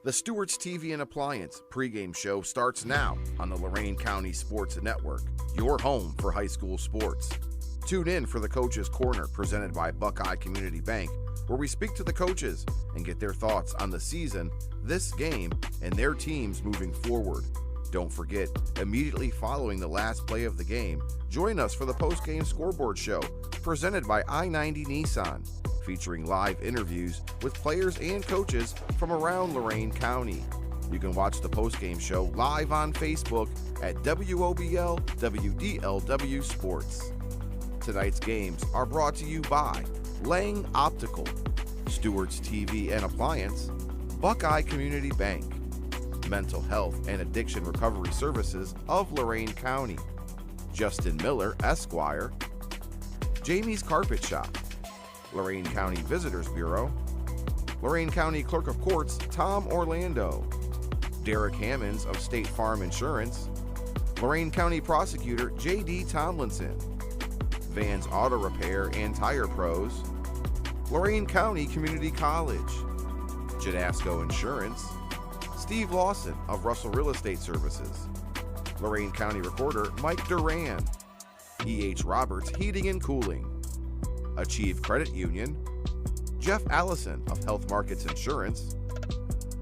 The Stewart's TV and Appliance pregame show starts now on the Lorain County Sports Network, your home for high school sports. Tune in for the Coach's Corner presented by Buckeye Community Bank, where we speak to the coaches and get their thoughts on the season, this game, and their teams moving forward. Don't forget, immediately following the last play of the game, join us for the post-game scoreboard show presented by I-90 Nissan, featuring live interviews with players and coaches from around Lorain County. You can watch the post-game show live on Facebook at WOBL WDLW Sports. Tonight's games are brought to you by Lang Optical, Stewart's TV and Appliance, Buckeye Community Bank, Mental Health and Addiction Recovery Services of Lorain County, Justin Miller, Esquire, Jamie's Carpet Shop, Lorain County Visitors Bureau, Lorain County Clerk of Courts Tom Orlando, Derek Hammonds of State Farm Insurance, Lorain County Prosecutor J.D. Tomlinson, Vans Auto Repair and Tire Pros, Lorain County Community College, Jadasco Insurance, Steve Lawson of Russell Real Estate Services, Lorain County Recorder Mike Duran, E.H. Roberts Heating and Cooling, Achieve Credit Union, Jeff Allison of Health Markets Insurance,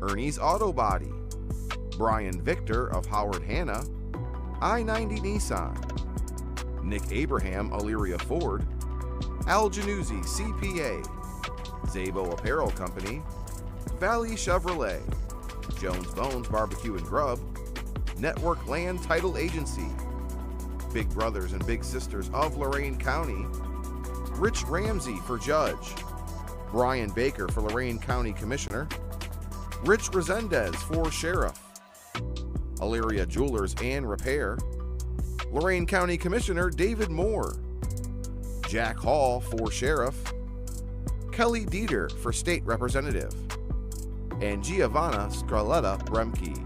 Ernie's Auto Body, Brian Victor of Howard Hanna, I-90 Nissan, Nick Abraham Elyria Ford, Al Januzzi CPA, Zabo Apparel Company, Valley Chevrolet, Jones Bones Barbecue and Grub, Network Land Title Agency, Big Brothers and Big Sisters of Lorain County, Rich Ramsey for Judge, Brian Baker for Lorain County Commissioner, Rich Resendez for Sheriff, Elyria Jewelers and Repair, Lorain County Commissioner David Moore, Jack Hall for Sheriff, Kelly Dieter for State Representative, and Giovanna Scarletta Bremke.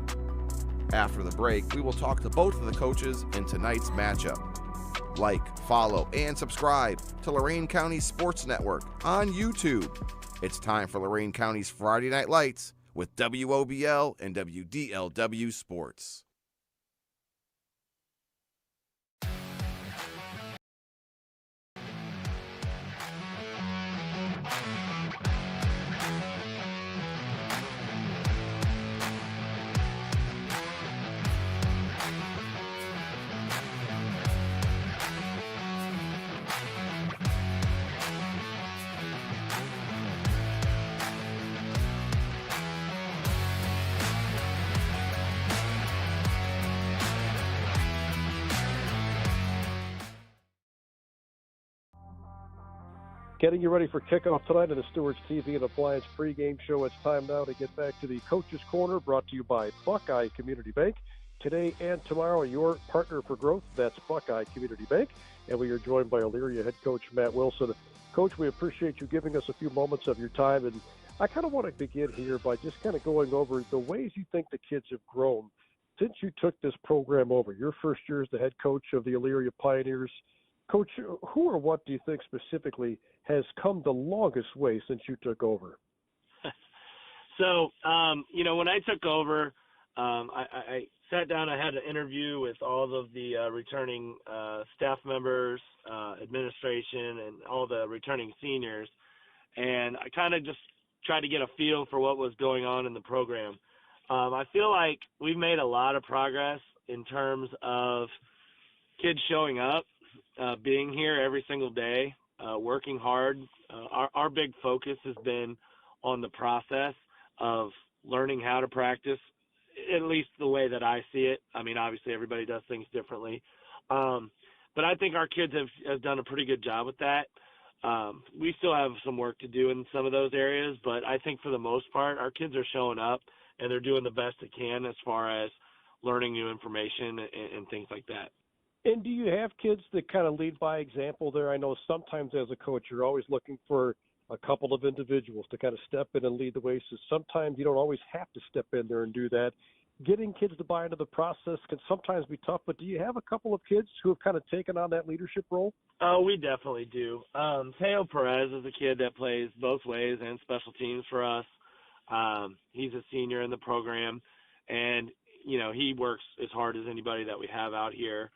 After the break, we will talk to both of the coaches in tonight's matchup. Like, follow, and subscribe to Lorain County Sports Network on YouTube. It's time for Lorain County's Friday Night Lights with WOBL and WDLW Sports. Getting you ready for kickoff tonight in the Stewart's TV and Appliance pregame show. It's time now to get back to the Coach's Corner, brought to you by Buckeye Community Bank. Today and tomorrow, your partner for growth, that's Buckeye Community Bank. And we are joined by Elyria head coach Matt Wilson. Coach, we appreciate you giving us a few moments of your time. And I kind of want to begin here by just kind of going over the ways you think the kids have grown since you took this program over. Your first year as the head coach of the Elyria Pioneers. Coach, who or what do you think specifically has come the longest way since you took over? So, when I took over, I sat down. I had an interview with all of the returning staff members, administration, and all the returning seniors, and I kind of just tried to get a feel for what was going on in the program. I feel like we've made a lot of progress in terms of kids showing up, being here every single day, working hard. Our big focus has been on the process of learning how to practice, at least the way that I see it. I mean, obviously everybody does things differently. But I think our kids have done a pretty good job with that. We still have some work to do in some of those areas, but I think for the most part, our kids are showing up and they're doing the best they can as far as learning new information and things like that. And do you have kids that kind of lead by example there? I know sometimes as a coach, you're always looking for a couple of individuals to kind of step in and lead the way. So sometimes you don't always have to step in there and do that. Getting kids to buy into the process can sometimes be tough, but do you have a couple of kids who have kind of taken on that leadership role? Oh, we definitely do. Teo Perez is a kid that plays both ways and special teams for us. He's a senior in the program, and he works as hard as anybody that we have out here.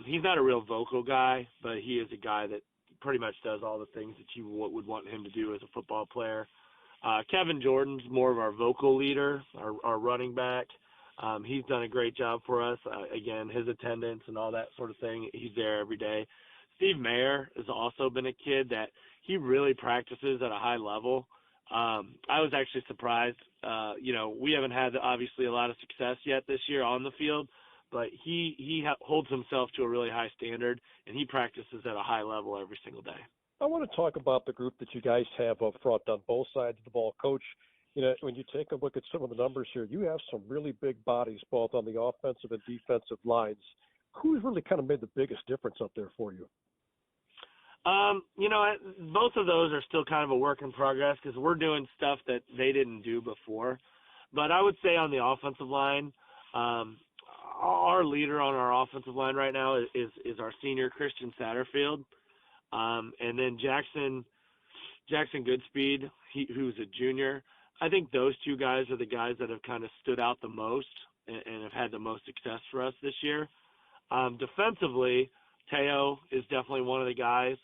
He's not a real vocal guy, but he is a guy that pretty much does all the things that you would want him to do as a football player. Kevin Jordan's more of our vocal leader, our running back. He's done a great job for us. Again, his attendance and all that sort of thing, he's there every day. Steve Mayer has also been a kid that he really practices at a high level. I was actually surprised. We haven't had, obviously, a lot of success yet this year on the field, but he holds himself to a really high standard, and he practices at a high level every single day. I want to talk about the group that you guys have up front on both sides of the ball. Coach, when you take a look at some of the numbers here, you have some really big bodies both on the offensive and defensive lines. Who's really kind of made the biggest difference up there for you? Both of those are still kind of a work in progress because we're doing stuff that they didn't do before. But I would say on the offensive line, our leader on our offensive line right now is our senior Christian Satterfield. And then Jackson Goodspeed, who's a junior. I think those two guys are the guys that have kind of stood out the most and have had the most success for us this year. Defensively, Teo is definitely one of the guys.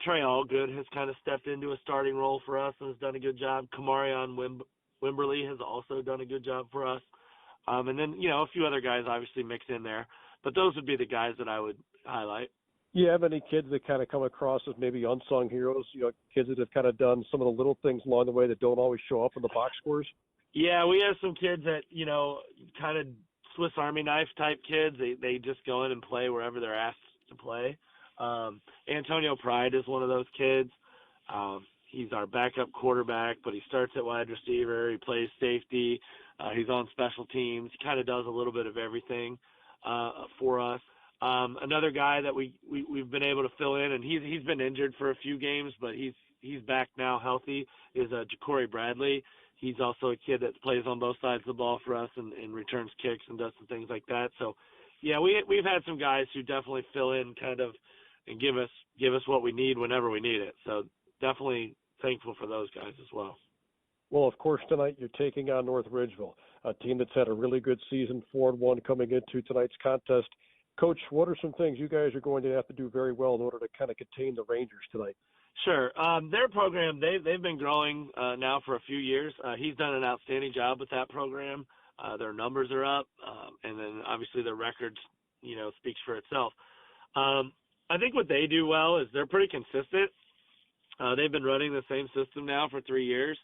Trey Allgood has kind of stepped into a starting role for us and has done a good job. Kamarion Wimberly has also done a good job for us. And then, a few other guys obviously mix in there. But those would be the guys that I would highlight. You have any kids that kind of come across as maybe unsung heroes, kids that have kind of done some of the little things along the way that don't always show up in the box scores? Yeah, we have some kids that, kind of Swiss Army knife type kids. They just go in and play wherever they're asked to play. Antonio Pride is one of those kids. He's our backup quarterback, but he starts at wide receiver. He plays safety. He's on special teams. He kind of does a little bit of everything for us. Another guy that we've been able to fill in, and he's been injured for a few games, but he's back now healthy, is Ja'Cory Bradley. He's also a kid that plays on both sides of the ball for us and returns kicks and does some things like that. So, yeah, we've had some guys who definitely fill in kind of and give us what we need whenever we need it. So definitely thankful for those guys as well. Well, of course, tonight you're taking on North Ridgeville, a team that's had a really good season, 4-1 coming into tonight's contest. Coach, what are some things you guys are going to have to do very well in order to kind of contain the Rangers tonight? Sure. Their program, they've been growing now for a few years. He's done an outstanding job with that program. Their numbers are up, and then obviously their record, speaks for itself. I think what they do well is they're pretty consistent. They've been running the same system now for 3 years,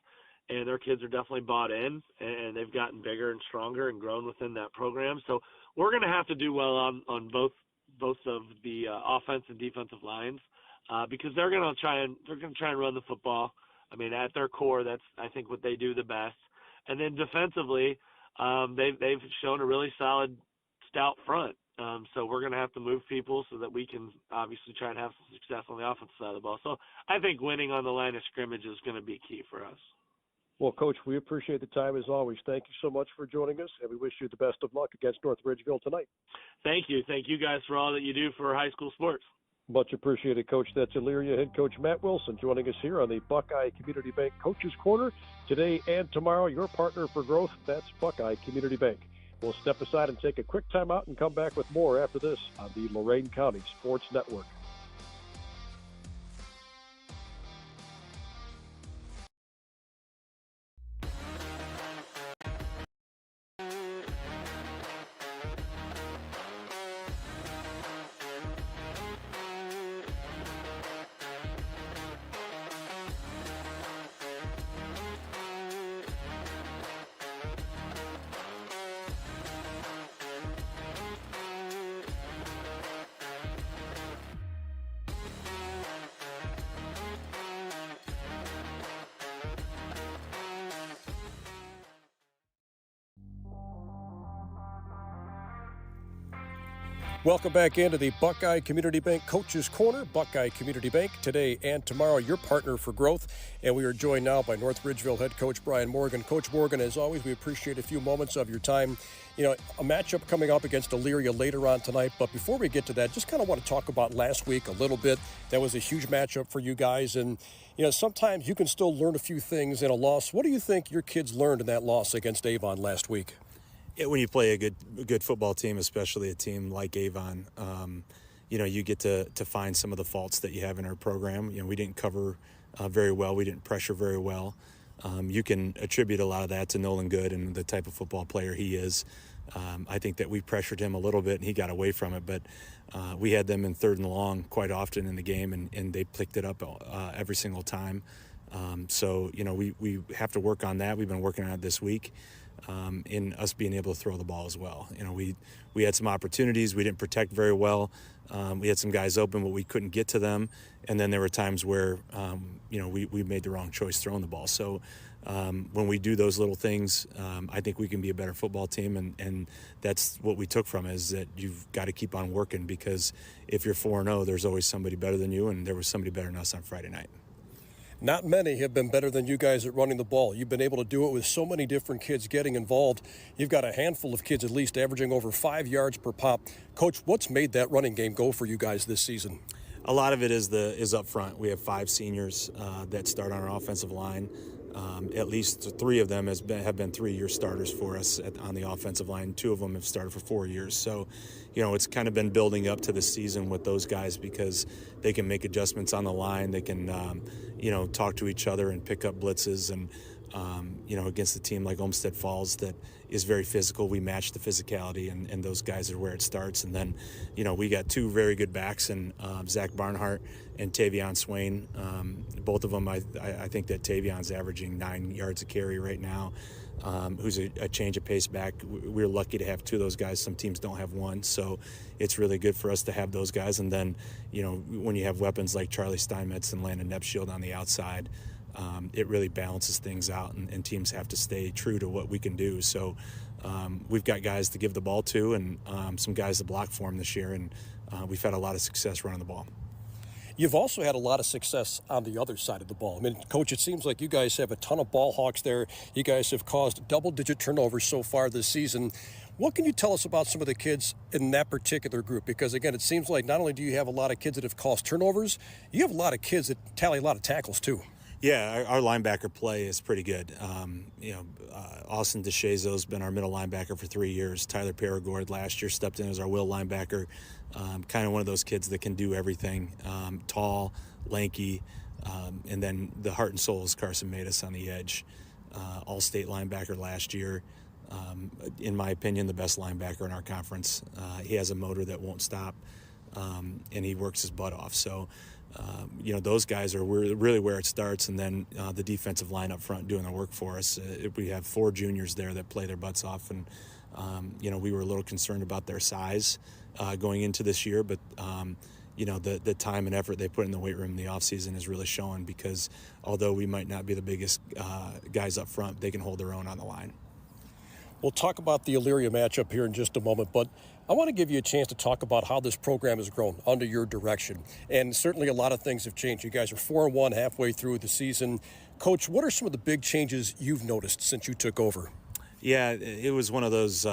and their kids are definitely bought in, and they've gotten bigger and stronger and grown within that program. So we're going to have to do well on both of the offense and defensive lines because they're going to try and run the football. I mean, at their core, that's I think what they do the best. And then defensively, they've shown a really solid, stout front. So we're going to have to move people so that we can obviously try and have some success on the offensive side of the ball. So I think winning on the line of scrimmage is going to be key for us. Well, Coach, we appreciate the time as always. Thank you so much for joining us, and we wish you the best of luck against North Ridgeville tonight. Thank you. Thank you guys for all that you do for high school sports. Much appreciated, Coach. That's Elyria head coach Matt Wilson joining us here on the Buckeye Community Bank Coaches Corner. Today and tomorrow, your partner for growth, that's Buckeye Community Bank. We'll step aside and take a quick timeout and come back with more after this on the Lorain County Sports Network. Welcome back into the Buckeye Community Bank Coach's Corner. Buckeye Community Bank, today and tomorrow, your partner for growth. And we are joined now by North Ridgeville head coach Brian Morgan. Coach Morgan, as always, we appreciate a few moments of your time. You know, a matchup coming up against Elyria later on tonight. But before we get to that, just kind of want to talk about last week a little bit. That was a huge matchup for you guys. And, you know, sometimes you can still learn a few things in a loss. What do you think your kids learned in that loss against Avon last week? Yeah, when you play a good football team, especially a team like Avon, you know, you get to find some of the faults that you have in our program. You know, we didn't cover very well. We didn't pressure very well. You can attribute a lot of that to Nolan Good and the type of football player he is. I think that we pressured him a little bit and he got away from it, but we had them in 3rd and long quite often in the game, and they picked it up every single time. So, you know, we have to work on that. We've been working on it this week. In us being able to throw the ball as well. You know, we had some opportunities. We didn't protect very well. We had some guys open, but we couldn't get to them. And then there were times where, you know, we made the wrong choice throwing the ball. So when we do those little things, I think we can be a better football team. And that's what we took from it, is that you've got to keep on working, because if you're 4-0, there's always somebody better than you, and there was somebody better than us on Friday night. Not many have been better than you guys at running the ball. You've been able to do it with so many different kids getting involved. You've got a handful of kids at least averaging over 5 yards per pop. Coach, what's made that running game go for you guys this season? A lot of it is up front. We have 5 seniors that start on our offensive line. At least 3 of them have been 3-year starters for us on the offensive line. 2 of them have started for 4 years. So, you know, it's kind of been building up to the season with those guys, because they can make adjustments on the line. They can, you know, talk to each other and pick up blitzes. And, you know, against a team like Olmsted Falls that is very physical, we match the physicality, and those guys are where it starts. And then, you know, we got 2 very good backs, and Zach Barnhart and Tavion Swain. Both of them, I think that Tavion's averaging 9 yards a carry right now, who's a change of pace back. We're lucky to have 2 of those guys. Some teams don't have 1, so it's really good for us to have those guys. And then, you know, when you have weapons like Charlie Steinmetz and Landon Nepshield on the outside, it really balances things out, and teams have to stay true to what we can do. So we've got guys to give the ball to, and some guys to block for them this year, and we've had a lot of success running the ball. You've also had a lot of success on the other side of the ball. I mean, Coach, it seems like you guys have a ton of ball hawks there. You guys have caused double-digit turnovers so far this season. What can you tell us about some of the kids in that particular group? Because, again, it seems like not only do you have a lot of kids that have caused turnovers, you have a lot of kids that tally a lot of tackles, too. Yeah, our linebacker play is pretty good. You know, Austin DeShazo's been our middle linebacker for 3 years. Tyler Paragord last year stepped in as our will linebacker. Kind of one of those kids that can do everything. Tall, lanky, and then the heart and soul is Carson Matus on the edge. All-state linebacker last year. In my opinion, the best linebacker in our conference. He has a motor that won't stop, and he works his butt off. So, you know, those guys are really where it starts, and then the defensive line up front doing the work for us. We have 4 juniors there that play their butts off, and, you know, we were a little concerned about their size going into this year, but, you know, the time and effort they put in the weight room in the offseason is really showing, because although we might not be the biggest guys up front, they can hold their own on the line. We'll talk about the Elyria matchup here in just a moment, but I want to give you a chance to talk about how this program has grown under your direction. And certainly a lot of things have changed. You guys are 4-1 halfway through the season. Coach, what are some of the big changes you've noticed since you took over? Yeah, it was one of those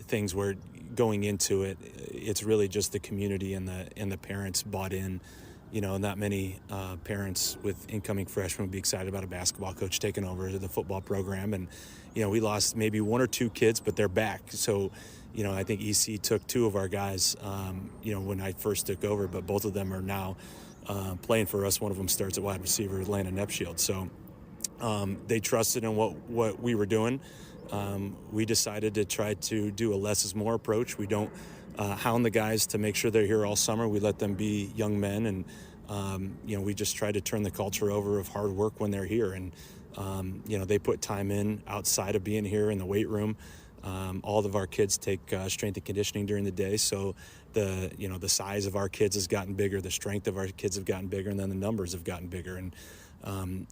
things where going into it, it's really just the community and the parents bought in. You know, not many parents with incoming freshmen would be excited about a basketball coach taking over the football program. And, you know, we lost maybe 1 or 2 kids, but they're back. So, you know, I think EC took 2 of our guys, you know, when I first took over, but both of them are now playing for us. One of them starts at wide receiver, Landon Nepshield. So they trusted in what we were doing. We decided to try to do a less is more approach. We don't hound the guys to make sure they're here all summer. We let them be young men, and you know, we just try to turn the culture over of hard work when they're here. And you know, they put time in outside of being here in the weight room. All of our kids take strength and conditioning during the day, so the size of our kids has gotten bigger, the strength of our kids have gotten bigger, and then the numbers have gotten bigger. And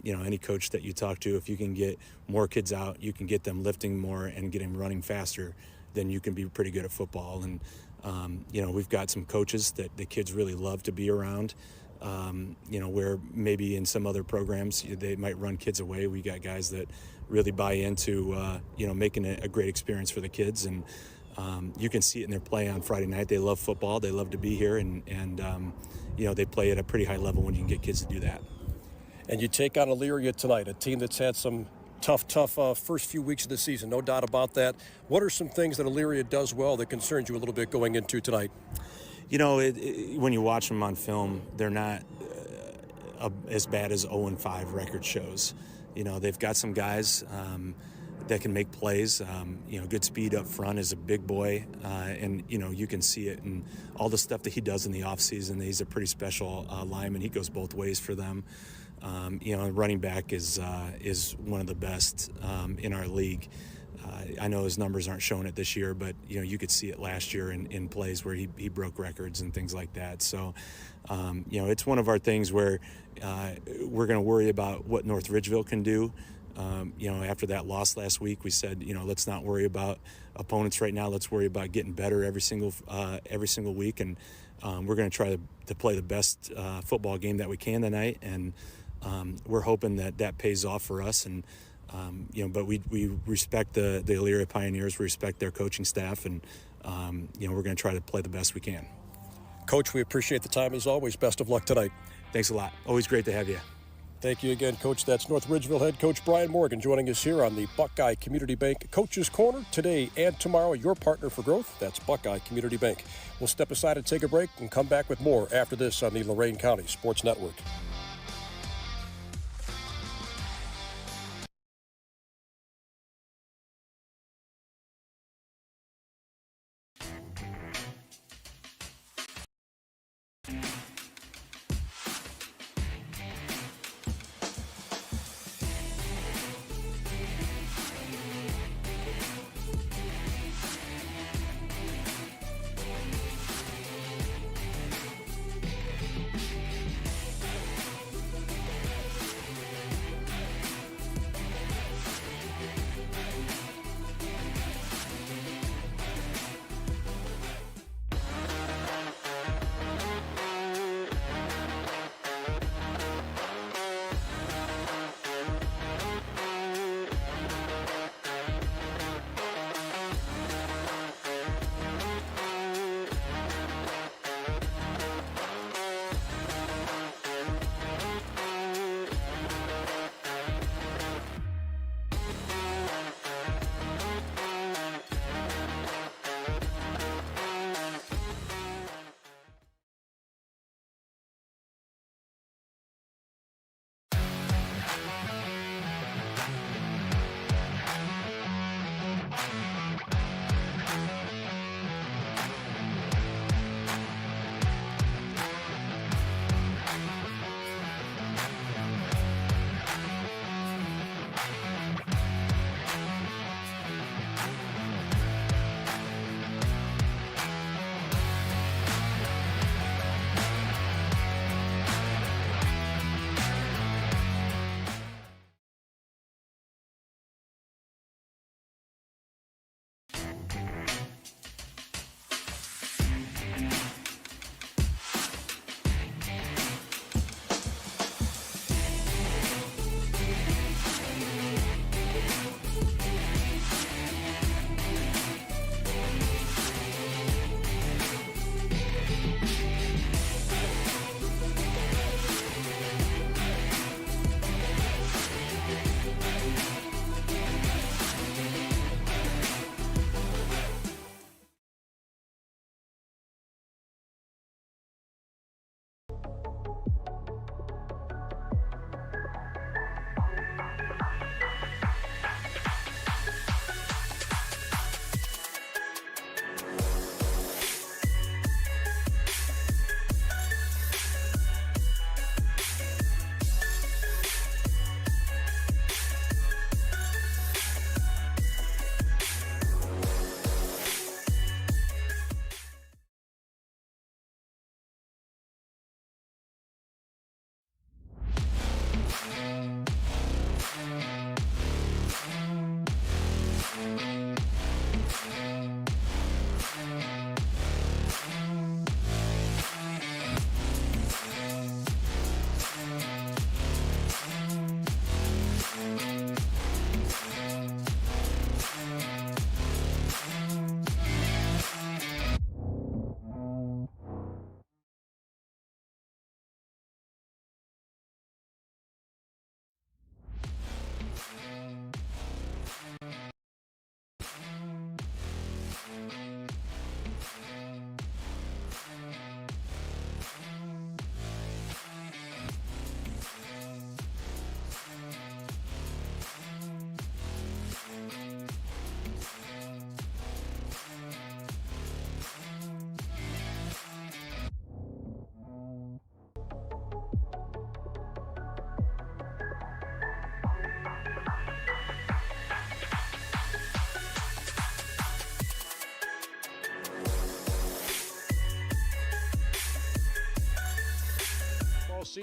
you know, any coach that you talk to, if you can get more kids out, you can get them lifting more and get them running faster, then you can be pretty good at football. And We've got some coaches that the kids really love to be around. Where maybe in some other programs they might run kids away. We got guys that really buy into, making a great experience for the kids. And you can see it in their play on Friday night. They love football. They love to be here. And they play at a pretty high level when you can get kids to do that. And you take on Elyria tonight, a team that's had some tough first few weeks of the season, no doubt about that. What are some things that Elyria does well that concerns you a little bit going into tonight? When you watch them on film, they're not as bad as 0-5 record shows. They've got some guys that can make plays. Good speed up front is a big boy, and you can see it in all the stuff that he does in the offseason. He's a pretty special lineman. He goes both ways for them. Running back is one of the best in our league. I know his numbers aren't showing it this year, but you could see it last year in plays where he broke records and things like that. So, it's one of our things where we're going to worry about what North Ridgeville can do. After that loss last week, we said, let's not worry about opponents right now. Let's worry about getting better every single week, and we're going to try to play the best football game that we can tonight. And we're hoping that pays off for us. And but we respect the Elyria Pioneers. We respect their coaching staff, and we're going to try to play the best we can. Coach, we appreciate the time as always. Best of luck tonight. Thanks a lot. Always great to have you. Thank you again, Coach. That's North Ridgeville head coach Brian Morgan joining us here on the Buckeye Community Bank Coaches Corner. Today and tomorrow, your partner for growth. That's Buckeye Community Bank. We'll step aside and take a break and come back with more after this on the Lorain County Sports Network.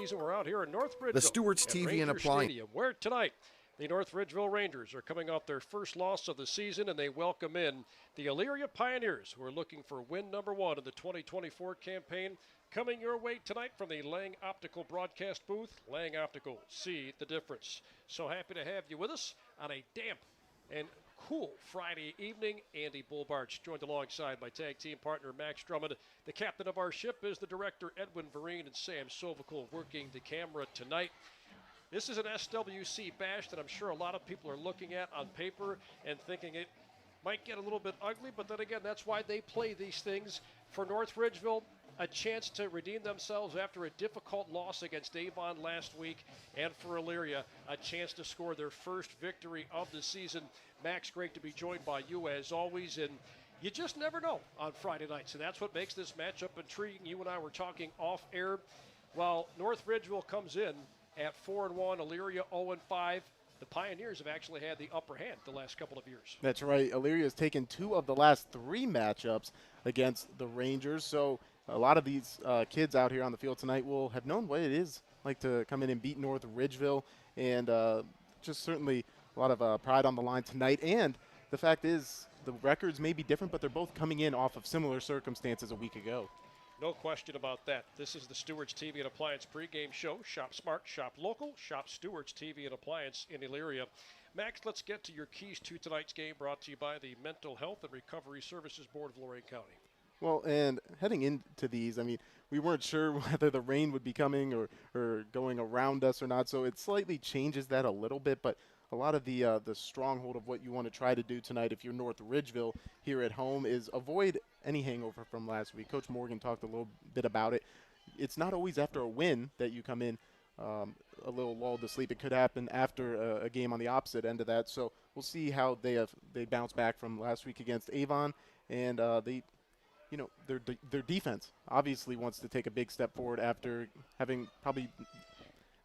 season. We're out here in North Ridgeville. The Stewart's TV Ranger and Appliance. Stadium, where tonight the North Ridgeville Rangers are coming off their first loss of the season, and they welcome in the Elyria Pioneers, who are looking for win number 1 in the 2024 campaign. Coming your way tonight from the Lang Optical broadcast booth. Lang Optical, see the difference. So happy to have you with us on a damp and cool Friday evening. Andy Bullbarch joined alongside my tag team partner Max Drummond. The captain of our ship is the director Edwin Vereen, and Sam Sovacool working the camera tonight. This is an SWC bash that I'm sure a lot of people are looking at on paper and thinking it might get a little bit ugly, but then again, that's why they play these things. For North Ridgeville, a chance to redeem themselves after a difficult loss against Avon last week, and for Elyria, a chance to score their first victory of the season. Max, great to be joined by you as always, and you just never know on Friday nights, and that's what makes this matchup intriguing. You and I were talking off air. While North Ridgeville comes in at 4-1, Elyria 0-5. The Pioneers have actually had the upper hand the last couple of years. That's right. Elyria has taken 2 of the last 3 matchups against the Rangers. So a lot of these kids out here on the field tonight will have known what it is like to come in and beat North Ridgeville. And just certainly a lot of pride on the line tonight. And the fact is the records may be different, but they're both coming in off of similar circumstances a week ago. No question about that. This is the Stewart's TV and Appliance pregame show. Shop smart, shop local, shop Stewart's TV and Appliance in Elyria. Max, let's get to your keys to tonight's game, brought to you by the Mental Health and Recovery Services Board of Lorain County. Well, and heading into these, I mean, we weren't sure whether the rain would be coming or going around us or not, so it slightly changes that a little bit, but a lot of the stronghold of what you want to try to do tonight if you're North Ridgeville here at home is avoid any hangover from last week. Coach Morgan talked a little bit about it. It's not always after a win that you come in a little lulled to sleep. It could happen after a game on the opposite end of that. So we'll see how they bounce back from last week against Avon, and their defense obviously wants to take a big step forward after having probably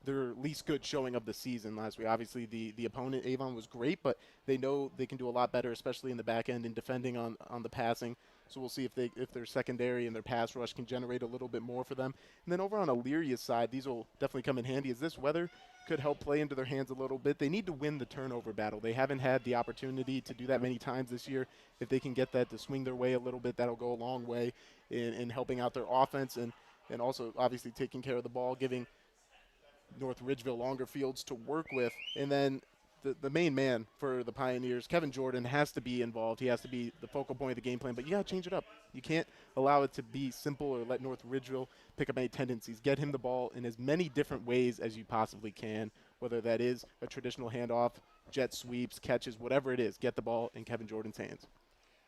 their least good showing of the season last week. Obviously, the opponent, Avon, was great, but they know they can do a lot better, especially in the back end and defending on the passing. So we'll see if their secondary and their pass rush can generate a little bit more for them. And then over on Elyria's side, these will definitely come in handy, as this weather could help play into their hands a little bit. They need to win the turnover battle. They haven't had the opportunity to do that many times this year. If they can get that to swing their way a little bit, that'll go a long way in helping out their offense and also obviously taking care of the ball, giving North Ridgeville longer fields to work with. And then the main man for the Pioneers, Kevin Jordan, has to be involved. He has to be the focal point of the game plan, but you got to change it up. You can't allow it to be simple or let North Ridgeville pick up any tendencies. Get him the ball in as many different ways as you possibly can, whether that is a traditional handoff, jet sweeps, catches, whatever it is. Get the ball in Kevin Jordan's hands.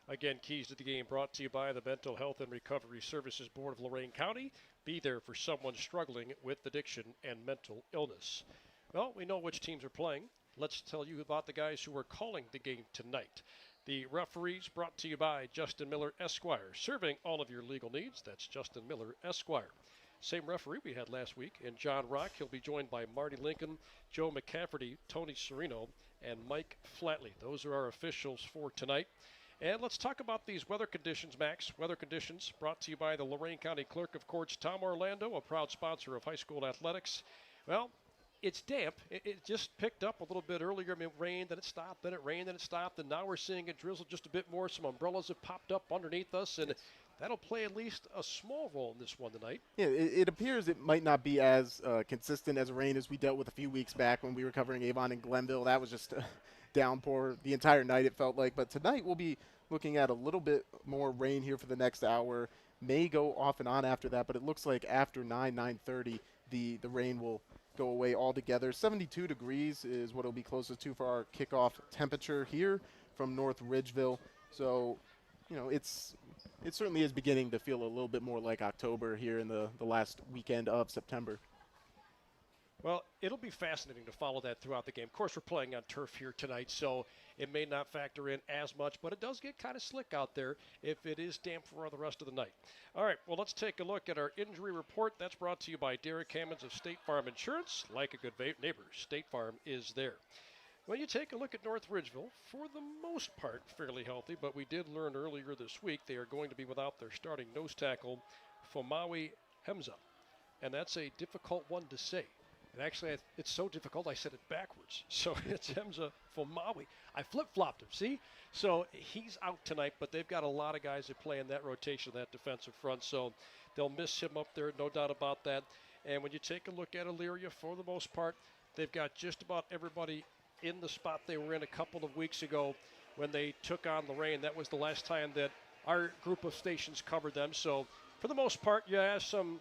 Again, keys to the game brought to you by the Mental Health and Recovery Services Board of Lorain County. Be there for someone struggling with addiction and mental illness. Well, we know which teams are playing. Let's tell you about the guys who are calling the game tonight. The referees brought to you by Justin Miller Esquire, serving all of your legal needs. That's Justin Miller Esquire. Same referee we had last week in John Rock. He'll be joined by Marty Lincoln, Joe McCafferty, Tony Serino, and Mike Flatley. Those are our officials for tonight. And let's talk about these weather conditions, Max. Weather conditions brought to you by the Lorain County Clerk of Courts, Tom Orlando, a proud sponsor of high school athletics. Well, it's damp. It just picked up a little bit earlier. I mean, it rained, then it stopped, then it rained, then it stopped, and now we're seeing it drizzle just a bit more. Some umbrellas have popped up underneath us, and that'll play at least a small role in this one tonight. Yeah, it appears it might not be as consistent as rain as we dealt with a few weeks back when we were covering Avon and Glenville. That was just a downpour the entire night, it felt like. But tonight we'll be looking at a little bit more rain here for the next hour. May go off and on after that, but it looks like after 9:30, the rain will go away altogether. 72 degrees is what it'll be closest to for our kickoff temperature here from North Ridgeville. So, it certainly is beginning to feel a little bit more like October here in the last weekend of September. Well, it'll be fascinating to follow that throughout the game. Of course, we're playing on turf here tonight, so it may not factor in as much, but it does get kind of slick out there if it is damp for the rest of the night. All right, well, let's take a look at our injury report. That's brought to you by Derek Hammonds of State Farm Insurance. Like a good neighbor, State Farm is there. When you take a look at North Ridgeville, for the most part, fairly healthy, but we did learn earlier this week they are going to be without their starting nose tackle, Fomawi Hemza. and that's a difficult one to say. And actually, it's so difficult I said it backwards. So it's Hamza Fomawi. I flip-flopped him, see? So he's out tonight, but they've got a lot of guys that play in that rotation, that defensive front. So they'll miss him up there, no doubt about that. And when you take a look at Elyria, for the most part, they've got just about everybody in the spot they were in a couple of weeks ago when they took on Lorraine. That was the last time that our group of stations covered them. So for the most part, you have some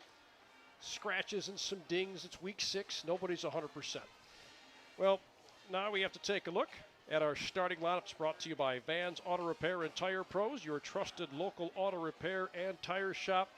scratches and some dings. It's week 6. Nobody's 100%. Well, now we have to take a look at our starting lineups, brought to you by Vans Auto Repair and Tire Pros, your trusted local auto repair and tire shop.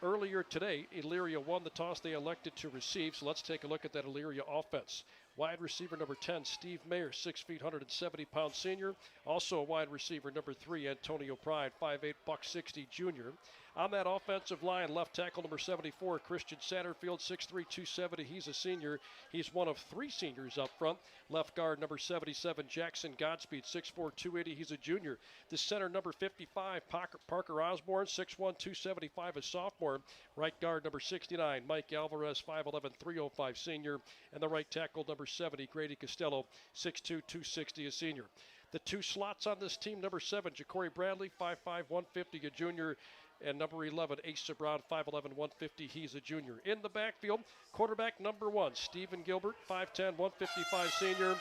Earlier today, Elyria won the toss. They elected to receive. So let's take a look at that Elyria offense. Wide receiver number 10, Steve Mayer, 6 feet, 170-pound senior. Also a wide receiver number 3, Antonio Pride, 5'8", $160 junior. On that offensive line, left tackle number 74, Christian Satterfield, 6'3", 270. He's a senior. He's one of 3 seniors up front. Left guard number 77, Jackson Godspeed, 6'4", 280. He's a junior. The center number 55, Parker Osborne, 6'1", 275, a sophomore. Right guard number 69, Mike Alvarez, 5'11", 305, senior. And the right tackle number 70, Grady Costello, 6'2", 260, a senior. The 2 slots on this team, number 7, Ja'Cory Bradley, 5'5", 150, a junior. And number 11, Asa Brown, 5'11", 150. He's a junior. In the backfield, quarterback number 1, Stephen Gilbert, 5'10", 155 senior.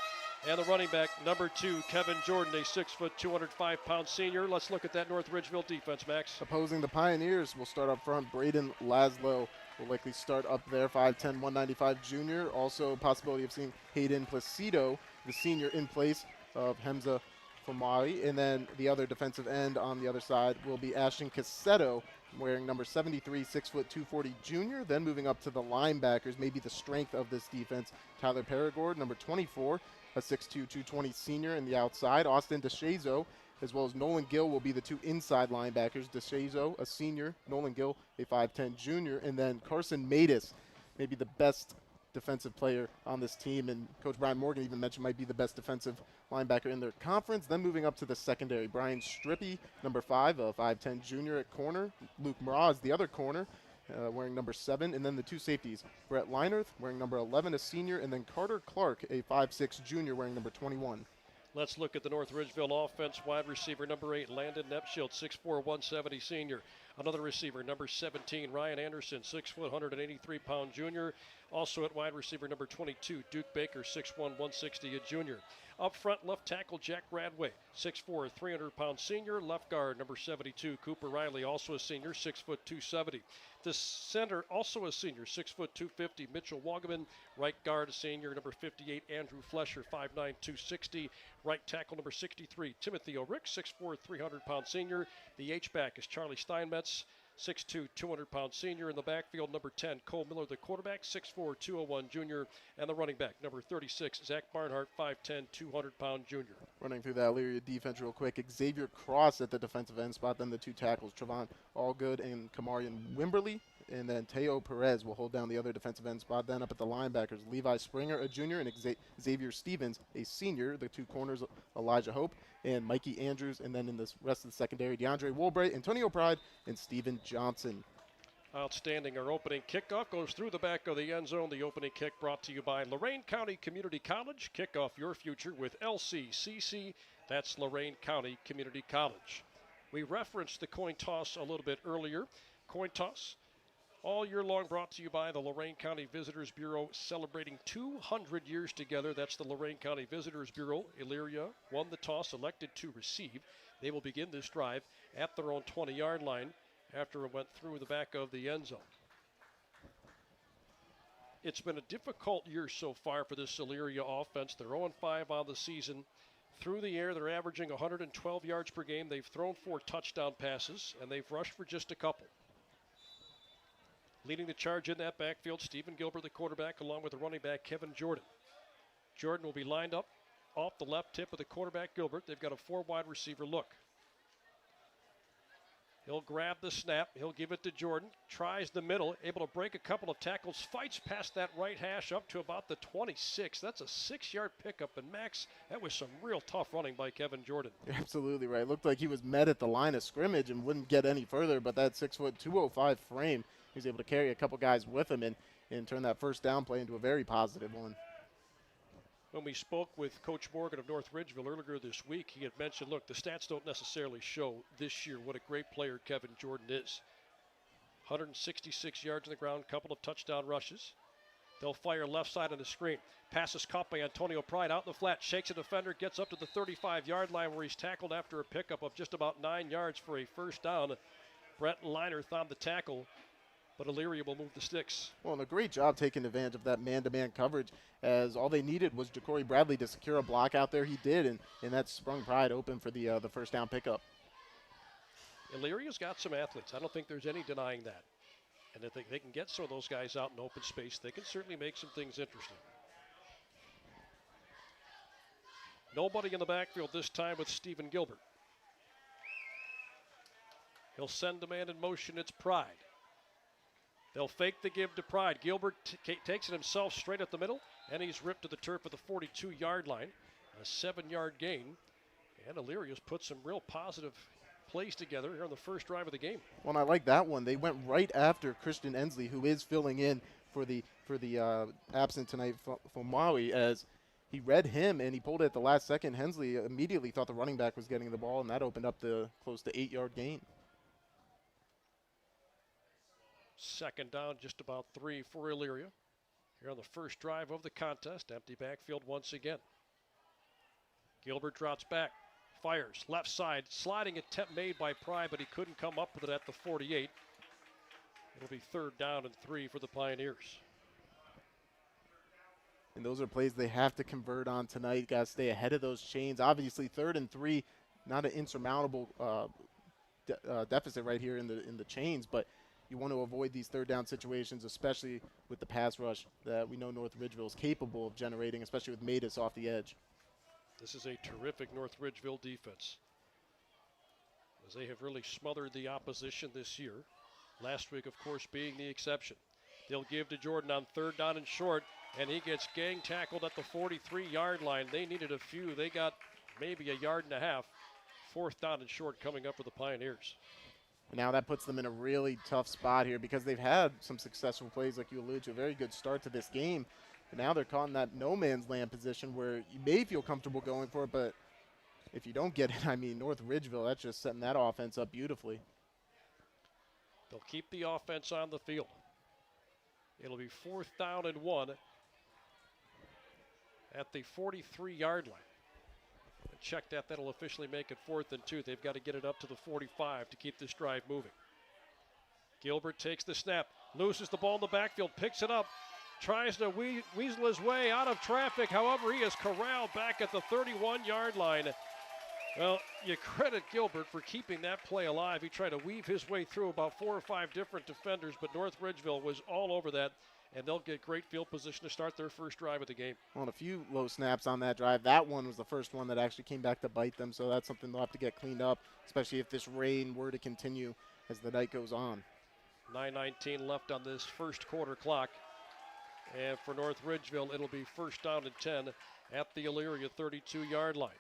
And the running back number 2, Kevin Jordan, a 6', 205-pound senior. Let's look at that North Ridgeville defense, Max. Opposing the Pioneers, we'll start up front. Braden Laszlo will likely start up there, 5'10", 195 junior. Also a possibility of seeing Hayden Placido, the senior, in place of Hamza Fomawi. And then the other defensive end on the other side will be Ashton Cassetto, wearing number 73, 6', 240 junior. Then moving up to the linebackers, maybe the strength of this defense, Tyler Paragord, number 24, a 6'2", 220 senior in the outside. Austin DeShazo, as well as Nolan Gill, will be the 2 inside linebackers. DeShazo, a senior, Nolan Gill, a 5'10 junior. And then Carson Matus, maybe the best defensive player on this team, and Coach Brian Morgan even mentioned might be the best defensive linebacker in their conference. Then moving up to the secondary, Brian Strippy, number 5, a 5'10 junior at corner. Luke Mraz, the other corner, wearing number 7. And then the 2 safeties, Brett Leinerth, wearing number 11, a senior, and then Carter Clark, a 5'6 junior, wearing number 21. Let's look at the North Ridgeville offense. Wide receiver number 8, Landon Nepshield, 6'4", 170 senior. Another receiver, number 17, Ryan Anderson, 6', 183-pound junior. Also at wide receiver number 22, Duke Baker, 6'1", 160, a junior. Up front, left tackle Jack Radway, 6'4", 300-pound senior. Left guard number 72, Cooper Riley, also a senior, 6', 270. The center, also a senior, 6', 250, Mitchell Wagaman. Right guard, a senior, number 58, Andrew Flesher, 5'9", 260. Right tackle number 63, Timothy O'Rick, 6'4", 300-pound senior. The H-back is Charlie Steinmetz, 6'2", 200-pound senior. In the backfield, number 10, Cole Miller, the quarterback, 6'4", 201 junior. And the running back, number 36, Zach Barnhart, 5'10", 200-pound junior. Running through that Elyria defense real quick, Xavier Cross at the defensive end spot. Then the 2 tackles, Trevon Allgood and Kamarian Wimberly. And then Teo Perez will hold down the other defensive end spot. Then up at the linebackers, Levi Springer, a junior, and Xavier Stevens, a senior. The 2 corners, Elijah Hope and Mikey Andrews. And then in the rest of the secondary, DeAndre Woolbright, Antonio Pride, and Steven Johnson. Outstanding. Our opening kickoff goes through the back of the end zone. The opening kick brought to you by Lorain County Community College. Kick off your future with LCCC. That's Lorain County Community College. We referenced the coin toss a little bit earlier. Coin toss all year long brought to you by the Lorain County Visitors Bureau, celebrating 200 years together. That's the Lorain County Visitors Bureau. Elyria won the toss, elected to receive. They will begin this drive at their own 20-yard line after it went through the back of the end zone. It's been a difficult year so far for this Elyria offense. They're 0-5 on the season. Through the air, they're averaging 112 yards per game. They've thrown 4 touchdown passes, and they've rushed for just a couple. Leading the charge in that backfield, Stephen Gilbert, the quarterback, along with the running back, Kevin Jordan. Jordan will be lined up off the left tip of the quarterback, Gilbert. They've got a 4-wide receiver look. He'll grab the snap. He'll give it to Jordan. Tries the middle, able to break a couple of tackles. Fights past that right hash up to about the 26. That's a 6-yard pickup. And, Max, that was some real tough running by Kevin Jordan. You're absolutely right. Looked like he was met at the line of scrimmage and wouldn't get any further, but that 6', 205 frame he was able to carry a couple guys with him and turn that first down play into a very positive one. When we spoke with Coach Morgan of North Ridgeville earlier this week, he had mentioned, look, the stats don't necessarily show this year what a great player Kevin Jordan is. 166 yards on the ground, couple of touchdown rushes. They'll fire left side on the screen. Pass is caught by Antonio Pride out in the flat, shakes a defender, gets up to the 35-yard line where he's tackled after a pickup of just about 9 yards for a first down. Brett Leinert on the tackle, but Elyria will move the sticks. Well, and a great job taking advantage of that man-to-man coverage, as all they needed was Jacory Bradley to secure a block out there. He did, and that sprung Pride open for the first down pickup. Elyria's got some athletes. I don't think there's any denying that. And if they can get some of those guys out in open space, they can certainly make some things interesting. Nobody in the backfield this time with Stephen Gilbert. He'll send a man in motion. It's Pride. They'll fake the give to Pride. Gilbert takes it himself straight at the middle, and he's ripped to the turf at the 42-yard line. A 7-yard gain. And Elyria's put some real positive plays together here on the first drive of the game. Well, and I like that one. They went right after Christian Ensley, who is filling in for the absent tonight from Maui, as he read him and he pulled it at the last second. Hensley immediately thought the running back was getting the ball, and that opened up the close to 8-yard gain. Second down, just about 3 for Elyria. Here on the first drive of the contest, empty backfield once again. Gilbert drops back. Fires left side, sliding attempt made by Pride, but he couldn't come up with it at the 48. It'll be 3rd down and 3 for the Pioneers. And those are plays they have to convert on tonight. Got to stay ahead of those chains. Obviously, 3rd and 3, not an insurmountable deficit right here in the chains, but you want to avoid these 3rd down situations, especially with the pass rush that we know North Ridgeville is capable of generating, especially with Matus off the edge. This is a terrific North Ridgeville defense, as they have really smothered the opposition this year. Last week, of course, being the exception. They'll give to Jordan on 3rd down and short, and he gets gang tackled at the 43-yard line. They needed a few. They got maybe a yard and a half. 4th down and short coming up for the Pioneers. Now that puts them in a really tough spot here, because they've had some successful plays, like you alluded to, a very good start to this game. But now they're caught in that no man's land position where you may feel comfortable going for it, but if you don't get it, I mean, North Ridgeville, that's just setting that offense up beautifully. They'll keep the offense on the field. It'll be 4th down and 1 at the 43-yard line. Check that. That'll officially make it 4th and 2. They've got to get it up to the 45 to keep this drive moving. Gilbert takes the snap, loses the ball in the backfield, picks it up, tries to weasel his way out of traffic. However, he is corralled back at the 31-yard line. Well, you credit Gilbert for keeping that play alive. He tried to weave his way through about 4 or 5 different defenders, but North Ridgeville was all over that, and they'll get great field position to start their first drive of the game. Well, a few low snaps on that drive. That one was the first one that actually came back to bite them, so that's something they'll have to get cleaned up, especially if this rain were to continue as the night goes on. 9:19 left on this first quarter clock. And for North Ridgeville, it'll be 1st down and 10 at the Elyria 32-yard line.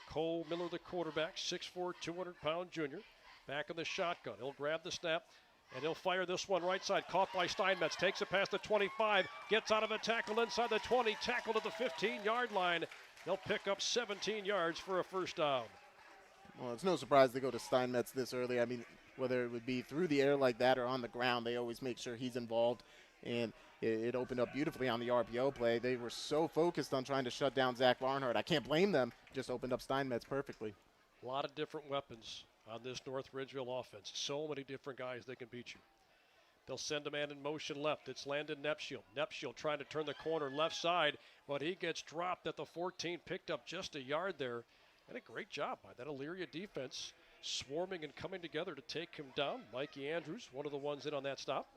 Cole Miller, the quarterback, 6'4", 200-pound junior, back in the shotgun. He'll grab the snap, and he'll fire this one right side. Caught by Steinmetz, takes it past the 25, gets out of a tackle inside the 20, tackled at the 15-yard line. They'll pick up 17 yards for a first down. Well, it's no surprise they go to Steinmetz this early. I mean, whether it would be through the air like that or on the ground, they always make sure he's involved. And it opened up beautifully on the RPO play. They were so focused on trying to shut down Zach Barnhart. I can't blame them. Just opened up Steinmetz perfectly. A lot of different weapons on this North Ridgeville offense. So many different guys that can beat you. They'll send a man in motion left. It's Landon Nepshield. Nepshield trying to turn the corner left side, but he gets dropped at the 14, picked up just a yard there. And a great job by that Elyria defense, swarming and coming together to take him down. Mikey Andrews, one of the ones in on that stop.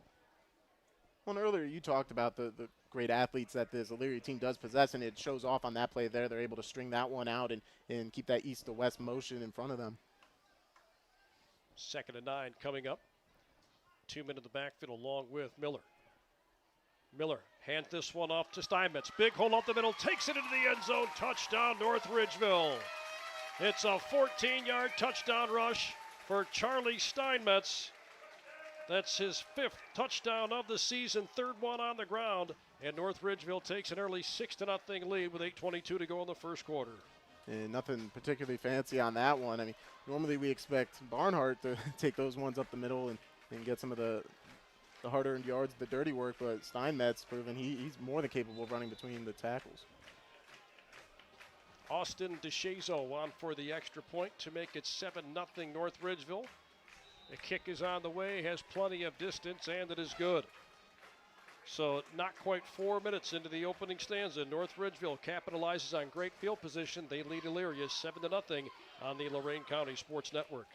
Well, earlier you talked about the great athletes that this Elyria team does possess, and it shows off on that play there. They're able to string that one out and keep that east to west motion in front of them. 2nd and 9 coming up. 2 men in the backfield along with Miller. Miller hands this one off to Steinmetz. Big hole up the middle, takes it into the end zone. Touchdown, North Ridgeville. It's a 14-yard touchdown rush for Charlie Steinmetz. That's his 5th touchdown of the season, 3rd one on the ground. And North Ridgeville takes an early 6-0 lead with 8:22 to go in the first quarter. And nothing particularly fancy on that one. I mean, normally we expect Barnhart to take those ones up the middle and get some of the hard-earned yards, the dirty work, but Steinmetz proven he's more than capable of running between the tackles. Austin DeShazo on for the extra point to make it 7-0 North Ridgeville. The kick is on the way, has plenty of distance, and it is good. So not quite 4 minutes into the opening stanza, North Ridgeville capitalizes on great field position. They lead Elyria 7-0 on the Lorain County Sports Network.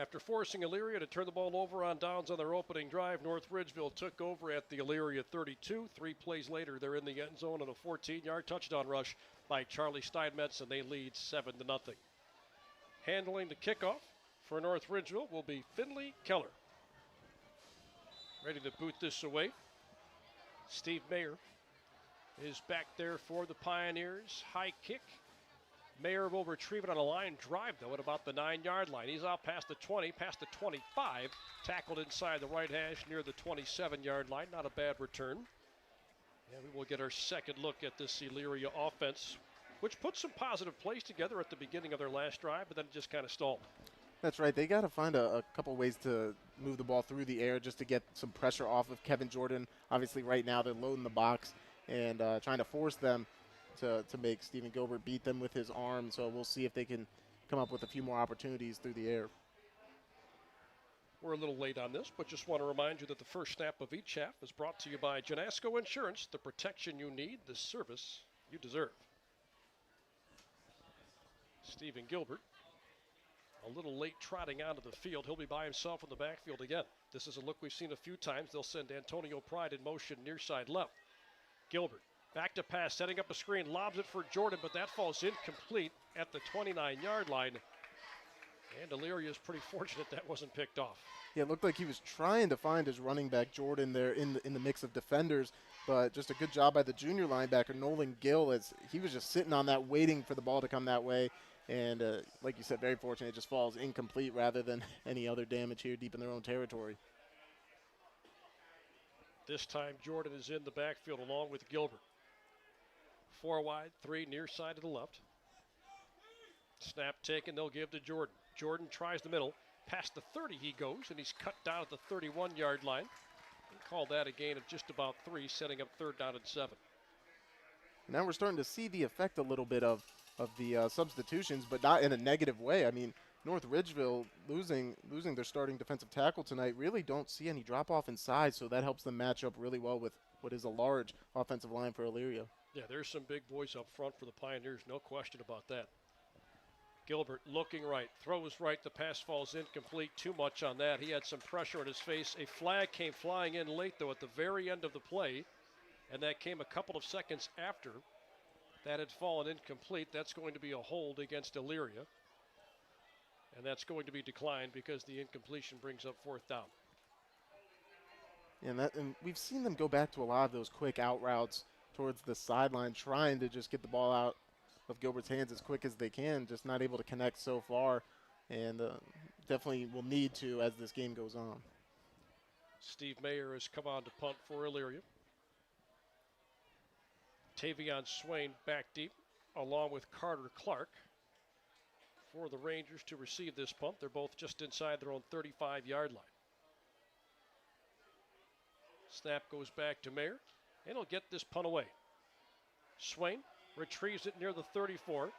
After forcing Elyria to turn the ball over on downs on their opening drive, North Ridgeville took over at the Elyria 32. 3 plays later, they're in the end zone on a 14-yard touchdown rush by Charlie Steinmetz, and they lead 7-0. Handling the kickoff for North Ridgeville will be Finley Keller. Ready to boot this away. Steve Mayer is back there for the Pioneers. High kick. Mayer will retrieve it on a line drive, though, at about the 9-yard line. He's out past the 20, past the 25, tackled inside the right hash near the 27-yard line. Not a bad return. And we will get our second look at this Elyria offense, which put some positive plays together at the beginning of their last drive, but then it just kind of stalled. That's right. They got to find a couple ways to move the ball through the air just to get some pressure off of Kevin Jordan. Obviously, right now they're loading the box and trying to force them to make Stephen Gilbert beat them with his arm. So we'll see if they can come up with a few more opportunities through the air. We're a little late on this, but just want to remind you that the first snap of each half is brought to you by Janasco Insurance, the protection you need, the service you deserve. Stephen Gilbert, a little late trotting onto the field. He'll be by himself in the backfield again. This is a look we've seen a few times. They'll send Antonio Pride in motion near side left. Gilbert back to pass, setting up a screen, lobs it for Jordan, but that falls incomplete at the 29-yard line. And Elyria is pretty fortunate that wasn't picked off. Yeah, it looked like he was trying to find his running back Jordan there in the mix of defenders, but just a good job by the junior linebacker Nolan Gill, as he was just sitting on that waiting for the ball to come that way. And like you said, very fortunate, it just falls incomplete rather than any other damage here deep in their own territory. This time Jordan is in the backfield along with Gilbert. 4 wide, 3 near side to the left. Snap taken, they'll give to Jordan. Jordan tries the middle. Past the 30 he goes, and he's cut down at the 31-yard line. We call that a gain of just about 3, setting up 3rd down and 7. Now we're starting to see the effect a little bit of the substitutions, but not in a negative way. I mean, North Ridgeville losing their starting defensive tackle tonight, really don't see any drop-off in size, so that helps them match up really well with what is a large offensive line for Elyria. Yeah, there's some big boys up front for the Pioneers, no question about that. Gilbert looking right, throws right, the pass falls incomplete, too much on that. He had some pressure on his face. A flag came flying in late, though, at the very end of the play, and that came a couple of seconds after that had fallen incomplete. That's going to be a hold against Elyria, and that's going to be declined because the incompletion brings up 4th down. And we've seen them go back to a lot of those quick out routes towards the sideline, trying to just get the ball out of Gilbert's hands as quick as they can, just not able to connect so far, and definitely will need to as this game goes on. Steve Mayer has come on to punt for Elyria. Tavion Swain back deep, along with Carter Clark, for the Rangers to receive this punt. They're both just inside their own 35-yard line. Snap goes back to Mayer, and he'll get this punt away. Swain retrieves it near the 34.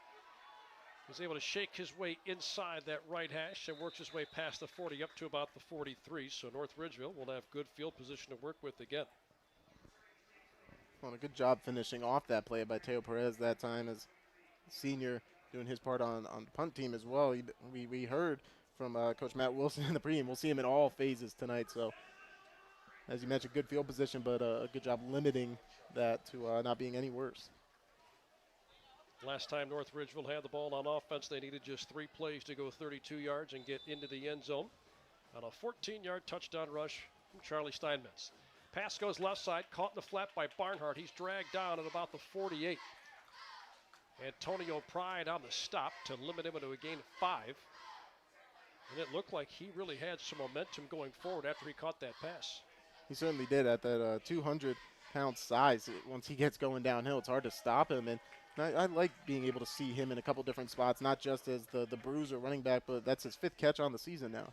He's able to shake his way inside that right hash and works his way past the 40 up to about the 43. So North Ridgeville will have good field position to work with again. Well, a good job finishing off that play by Teo Perez that time, as senior doing his part on the punt team as well. We heard from Coach Matt Wilson in the pregame. We'll see him in all phases tonight. So, as you mentioned, good field position, but a good job limiting that to not being any worse. Last time North Ridgeville had the ball on offense, they needed just 3 plays to go 32 yards and get into the end zone on a 14-yard touchdown rush from Charlie Steinmetz. Pass goes left side, caught in the flat by Barnhart. He's dragged down at about the 48. Antonio Pride on the stop to limit him into a gain of 5. And it looked like he really had some momentum going forward after he caught that pass. He certainly did at that 200-pound size. Once he gets going downhill, it's hard to stop him. And I like being able to see him in a couple different spots, not just as the bruiser running back, but that's his 5th catch on the season now.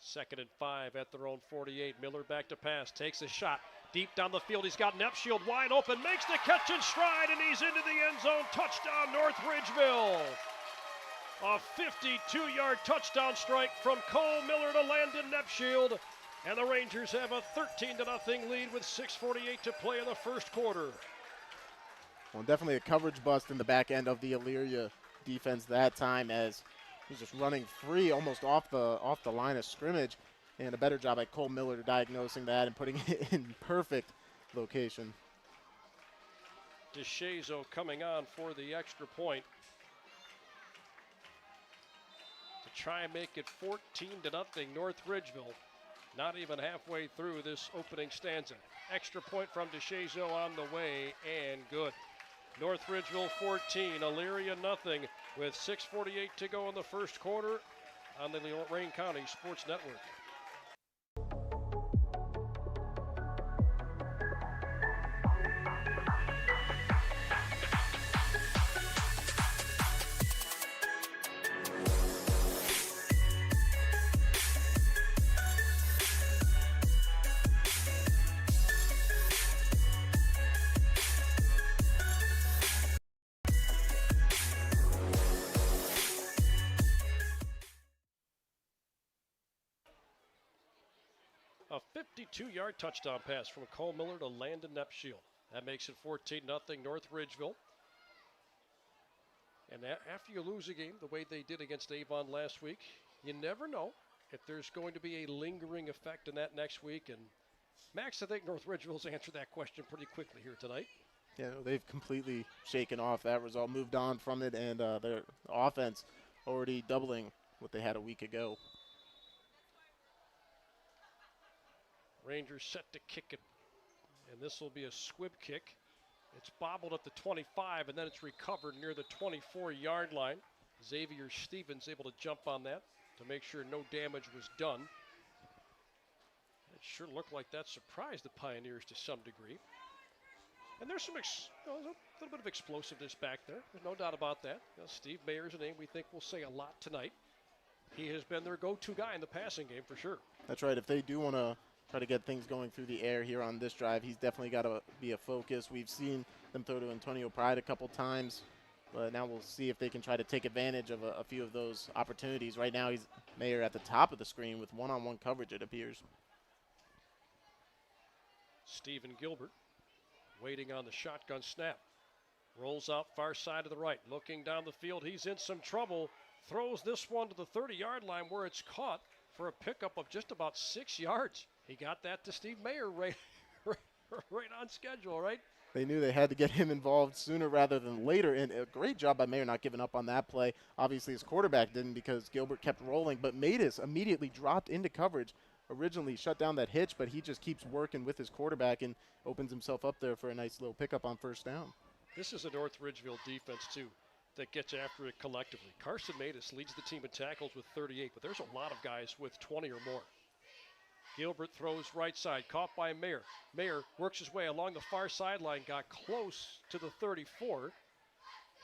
2nd and 5 at their own 48. Miller back to pass, takes a shot. Deep down the field, he's got Nepshield wide open, makes the catch in stride, and he's into the end zone. Touchdown, North Ridgeville. A 52-yard touchdown strike from Cole Miller to Landon Nepshield. And the Rangers have a 13-0 lead with 6:48 to play in the first quarter. Well, definitely a coverage bust in the back end of the Elyria defense that time, as he's just running free almost off the line of scrimmage. And a better job by Cole Miller diagnosing that and putting it in perfect location. DeShazo coming on for the extra point to try and make it 14-0 North Ridgeville. Not even halfway through this opening stanza. Extra point from DeShazo on the way, and good. North Ridgeville 14, Elyria nothing, with 6:48 to go in the first quarter on the Lorain County Sports Network. A 52-yard touchdown pass from Cole Miller to Landon Nepshield. That makes it 14-0 North Ridgeville. And after you lose a game the way they did against Avon last week, you never know if there's going to be a lingering effect in that next week. And Max, I think North Ridgeville's answered that question pretty quickly here tonight. Yeah, they've completely shaken off that result, moved on from it, and their offense already doubling what they had a week ago. Rangers set to kick it, and this will be a squib kick. It's bobbled at the 25, and then it's recovered near the 24-yard line. Xavier Stevens able to jump on that to make sure no damage was done. It sure looked like that surprised the Pioneers to some degree. And there's some a little bit of explosiveness back there. There's no doubt about that. Steve Mayer's a name we think will say a lot tonight. He has been their go-to guy in the passing game for sure. That's right. If they do want to try to get things going through the air here on this drive, he's definitely got to be a focus. We've seen them throw to Antonio Pride a couple times, but now we'll see if they can try to take advantage of a few of those opportunities. Right now, he's Mayer at the top of the screen with one-on-one coverage, it appears. Stephen Gilbert waiting on the shotgun snap. Rolls out far side to the right, looking down the field. He's in some trouble. Throws this one to the 30-yard line where it's caught for a pickup of just about 6 yards. He got that to Steve Mayer right on schedule, right? They knew they had to get him involved sooner rather than later, and a great job by Mayer not giving up on that play. Obviously, his quarterback didn't because Gilbert kept rolling, but Matus immediately dropped into coverage. Originally shut down that hitch, but he just keeps working with his quarterback and opens himself up there for a nice little pickup on first down. This is a North Ridgeville defense, too, that gets after it collectively. Carson Matus leads the team in tackles with 38, but there's a lot of guys with 20 or more. Gilbert throws right side, caught by Mayer. Mayer works his way along the far sideline, got close to the 34.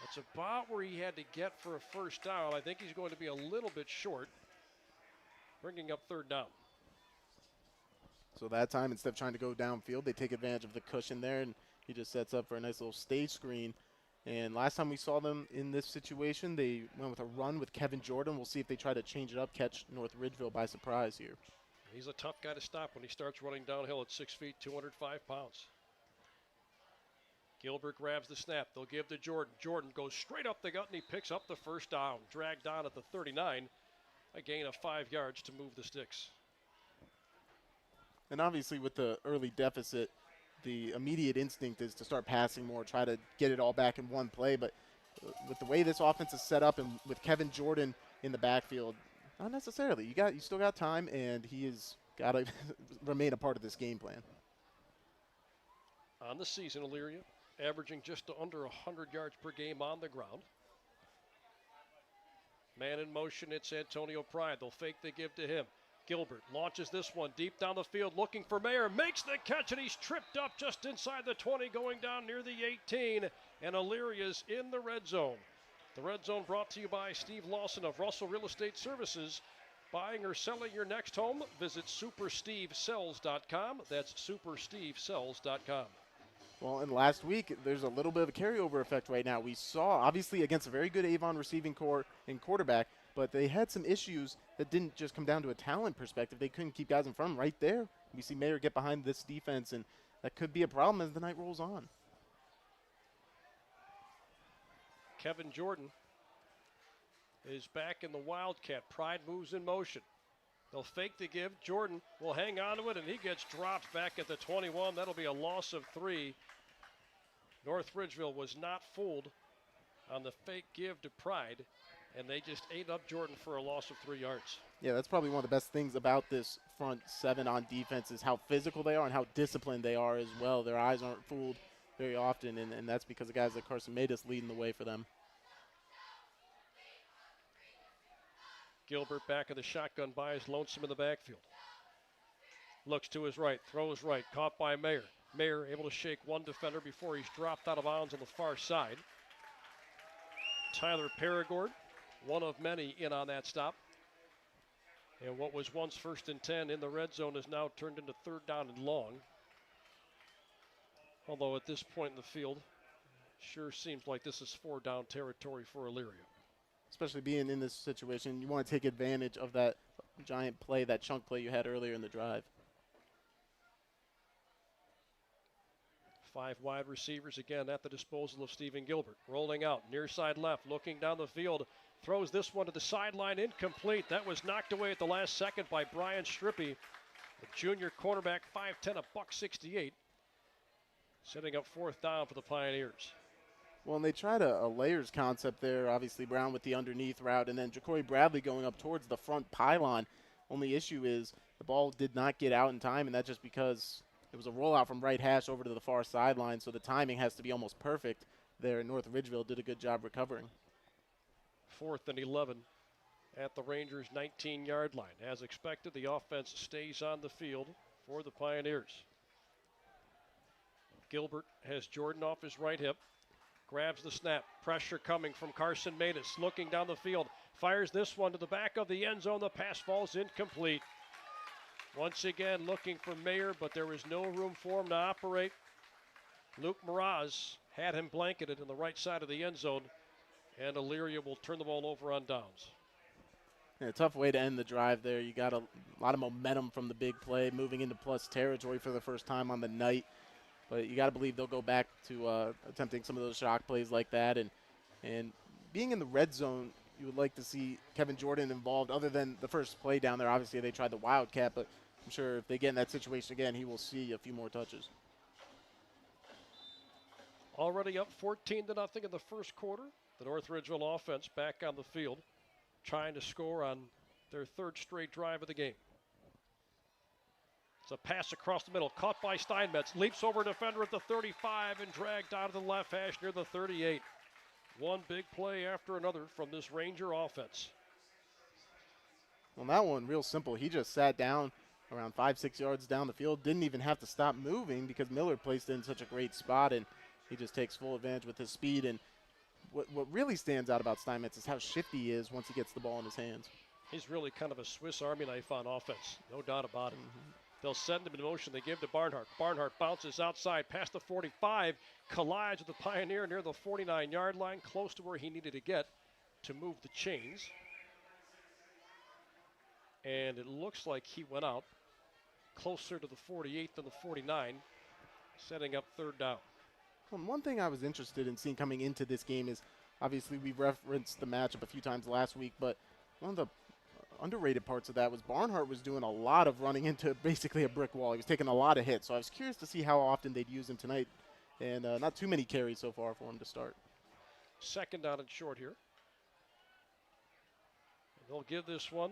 That's about where he had to get for a first down. I think he's going to be a little bit short, bringing up third down. So that time, instead of trying to go downfield, they take advantage of the cushion there, and he just sets up for a nice little stage screen. And last time we saw them in this situation, they went with a run with Kevin Jordan. We'll see if they try to change it up, catch North Ridgeville by surprise here. He's a tough guy to stop when he starts running downhill at 6 feet, 205 pounds. Gilbert grabs the snap. They'll give to Jordan. Jordan goes straight up the gut, and he picks up the first down. Dragged down at the 39. A gain of 5 yards to move the sticks. And obviously with the early deficit, the immediate instinct is to start passing more, try to get it all back in one play. But with the way this offense is set up and with Kevin Jordan in the backfield, not necessarily. You still got time, and he has got to remain a part of this game plan. On the season, Elyria averaging just under 100 yards per game on the ground. Man in motion, it's Antonio Pride. They'll fake the give to him. Gilbert launches this one deep down the field, looking for Mayer, makes the catch, and he's tripped up just inside the 20, going down near the 18, and Elyria's in the red zone. The red zone brought to you by Steve Lawson of Russell Real Estate Services. Buying or selling your next home, visit superstevesells.com. That's superstevesells.com. Well, and last week, there's a little bit of a carryover effect right now. We saw, obviously, against a very good Avon receiving core and quarterback, but they had some issues that didn't just come down to a talent perspective. They couldn't keep guys in front of them right there. We see Mayer get behind this defense, and that could be a problem as the night rolls on. Kevin Jordan is back in the Wildcat. Pride moves in motion. They'll fake the give. Jordan will hang on to it, and he gets dropped back at the 21. That'll be a loss of 3. North Ridgeville was not fooled on the fake give to Pride, and they just ate up Jordan for a loss of 3 yards. Yeah, that's probably one of the best things about this front seven on defense is how physical they are and how disciplined they are as well. Their eyes aren't fooled very often, and that's because of guys like Carson Matus leading the way for them. Gilbert back in the shotgun by his lonesome in the backfield. Looks to his right, throws right, caught by Mayer. Mayer able to shake one defender before he's dropped out of bounds on the far side. Tyler Paragord, one of many in on that stop. And what was once 1st and 10 in the red zone is now turned into 3rd down and long. Although at this point in the field, sure seems like this is 4-down territory for Elyria. Especially being in this situation, you want to take advantage of that giant play, that chunk play you had earlier in the drive. 5 wide receivers again at the disposal of Stephen Gilbert. Rolling out, near side left, looking down the field. Throws this one to the sideline, incomplete. That was knocked away at the last second by Brian Strippy. The junior cornerback, 5'10", $168. Setting up 4th down for the Pioneers. Well, and they tried a layers concept there. Obviously, Brown with the underneath route, and then Jacory Bradley going up towards the front pylon. Only issue is the ball did not get out in time, and that's just because it was a rollout from right hash over to the far sideline, so the timing has to be almost perfect there. North Ridgeville did a good job recovering. 4th and 11 at the Rangers' 19-yard line. As expected, the offense stays on the field for the Pioneers. Gilbert has Jordan off his right hip. Grabs the snap. Pressure coming from Carson Matus. Looking down the field. Fires this one to the back of the end zone. The pass falls incomplete. Once again looking for Mayer, but there was no room for him to operate. Luke Mraz had him blanketed in the right side of the end zone, and Elyria will turn the ball over on downs. Yeah, a tough way to end the drive there. You got a lot of momentum from the big play, moving into plus territory for the first time on the night. But you got to believe they'll go back to attempting some of those shock plays like that. And being in the red zone, you would like to see Kevin Jordan involved other than the first play down there. Obviously, they tried the Wildcat, but I'm sure if they get in that situation again, he will see a few more touches. Already up 14-0 in the first quarter. The North Ridgeville offense back on the field, trying to score on their 3rd straight drive of the game. It's a pass across the middle, caught by Steinmetz, leaps over a defender at the 35 and dragged out of the left hash near the 38. One big play after another from this Ranger offense. Well, that one, real simple. He just sat down around 5-6 yards down the field, didn't even have to stop moving because Miller placed it in such a great spot, and he just takes full advantage with his speed. And what really stands out about Steinmetz is how shifty he is once he gets the ball in his hands. He's really kind of a Swiss Army knife on offense, no doubt about it. They'll send him in motion. They give to Barnhart. Barnhart bounces outside past the 45, collides with the Pioneer near the 49-yard line, close to where he needed to get to move the chains. And it looks like he went out closer to the 48 than the 49, setting up 3rd down. Well, one thing I was interested in seeing coming into this game is, obviously we referenced the matchup a few times last week, but one of the underrated parts of that was Barnhart was doing a lot of running into basically a brick wall. He was taking a lot of hits, so I was curious to see how often they'd use him tonight, and not too many carries so far for him to start. Second down and short here. And they'll give this one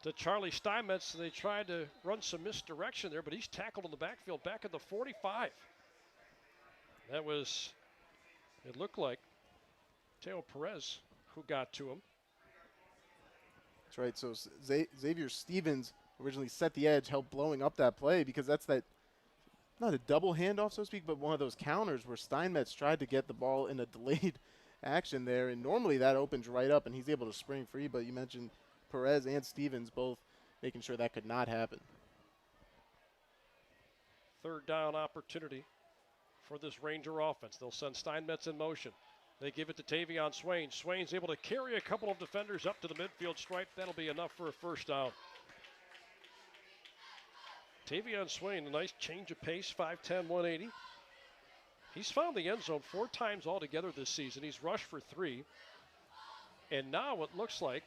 to Charlie Steinmetz. They tried to run some misdirection there, but he's tackled in the backfield back at the 45. That was, it looked like, Teo Perez who got to him. That's right. So Xavier Stevens originally set the edge, helped blowing up that play, because that's that, not a double handoff, so to speak, but one of those counters where Steinmetz tried to get the ball in a delayed action there, and normally that opens right up and he's able to spring free, but you mentioned Perez and Stevens both making sure that could not happen. Third down opportunity for this Ranger offense. They'll send Steinmetz in motion. They give it to Tavion Swain. Swain's able to carry a couple of defenders up to the midfield stripe. That'll be enough for a first down. Tavion Swain, a nice change of pace, 5'10", 180. He's found the end zone 4 times altogether this season. He's rushed for 3. And now it looks like,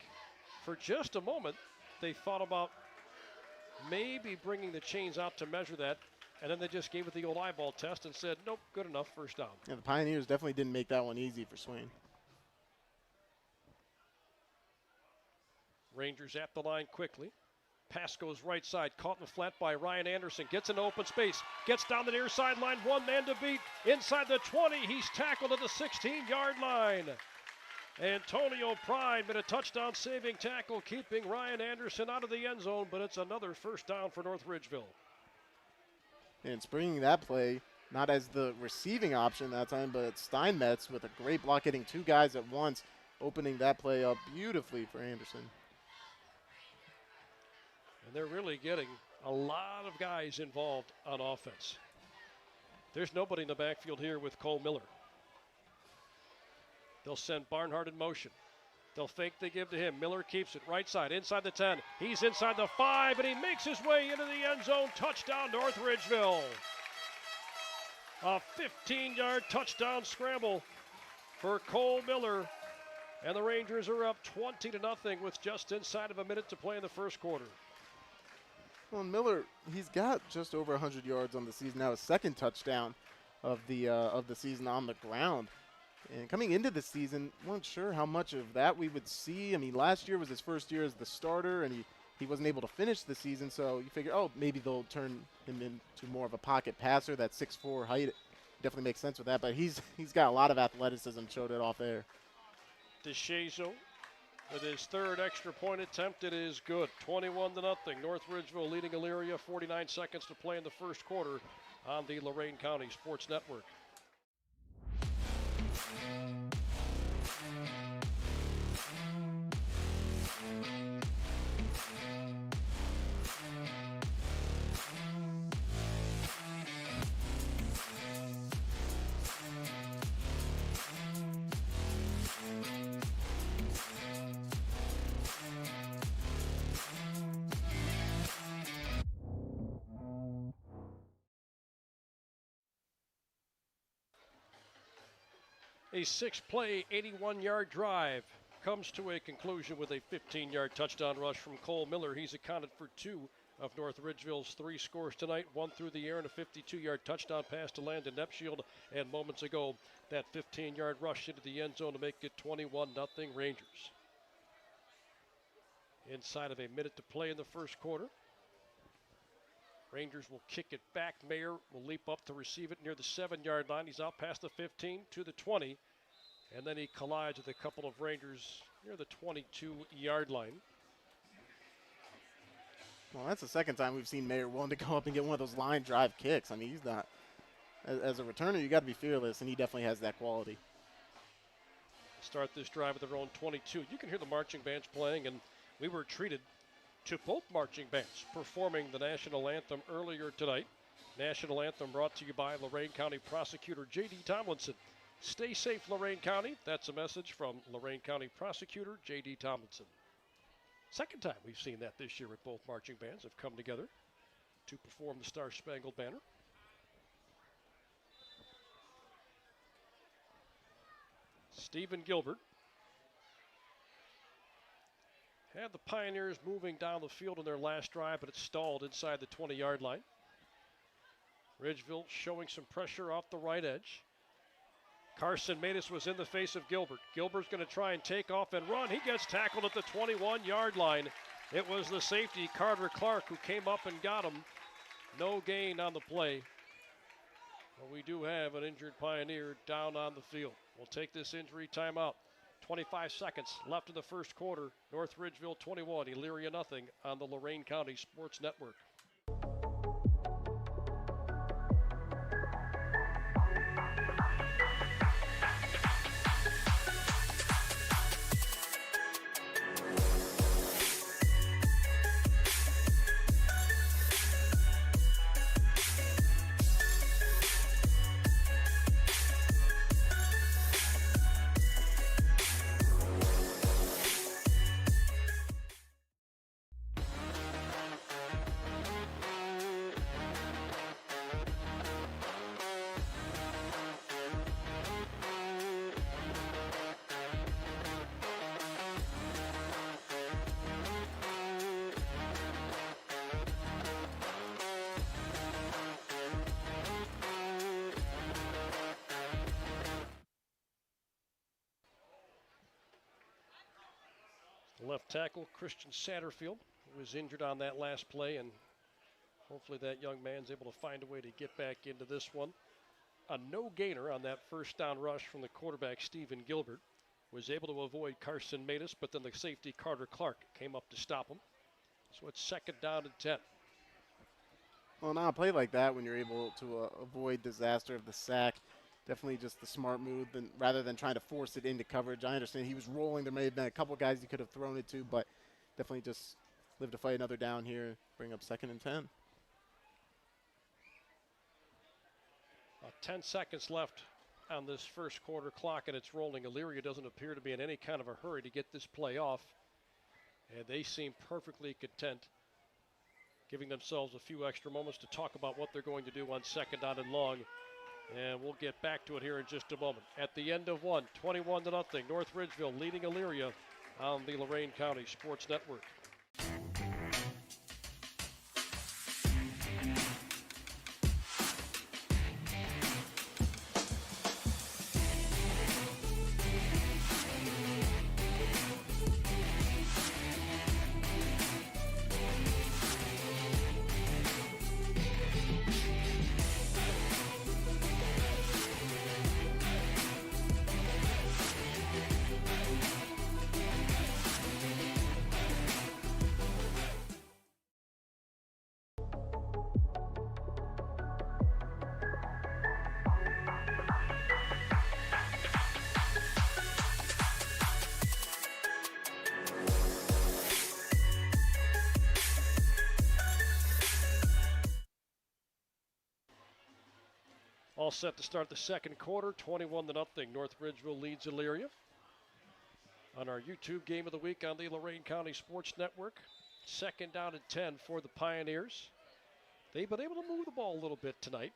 for just a moment, they thought about maybe bringing the chains out to measure that. And then they just gave it the old eyeball test and said, nope, good enough, first down. Yeah, the Pioneers definitely didn't make that one easy for Swain. Rangers at the line quickly. Pass goes right side, caught in the flat by Ryan Anderson. Gets into open space, gets down the near sideline, one man to beat. Inside the 20, he's tackled at the 16-yard line. Antonio Pride made a touchdown-saving tackle, keeping Ryan Anderson out of the end zone, but it's another first down for North Ridgeville. And springing that play, not as the receiving option that time, but Steinmetz with a great block, hitting 2 guys at once, opening that play up beautifully for Anderson. And they're really getting a lot of guys involved on offense. There's nobody in the backfield here with Cole Miller. They'll send Barnhart in motion. They'll fake, they give to him. Miller keeps it right side, inside the 10. He's inside the 5, and he makes his way into the end zone. Touchdown, North Ridgeville. A 15-yard touchdown scramble for Cole Miller. And the Rangers are up 20-0 with just inside of a minute to play in the first quarter. Well, Miller, he's got just over 100 yards on the season now, his second touchdown of the season on the ground. And coming into the season, weren't sure how much of that we would see. I mean, last year was his first year as the starter, and he wasn't able to finish the season, so you figure, oh, maybe they'll turn him into more of a pocket passer. That 6'4" height definitely makes sense with that, but he's got a lot of athleticism, showed it off there. DeShazo with his third extra point attempt. It is good. 21-0. North Ridgeville leading Elyria. 49 seconds to play in the first quarter on the Lorain County Sports Network. A 6-play, 81-yard drive comes to a conclusion with a 15-yard touchdown rush from Cole Miller. He's accounted for 2 of North Ridgeville's 3 scores tonight, 1 through the air and a 52-yard touchdown pass to Landon Nepshield. And moments ago, that 15-yard rush into the end zone to make it 21-0 Rangers. Inside of a minute to play in the first quarter. Rangers will kick it back. Mayer will leap up to receive it near the 7-yard line. He's out past the 15 to the 20. And then he collides with a couple of Rangers near the 22-yard line. Well, that's the second time we've seen Mayer willing to go up and get one of those line drive kicks. I mean, he's not, as a returner, you got to be fearless, and he definitely has that quality. Start this drive at their own 22. You can hear the marching bands playing, and we were treated to both marching bands performing the national anthem earlier tonight. National anthem brought to you by Lorain County Prosecutor J.D. Tomlinson. Stay safe, Lorain County. That's a message from Lorain County Prosecutor J.D. Tomlinson. Second time we've seen that this year with both marching bands have come together to perform the Star Spangled Banner. Stephen Gilbert had the Pioneers moving down the field in their last drive, but it stalled inside the 20-yard line. Ridgeville showing some pressure off the right edge. Carson Matus was in the face of Gilbert. Gilbert's going to try and take off and run. He gets tackled at the 21-yard line. It was the safety, Carter Clark, who came up and got him. No gain on the play. But we do have an injured Pioneer down on the field. We'll take this injury timeout. 25 seconds left in the first quarter. North Ridgeville 21, Elyria nothing on the Lorain County Sports Network. Left tackle Christian Satterfield, who was injured on that last play, and hopefully that young man's able to find a way to get back into this one. A no-gainer on that first down rush from the quarterback Stephen Gilbert. Was able to avoid Carson Matus, but then the safety Carter Clark came up to stop him. So it's second down and 10. Well, now a play like that, when you're able to avoid disaster of the sack, definitely just the smart move rather than trying to force it into coverage. I understand he was rolling. There may have been a couple guys he could have thrown it to, but definitely just live to fight another down here, bring up second and 10. 10 seconds left on this first quarter clock, and it's rolling. Elyria doesn't appear to be in any kind of a hurry to get this play off, and they seem perfectly content, giving themselves a few extra moments to talk about what they're going to do on second down and long. And we'll get back to it here in just a moment. At the end of one, 21-0, North Ridgeville leading Elyria on the Lorain County Sports Network. All set to start the second quarter, 21-0. North Ridgeville leads Elyria. On our YouTube game of the week on the Lorain County Sports Network, second down and 10 for the Pioneers. They've been able to move the ball a little bit tonight.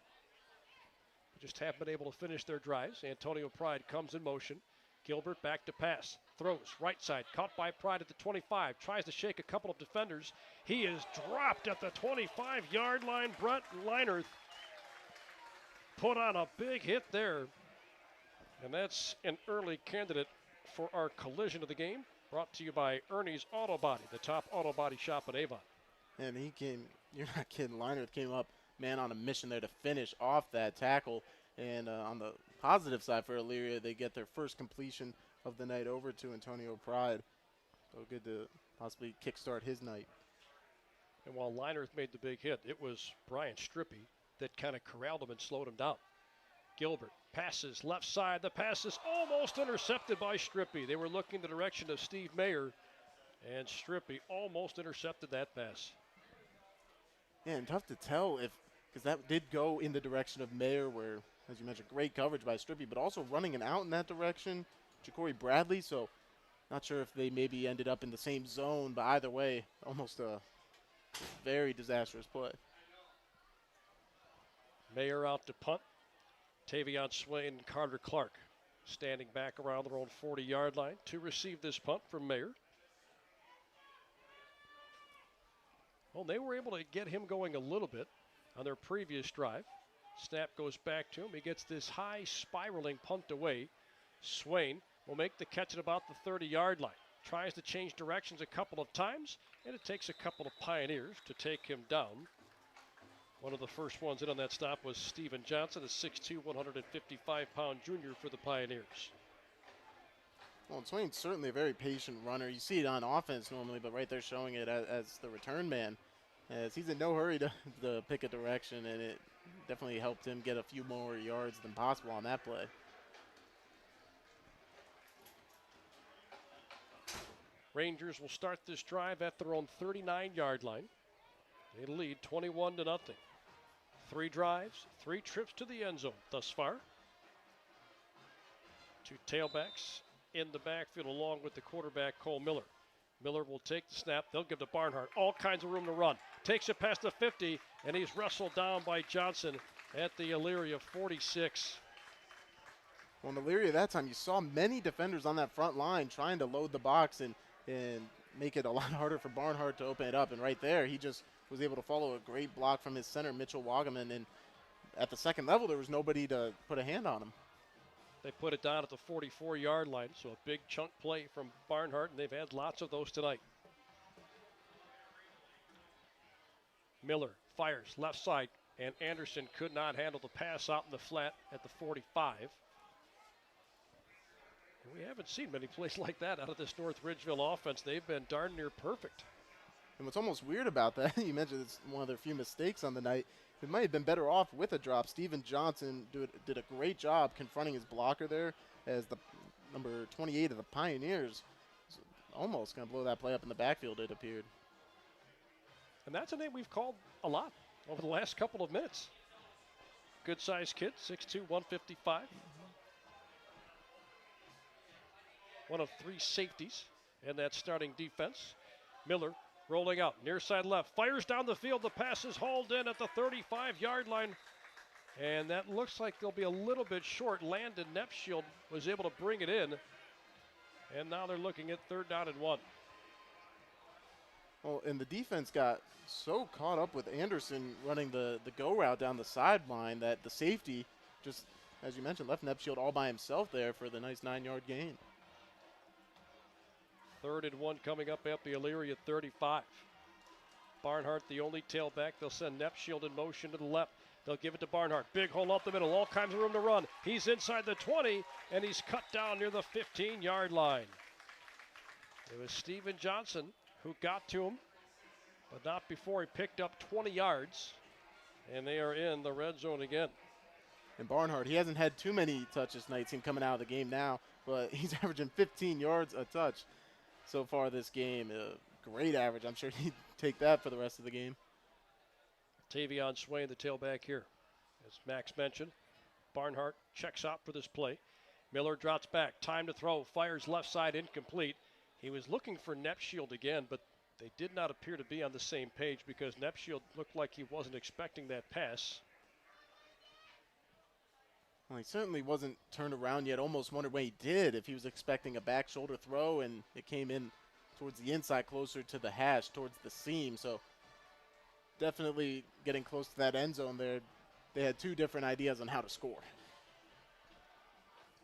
Just haven't been able to finish their drives. Antonio Pride comes in motion. Gilbert back to pass. Throws right side. Caught by Pride at the 25. Tries to shake a couple of defenders. He is dropped at the 25-yard line. Brett Leinerth put on a big hit there. And that's an early candidate for our collision of the game. Brought to you by Ernie's Auto Body, the top auto body shop in Avon. And he came, you're not kidding, Leinerth came up, man, on a mission there to finish off that tackle. And on the positive side for Elyria, they get their first completion of the night over to Antonio Pride. So good to possibly kickstart his night. And while Leinerth made the big hit, it was Brian Strippy that kind of corralled him and slowed him down. Gilbert passes left side. The pass is almost intercepted by Strippy. They were looking the direction of Steve Mayer, and Strippy almost intercepted that pass. Yeah, and tough to tell because that did go in the direction of Mayer, where, as you mentioned, great coverage by Strippy, but also running an out in that direction, Ja'Cory Bradley. So not sure if they maybe ended up in the same zone, but either way, almost a very disastrous play. Mayer out to punt. Tavion Swain and Carter Clark standing back around their own 40-yard line to receive this punt from Mayer. Well, they were able to get him going a little bit on their previous drive. Snap goes back to him. He gets this high spiraling punt away. Swain will make the catch at about the 30-yard line. Tries to change directions a couple of times, and it takes a couple of Pioneers to take him down. One of the first ones in on that stop was Steven Johnson, a 6'2", 155-pound junior for the Pioneers. Well, Swain's certainly a very patient runner. You see it on offense normally, but right there showing it as the return man, as he's in no hurry to pick a direction, and it definitely helped him get a few more yards than possible on that play. Rangers will start this drive at their own 39-yard line. They lead 21-0. 3 drives, 3 trips to the end zone thus far. 2 tailbacks in the backfield along with the quarterback, Cole Miller. Miller will take the snap. They'll give to Barnhart all kinds of room to run. Takes it past the 50, and he's wrestled down by Johnson at the Elyria 46. Well, in Elyria that time, you saw many defenders on that front line trying to load the box and make it a lot harder for Barnhart to open it up. And right there, he just was able to follow a great block from his center, Mitchell Wagaman. And at the second level, there was nobody to put a hand on him. They put it down at the 44-yard line, so a big chunk play from Barnhart, and they've had lots of those tonight. Miller fires left side, and Anderson could not handle the pass out in the flat at the 45. And we haven't seen many plays like that out of this North Ridgeville offense. They've been darn near perfect. And what's almost weird about that, you mentioned it's one of their few mistakes on the night. It might have been better off with a drop. Steven Johnson did a great job confronting his blocker there, as the number 28 of the Pioneers was almost going to blow that play up in the backfield, it appeared. And that's a name we've called a lot over the last couple of minutes. Good-sized kid, 6'2", 155. One of 3 safeties in that starting defense. Miller rolling out, near side left, fires down the field. The pass is hauled in at the 35-yard line. And that looks like they'll be a little bit short. Landon Nepshield was able to bring it in. And now they're looking at 3rd down and 1. Well, and the defense got so caught up with Anderson running the go route down the sideline that the safety just, as you mentioned, left Nepshield all by himself there for the nice 9-yard gain. 3rd and 1 coming up at the Elyria 35. Barnhart, the only tailback. They'll send Nepshield in motion to the left. They'll give it to Barnhart. Big hole up the middle. All kinds of room to run. He's inside the 20, and he's cut down near the 15-yard line. It was Steven Johnson who got to him, but not before he picked up 20 yards. And they are in the red zone again. And Barnhart, he hasn't had too many touches tonight. Seen coming out of the game now, but he's averaging 15 yards a touch so far this game. A great average. I'm sure he'd take that for the rest of the game. Tavion Swain, the tailback here. As Max mentioned, Barnhart checks out for this play. Miller drops back. Time to throw. Fires left side, incomplete. He was looking for Nepshield again, but they did not appear to be on the same page because Nepshield looked like he wasn't expecting that pass. Well, he certainly wasn't turned around yet. Almost wondered when he did if he was expecting a back shoulder throw, and it came in towards the inside, closer to the hash, towards the seam. So definitely getting close to that end zone there. They had 2 different ideas on how to score.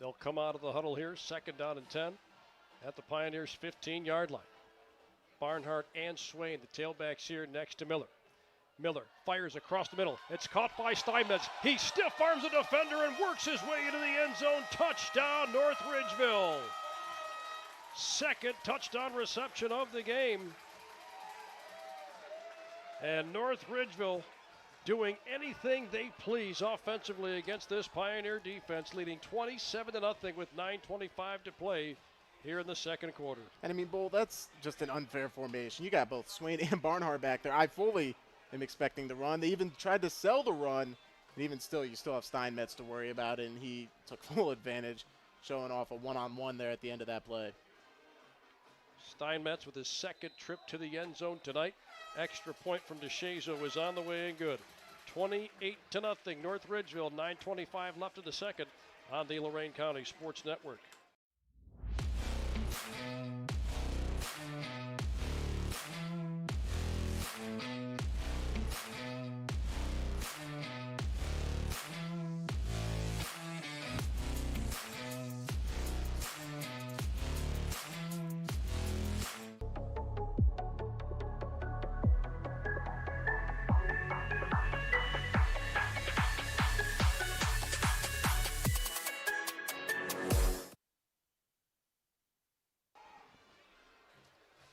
They'll come out of the huddle here, 2nd down and 10 at the Pioneers' 15-yard line. Barnhart and Swain, the tailbacks here next to Miller. Miller fires across the middle. It's caught by Steinmetz. He stiff arms the defender and works his way into the end zone. Touchdown, North Ridgeville. 2nd touchdown reception of the game. And North Ridgeville doing anything they please offensively against this Pioneer defense, leading 27-0 with 9:25 to play here in the 2nd quarter. And I mean, Bull, that's just an unfair formation. You got both Swain and Barnhart back there. I fully am expecting the run. They even tried to sell the run, and even still, you still have Steinmetz to worry about, and he took full advantage, showing off a one-on-one there at the end of that play. Steinmetz with his 2nd trip to the end zone tonight. Extra point from DeShazo was on the way and good. 28-0. North Ridgeville, 9:25 left in the second on the Lorain County Sports Network.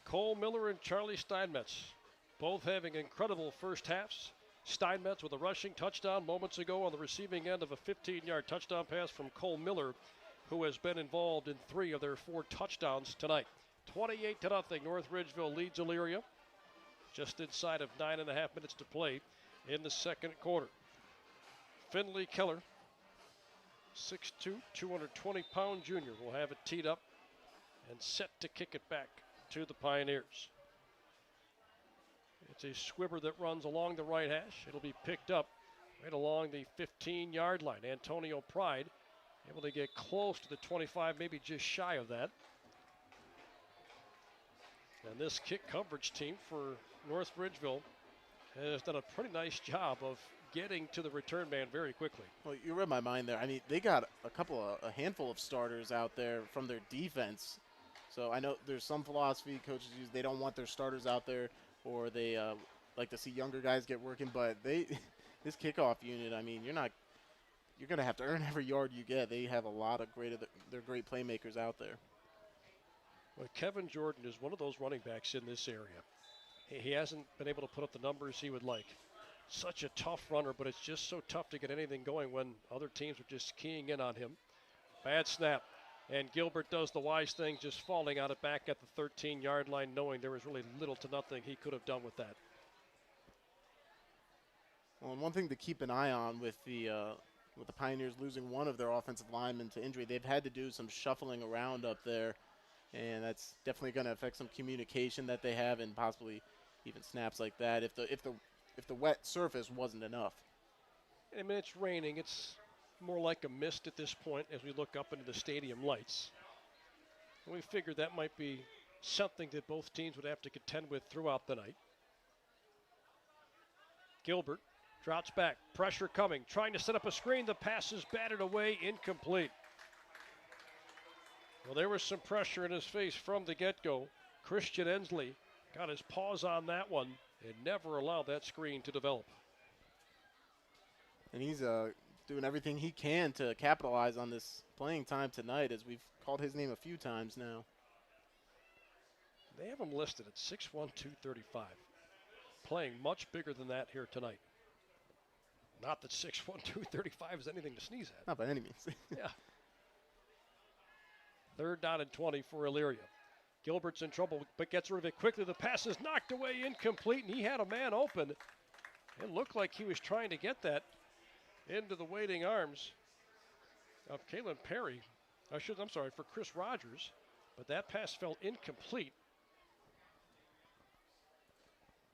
Cole Miller and Charlie Steinmetz both having incredible first halves. Steinmetz with a rushing touchdown moments ago on the receiving end of a 15-yard touchdown pass from Cole Miller, who has been involved in 3 of their 4 touchdowns tonight. 28-0. North Ridgeville leads Elyria. Just inside of 9.5 minutes to play in the second quarter. Finley Keller, 6'2", 220-pound junior, will have it teed up and set to kick it back to the Pioneers. It's a squibber that runs along the right hash. It'll be picked up right along the 15-yard line. Antonio Pride able to get close to the 25, maybe just shy of that. And this kick coverage team for North Ridgeville has done a pretty nice job of getting to the return man very quickly. Well, you read my mind there. I mean, they got a handful of starters out there from their defense. So I know there's some philosophy coaches use. They don't want their starters out there, or they like to see younger guys get working. But this kickoff unit, I mean, you're going to have to earn every yard you get. They have a lot of they're great playmakers out there. Well, Kevin Jordan is one of those running backs in this area. He hasn't been able to put up the numbers he would like. Such a tough runner, but it's just so tough to get anything going when other teams are just keying in on him. Bad snap. And Gilbert does the wise thing, just falling out of back at the 13-yard line, knowing there was really little to nothing he could have done with that. Well, and one thing to keep an eye on with the Pioneers losing one of their offensive linemen to injury, they've had to do some shuffling around up there, and that's definitely going to affect some communication that they have, and possibly even snaps like that if the wet surface wasn't enough. I mean, it's raining. It's more like a mist at this point as we look up into the stadium lights. And we figured that might be something that both teams would have to contend with throughout the night. Gilbert drops back, pressure coming, trying to set up a screen. The pass is batted away, incomplete. Well, there was some pressure in his face from the get-go. Christian Ensley got his paws on that one and never allowed that screen to develop. And he's doing everything he can to capitalize on this playing time tonight, as we've called his name a few times now. They have him listed at 6'1", 235. Playing much bigger than that here tonight. Not that 6'1", 235 is anything to sneeze at. Not by any means. Yeah. 3rd down and 20 for Elyria. Gilbert's in trouble, but gets rid of it quickly. The pass is knocked away, incomplete, and he had a man open. It looked like he was trying to get that into the waiting arms of Kalen Perry. For Chris Rogers. But that pass fell incomplete.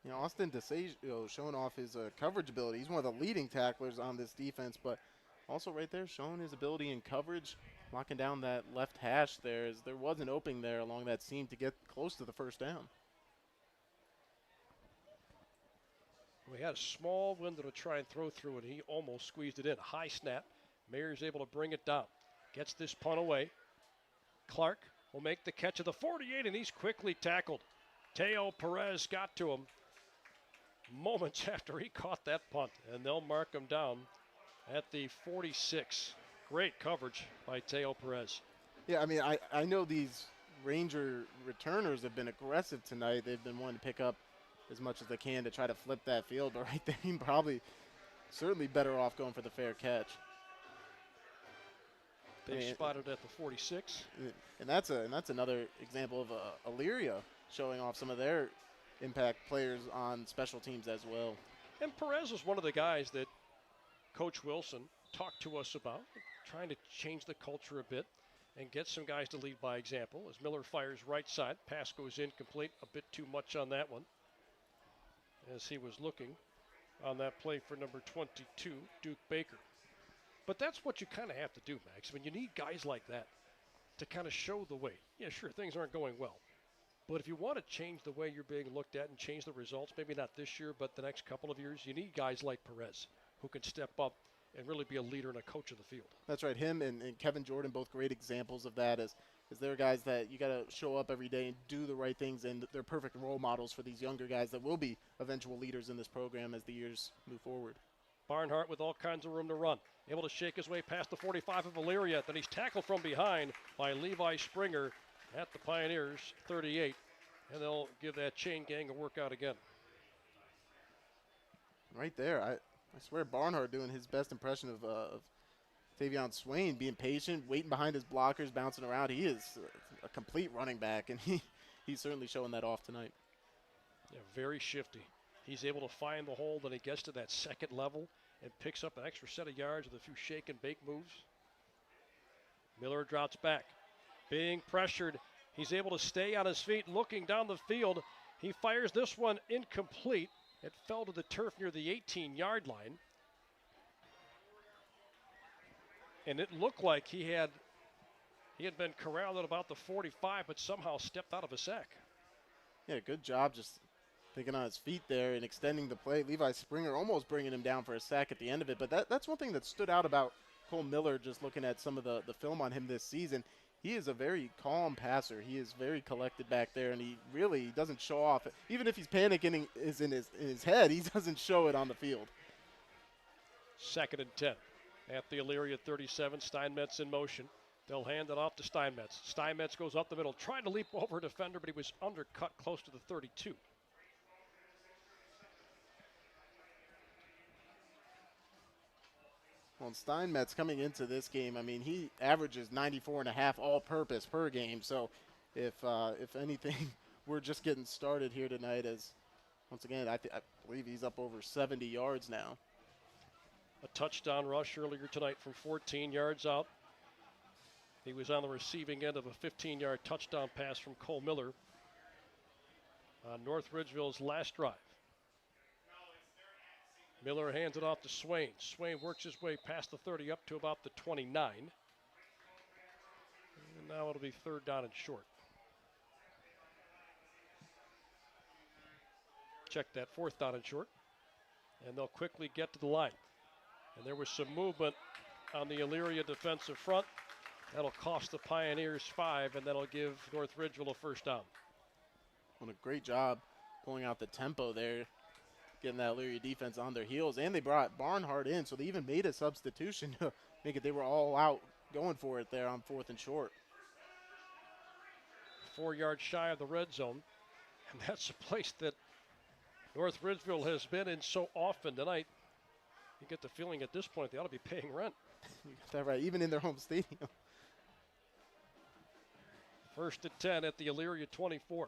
You know, Austin DeSaggio showing off his coverage ability. He's one of the leading tacklers on this defense, but also right there showing his ability in coverage, locking down that left hash there, as there was an opening there along that seam to get close to the first down. We had a small window to try and throw through, and he almost squeezed it in. High snap. Mayer's able to bring it down. Gets this punt away. Clark will make the catch of the 48, and he's quickly tackled. Teo Perez got to him moments after he caught that punt, and they'll mark him down at the 46. Great coverage by Teo Perez. Yeah, I mean, I know these Ranger returners have been aggressive tonight. They've been wanting to pick up as much as they can to try to flip that field, but right there, he's probably certainly better off going for the fair catch. They spotted at the 46. And that's another example of Elyria showing off some of their impact players on special teams as well. And Perez was one of the guys that Coach Wilson talked to us about, trying to change the culture a bit and get some guys to lead by example. As Miller fires right side, pass goes incomplete, a bit too much on that one, as he was looking on that play for number 22, Duke Baker. But that's what you kind of have to do, Max. I mean, you need guys like that to kind of show the way. Yeah, sure, things aren't going well. But if you want to change the way you're being looked at and change the results, maybe not this year, but the next couple of years, you need guys like Perez who can step up and really be a leader and a coach of the field. That's right. Him and Kevin Jordan, both great examples of that, as they're guys that you got to show up every day and do the right things, and they're perfect role models for these younger guys that will be eventual leaders in this program as the years move forward. Barnhart with all kinds of room to run. Able to shake his way past the 45 of Elyria. Then he's tackled from behind by Levi Springer at the Pioneers 38. And they'll give that chain gang a workout again. Right there. I swear Barnhart doing his best impression of Tavion Swain, being patient, waiting behind his blockers, bouncing around. He is a complete running back, and he's certainly showing that off tonight. Yeah, very shifty. He's able to find the hole, then he gets to that second level and picks up an extra set of yards with a few shake and bake moves. Miller drops back, being pressured. He's able to stay on his feet, looking down the field. He fires this one incomplete. It fell to the turf near the 18-yard line. And it looked like he had been corralled at about the 45, but somehow stepped out of a sack. Yeah, good job just thinking on his feet there and extending the play. Levi Springer almost bringing him down for a sack at the end of it. But that's one thing that stood out about Cole Miller, just looking at some of the film on him this season. He is a very calm passer. He is very collected back there, and he really doesn't show off. Even if he's panicking is in his head, he doesn't show it on the field. 2nd and 10 at the Elyria 37. Steinmetz in motion. They'll hand it off to Steinmetz. Steinmetz goes up the middle, trying to leap over a defender, but he was undercut close to the 32. Well, Steinmetz coming into this game, I mean, he averages 94.5 all-purpose per game. So if anything, we're just getting started here tonight as, once again, I believe he's up over 70 yards now. A touchdown rush earlier tonight from 14 yards out. He was on the receiving end of a 15-yard touchdown pass from Cole Miller on North Ridgeville's last drive. Miller hands it off to Swain. Swain works his way past the 30 up to about the 29. And now it'll be 3rd down and short. Check that, 4th down and short. And they'll quickly get to the line. And there was some movement on the Elyria defensive front. That'll cost the Pioneers 5, and that'll give North Ridgeville a 1st down. What a great job pulling out the tempo there, getting that Elyria defense on their heels. And they brought Barnhart in, so they even made a substitution to make it. They were all out going for it there on 4th and short. 4 yards shy of the red zone. And that's a place that North Ridgeville has been in so often tonight. You get the feeling at this point they ought to be paying rent. You got that right, even in their home stadium. 1st and 10 at the Elyria 24.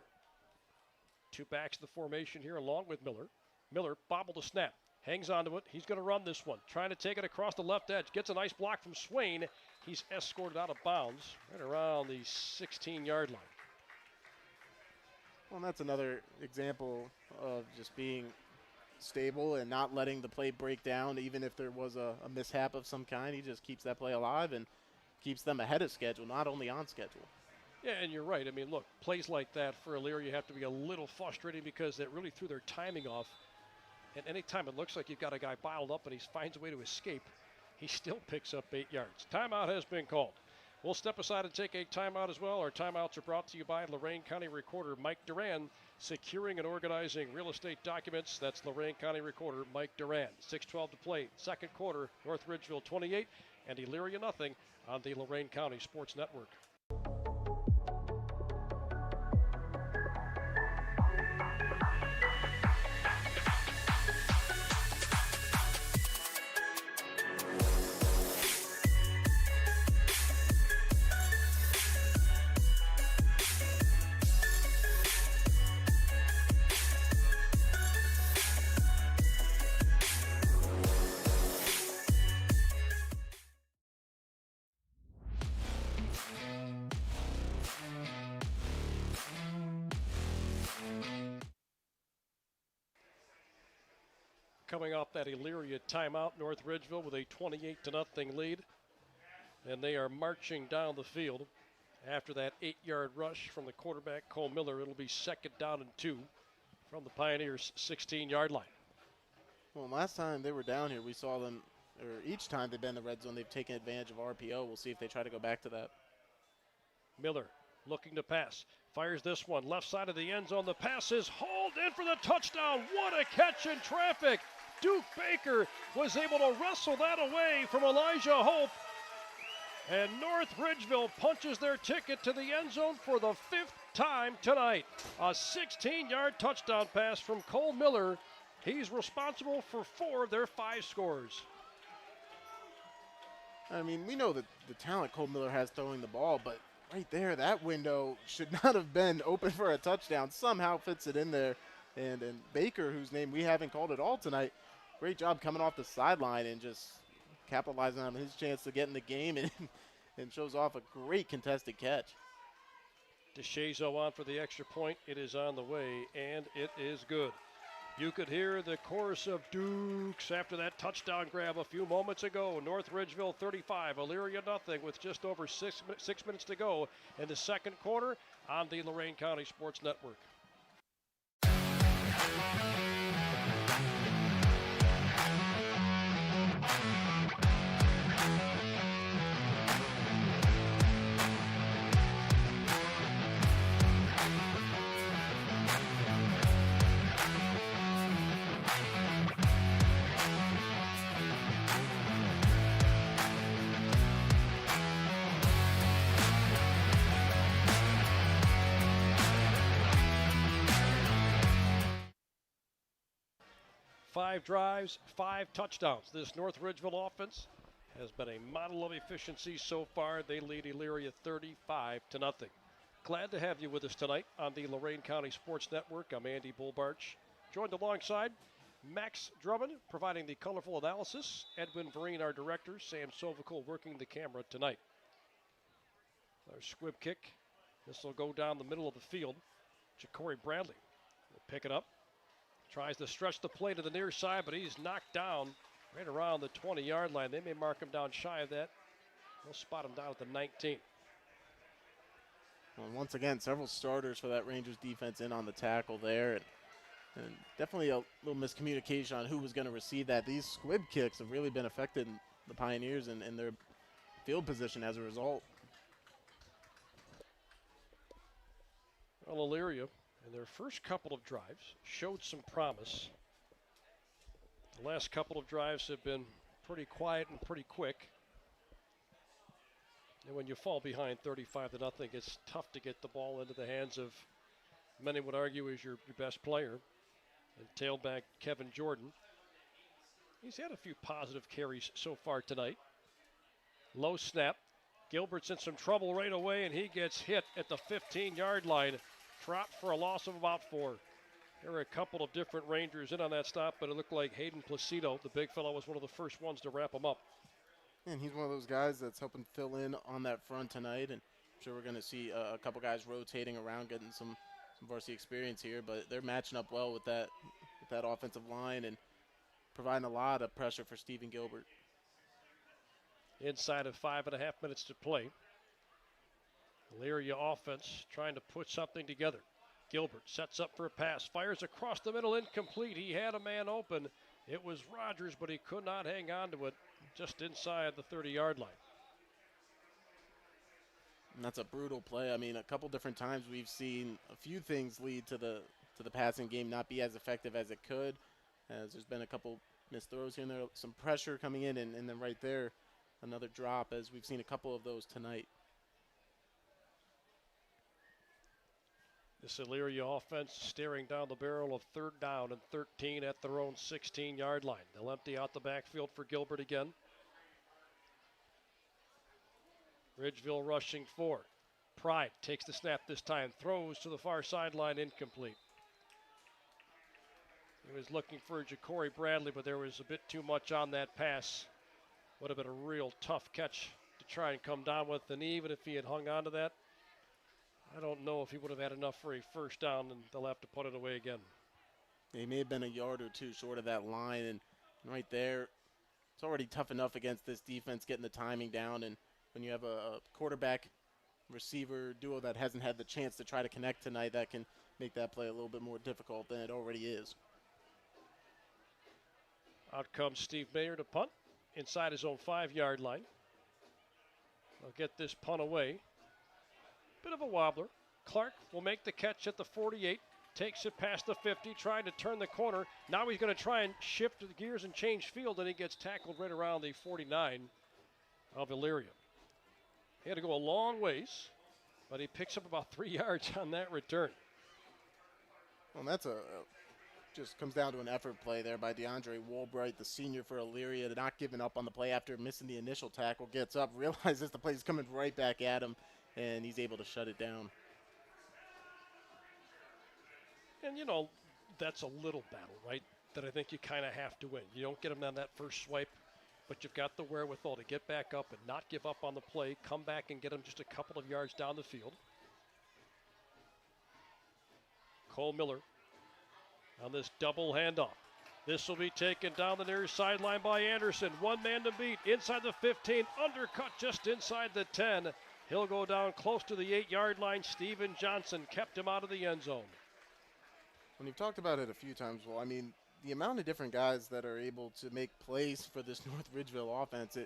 2 backs to the formation here along with Miller. Miller bobbled the snap, hangs onto it. He's going to run this one, trying to take it across the left edge. Gets a nice block from Swain. He's escorted out of bounds right around the 16-yard line. Well, and that's another example of just being stable and not letting the play break down, even if there was a mishap of some kind. He just keeps that play alive and keeps them ahead of schedule, not only on schedule. Yeah, and you're right. I mean, look, plays like that for Elyria have to be a little frustrating because that really threw their timing off. And anytime it looks like you've got a guy biled up and he finds a way to escape, he still picks up 8 yards. Timeout has been called. We'll step aside and take a timeout as well. Our timeouts are brought to you by Lorain County Recorder Mike Duran, securing and organizing real estate documents. That's Lorain County Recorder Mike Duran. 6:12 to play, 2nd quarter, North Ridgeville 28 and Elyria nothing on the Lorain County Sports Network. coming off that Elyria timeout. North Ridgeville with a 28-0 lead. And they are marching down the field after that 8-yard rush from the quarterback, Cole Miller. It'll be 2nd down and 2 from the Pioneers' 16-yard line. Well, last time they were down here, we saw them, or each time they've been in the red zone, they've taken advantage of RPO. We'll see if they try to go back to that. Miller looking to pass. Fires this one. Left side of the end zone. The pass is hauled in for the touchdown. What a catch in traffic. Duke Baker was able to wrestle that away from Elijah Hope. And North Ridgeville punches their ticket to the end zone for the 5th time tonight. A 16-yard touchdown pass from Cole Miller. He's responsible for 4 of their 5 scores. I mean, we know that the talent Cole Miller has throwing the ball, but right there, that window should not have been open for a touchdown. Somehow fits it in there. And Baker, whose name we haven't called at all tonight, great job coming off the sideline and just capitalizing on his chance to get in the game and shows off a great contested catch. DeShazo on for the extra point. It is on the way, and it is good. You could hear the chorus of Dukes after that touchdown grab a few moments ago. North Ridgeville 35, Elyria nothing with just over 6 minutes to go in the second quarter on the Lorain County Sports Network. Five drives, 5 touchdowns. This North Ridgeville offense has been a model of efficiency so far. They lead Elyria 35-0. Glad to have you with us tonight on the Lorain County Sports Network. I'm Andy Bulbarch, joined alongside Max Drummond, providing the colorful analysis. Edwin Vereen, our director. Sam Sovacool working the camera tonight. Our squib kick. This will go down the middle of the field. Ja'Cory Bradley will pick it up. Tries to stretch the play to the near side, but he's knocked down right around the 20-yard line. They may mark him down shy of that. They'll spot him down at the 19. Well, once again, several starters for that Rangers defense in on the tackle there. And definitely a little miscommunication on who was going to receive that. These squib kicks have really been affecting the Pioneers and their field position as a result. Well, Elyria, in their first couple of drives, showed some promise. The last couple of drives have been pretty quiet and pretty quick. And when you fall behind 35-0, it's tough to get the ball into the hands of many would argue is your best player. And tailback Kevin Jordan. He's had a few positive carries so far tonight. Low snap. Gilbert's in some trouble right away, and he gets hit at the 15-yard line. Dropped for a loss of about 4. There were a couple of different Rangers in on that stop, but it looked like Hayden Placido, the big fellow, was one of the first ones to wrap him up. And he's one of those guys that's helping fill in on that front tonight, and I'm sure we're going to see a couple guys rotating around, getting some varsity experience here, but they're matching up well with that offensive line and providing a lot of pressure for Stephen Gilbert. Inside of 5.5 minutes to play. Elyria offense trying to put something together. Gilbert sets up for a pass, fires across the middle, incomplete. He had a man open. It was Rogers, but he could not hang on to it just inside the 30-yard line. And that's a brutal play. I mean, a couple different times we've seen a few things lead to the passing game not be as effective as it could, as there's been a couple missed throws here and there, some pressure coming in, and then right there, another drop, as we've seen a couple of those tonight. This Elyria offense staring down the barrel of 3rd down and 13 at their own 16-yard line. They'll empty out the backfield for Gilbert again. Ridgeville rushing 4. Pride takes the snap this time, throws to the far sideline, incomplete. He was looking for Ja'Cory Bradley, but there was a bit too much on that pass. Would have been a real tough catch to try and come down with, and even if he had hung on to that, I don't know if he would have had enough for a first down, and they'll have to put it away again. They may have been a yard or two short of that line, and right there, it's already tough enough against this defense getting the timing down, and when you have a quarterback receiver duo that hasn't had the chance to try to connect tonight, that can make that play a little bit more difficult than it already is. Out comes Steve Mayer to punt inside his own 5-yard line. They'll get this punt away. Bit of a wobbler. Clark will make the catch at the 48. Takes it past the 50, trying to turn the corner. Now he's going to try and shift the gears and change field, and he gets tackled right around the 49 of Elyria. He had to go a long ways, but he picks up about 3 yards on that return. Well, that's just comes down to an effort play there by DeAndre Woolbright, the senior for Elyria, not giving up on the play after missing the initial tackle. Gets up, realizes the play's coming right back at him, and he's able to shut it down. And, you know, that's a little battle, right, that I think you kind of have to win. You don't get them on that first swipe, but you've got the wherewithal to get back up and not give up on the play, come back and get them just a couple of yards down the field. Cole Miller on this double handoff. This will be taken down the near sideline by Anderson. One man to beat inside the 15, undercut just inside the 10. He'll go down close to the 8-yard line. Steven Johnson kept him out of the end zone. When you've talked about it a few times, well, I mean, the amount of different guys that are able to make plays for this North Ridgeville offense,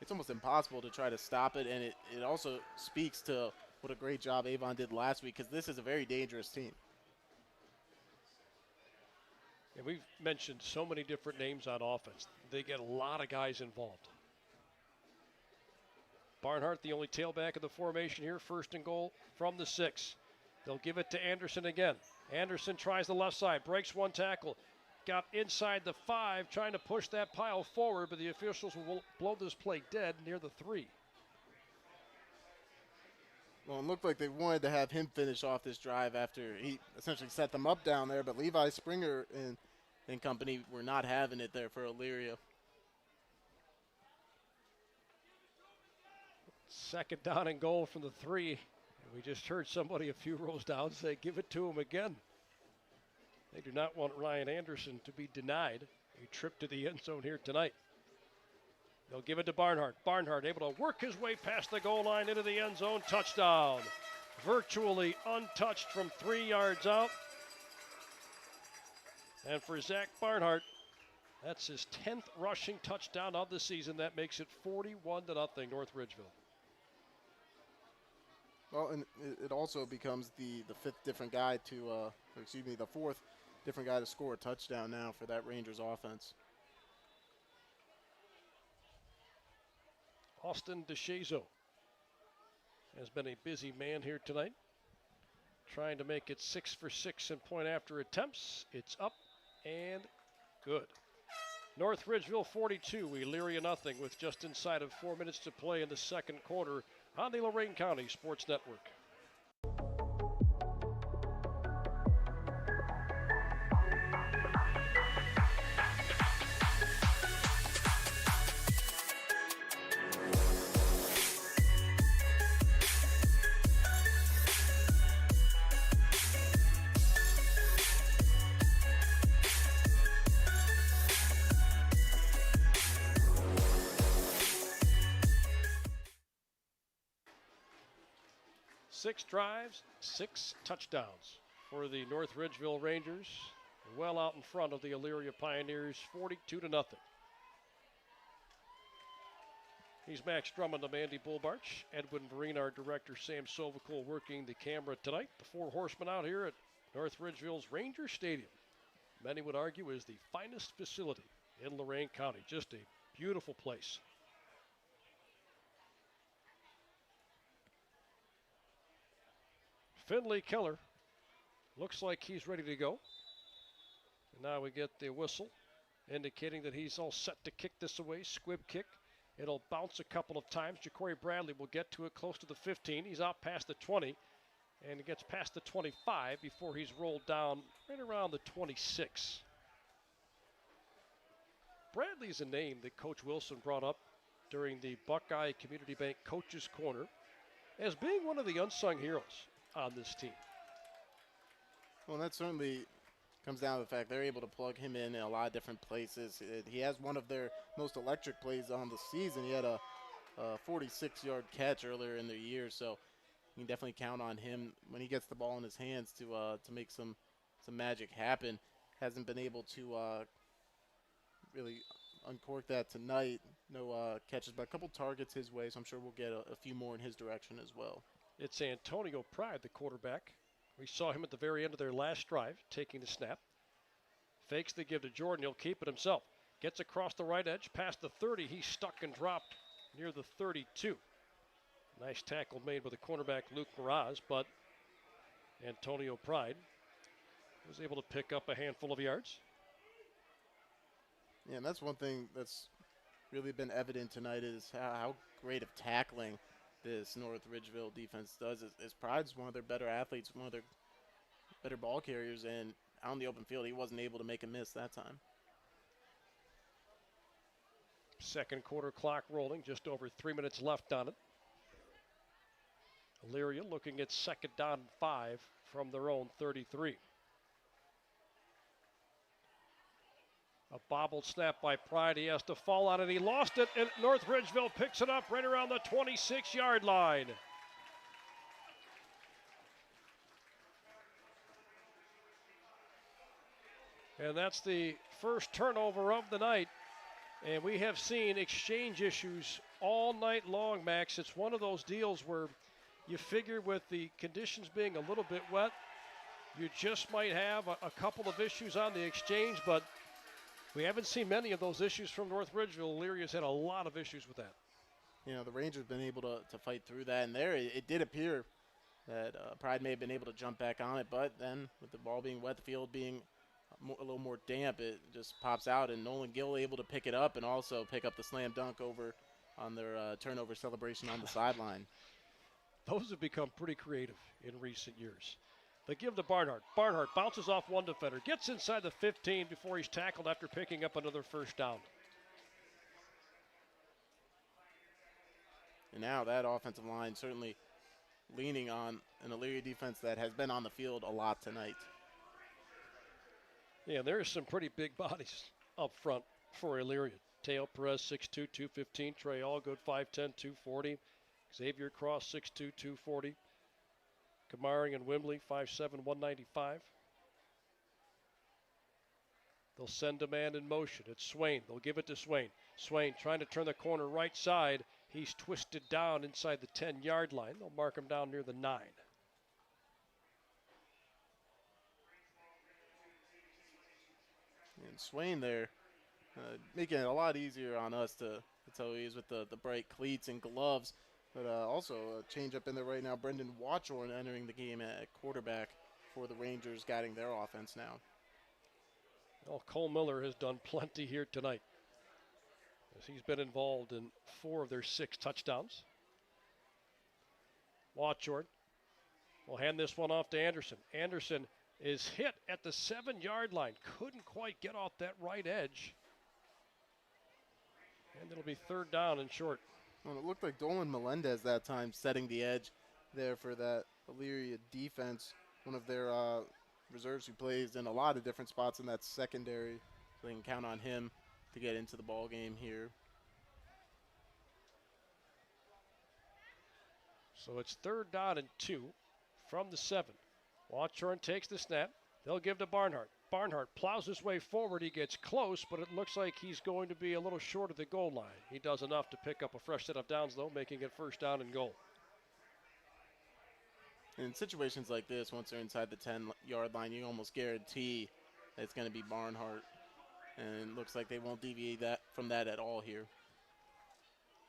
it's almost impossible to try to stop it, and it also speaks to what a great job Avon did last week, because this is a very dangerous team. And we've mentioned so many different names on offense. They get a lot of guys involved. Barnhart, the only tailback of the formation here, 1st and goal from the 6. They'll give it to Anderson again. Anderson tries the left side, breaks one tackle, got inside the 5, trying to push that pile forward, but the officials will blow this play dead near the 3. Well, it looked like they wanted to have him finish off this drive after he essentially set them up down there, but Levi Springer and company were not having it there for Elyria. 2nd down and goal from the 3. We just heard somebody a few rows down say, give it to him again. They do not want Ryan Anderson to be denied a trip to the end zone here tonight. They'll give it to Barnhart. Barnhart able to work his way past the goal line into the end zone. Touchdown. Virtually untouched from 3 yards out. And for Zach Barnhart, that's his 10th rushing touchdown of the season. That makes it 41-0 North Ridgeville. Well, and it also becomes the 5th different guy to, the 4th different guy to score a touchdown now for that Rangers offense. Austin DeShazo has been a busy man here tonight, trying to make it 6 for 6 in point after attempts. It's up and good. North Ridgeville 42, Elyria nothing, with just inside of 4 minutes to play in the 2nd quarter on the Lorain County Sports Network. Six drives, 6 touchdowns for the North Ridgeville Rangers. Well out in front of the Elyria Pioneers, 42-0. He's Max Drummond, I'm Andy Bullbarch. Edwin Vereen, our director, Sam Sovacool, working the camera tonight. The 4 horsemen out here at North Ridgeville's Ranger Stadium. Many would argue is the finest facility in Lorain County. Just a beautiful place. Finley Keller looks like he's ready to go. And now we get the whistle indicating that he's all set to kick this away. Squib kick. It'll bounce a couple of times. Jacory Bradley will get to it close to the 15. He's out past the 20. And he gets past the 25 before he's rolled down right around the 26. Bradley's a name that Coach Wilson brought up during the Buckeye Community Bank Coaches Corner as being one of the unsung heroes on this team. Well, that certainly comes down to the fact they're able to plug him in a lot of different places. He has one of their most electric plays on the season. He had a 46-yard catch earlier in the year, so you can definitely count on him when he gets the ball in his hands to make some magic happen. Hasn't been able to really uncork that tonight. No catches, but a couple targets his way, so I'm sure we'll get a few more in his direction as well. It's Antonio Pride, the quarterback. We saw him at the very end of their last drive, taking the snap. Fakes the give to Jordan. He'll keep it himself. Gets across the right edge, past the 30. He's stuck and dropped near the 32. Nice tackle made by the cornerback Luke Miraz, but Antonio Pride was able to pick up a handful of yards. Yeah, and that's one thing that's really been evident tonight is how great of tackling this North Ridgeville defense does. Is Pride's one of their better athletes, one of their better ball carriers, and out in the open field, he wasn't able to make a miss that time. Second quarter clock rolling, just over 3 minutes left on it. Elyria looking at second down and 5 from their own 33. A bobbled snap by Pride. He has to fall on it. He lost it, and North Ridgeville picks it up right around the 26-yard line. And that's the first turnover of the night. And we have seen exchange issues all night long, Max. It's one of those deals where you figure with the conditions being a little bit wet, you just might have a couple of issues on the exchange, but we haven't seen many of those issues from North Ridgeville. Elyria's had a lot of issues with that. You know, the Rangers been able to fight through that, and there it did appear that Pride may have been able to jump back on it, but then with the ball being wet, the field being a little more damp, it just pops out, and Nolan Gill able to pick it up and also pick up the slam dunk over on their turnover celebration on the sideline. Those have become pretty creative in recent years. They give to Barnhart. Barnhart bounces off one defender, gets inside the 15 before he's tackled after picking up another first down. And now that offensive line certainly leaning on an Elyria defense that has been on the field a lot tonight. Yeah, there's some pretty big bodies up front for Elyria. Teo Perez, 6'2", 215. Trey Allgood, 5'10", 240. Xavier Cross, 6'2", 240. Kamaring and Wimbley, 5'7", 195. They'll send a man in motion. It's Swain. They'll give it to Swain. Swain trying to turn the corner right side. He's twisted down inside the 10-yard line. They'll mark him down near the 9. And Swain there making it a lot easier on us to tell he's with the bright cleats and gloves. But also a change up in there right now. Brendan Watchorn entering the game at quarterback for the Rangers, guiding their offense now. Well, Cole Miller has done plenty here tonight, as he's been involved in 4 of their 6 touchdowns. Watchorn will hand this one off to Anderson. Anderson is hit at the 7-yard line. Couldn't quite get off that right edge. And it'll be third down and short. Well, it looked like Dolan Melendez that time setting the edge there for that Elyria defense. One of their reserves who plays in a lot of different spots in that secondary. So they can count on him to get into the ball game here. So it's third down and 2 from the 7. Watchorn takes the snap. They'll give to Barnhart. Barnhart plows his way forward. He gets close, but it looks like he's going to be a little short of the goal line. He does enough to pick up a fresh set of downs, though, making it first down and goal. In situations like this, once they're inside the 10-yard line, you almost guarantee that it's going to be Barnhart. And it looks like they won't deviate from that at all here.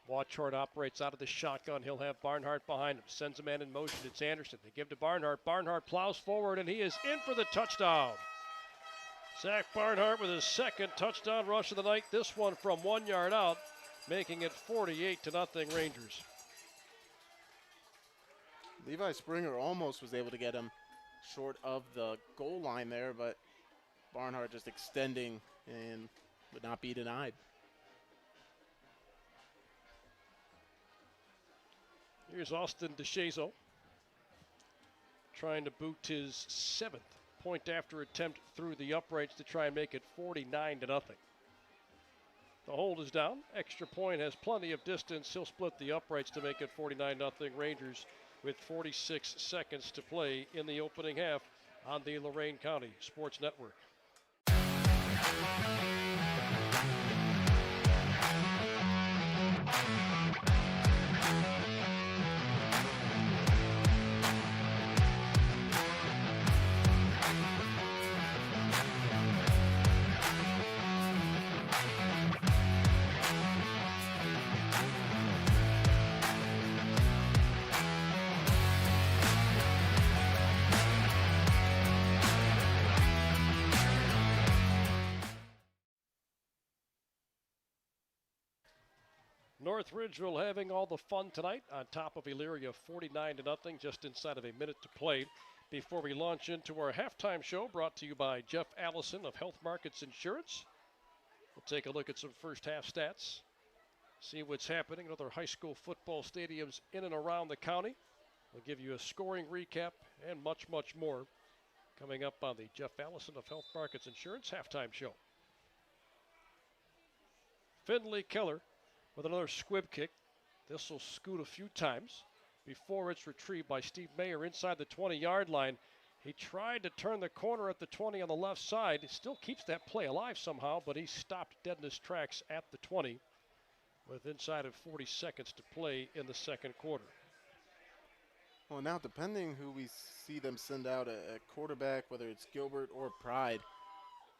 Watchorn operates out of the shotgun. He'll have Barnhart behind him. Sends a man in motion. It's Anderson. They give to Barnhart. Barnhart plows forward, and he is in for the touchdown. Zach Barnhart with his second touchdown rush of the night. This one from 1 yard out, making it 48-0 Rangers. Levi Springer almost was able to get him short of the goal line there, but Barnhart just extending and would not be denied. Here's Austin DeShazo trying to boot his 7th point after attempt through the uprights to try and make it 49-0. The hold is down. Extra point has plenty of distance. He'll split the uprights to make it 49-0. Rangers with 46 seconds to play in the opening half on the Lorain County Sports Network. North Ridgeville having all the fun tonight on top of Elyria 49-0, just inside of a minute to play before we launch into our halftime show brought to you by Jeff Allison of Health Markets Insurance. We'll take a look at some first half stats, see what's happening in other high school football stadiums in and around the county. We'll give you a scoring recap and much, much more coming up on the Jeff Allison of Health Markets Insurance halftime show. Finley Keller with another squib kick. This will scoot a few times before it's retrieved by Steve Mayer inside the 20-yard line. He tried to turn the corner at the 20 on the left side. It still keeps that play alive somehow, but he stopped dead in his tracks at the 20 with inside of 40 seconds to play in the second quarter. Well, now depending who we see them send out at quarterback, whether it's Gilbert or Pride,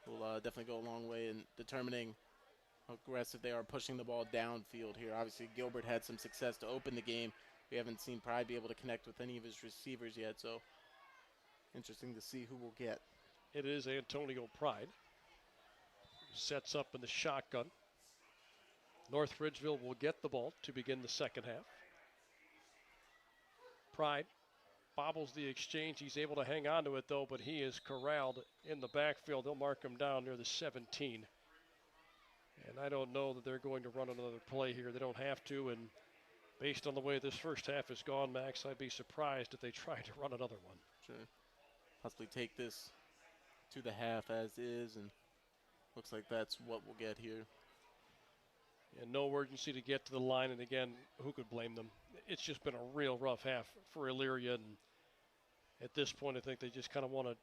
will definitely go a long way in determining how aggressive they are pushing the ball downfield here. Obviously, Gilbert had some success to open the game. We haven't seen Pride be able to connect with any of his receivers yet, so interesting to see who we'll get. It is Antonio Pride. Sets up in the shotgun. North Ridgeville will get the ball to begin the second half. Pride bobbles the exchange. He's able to hang on to it, though, but he is corralled in the backfield. They'll mark him down near the 17. And I don't know that they're going to run another play here. They don't have to, and based on the way this first half has gone, Max, I'd be surprised if they tried to run another one. Sure. Possibly take this to the half as is, and looks like that's what we'll get here. And no urgency to get to the line, and again, who could blame them? It's just been a real rough half for Elyria, and at this point, I think they just kind of want to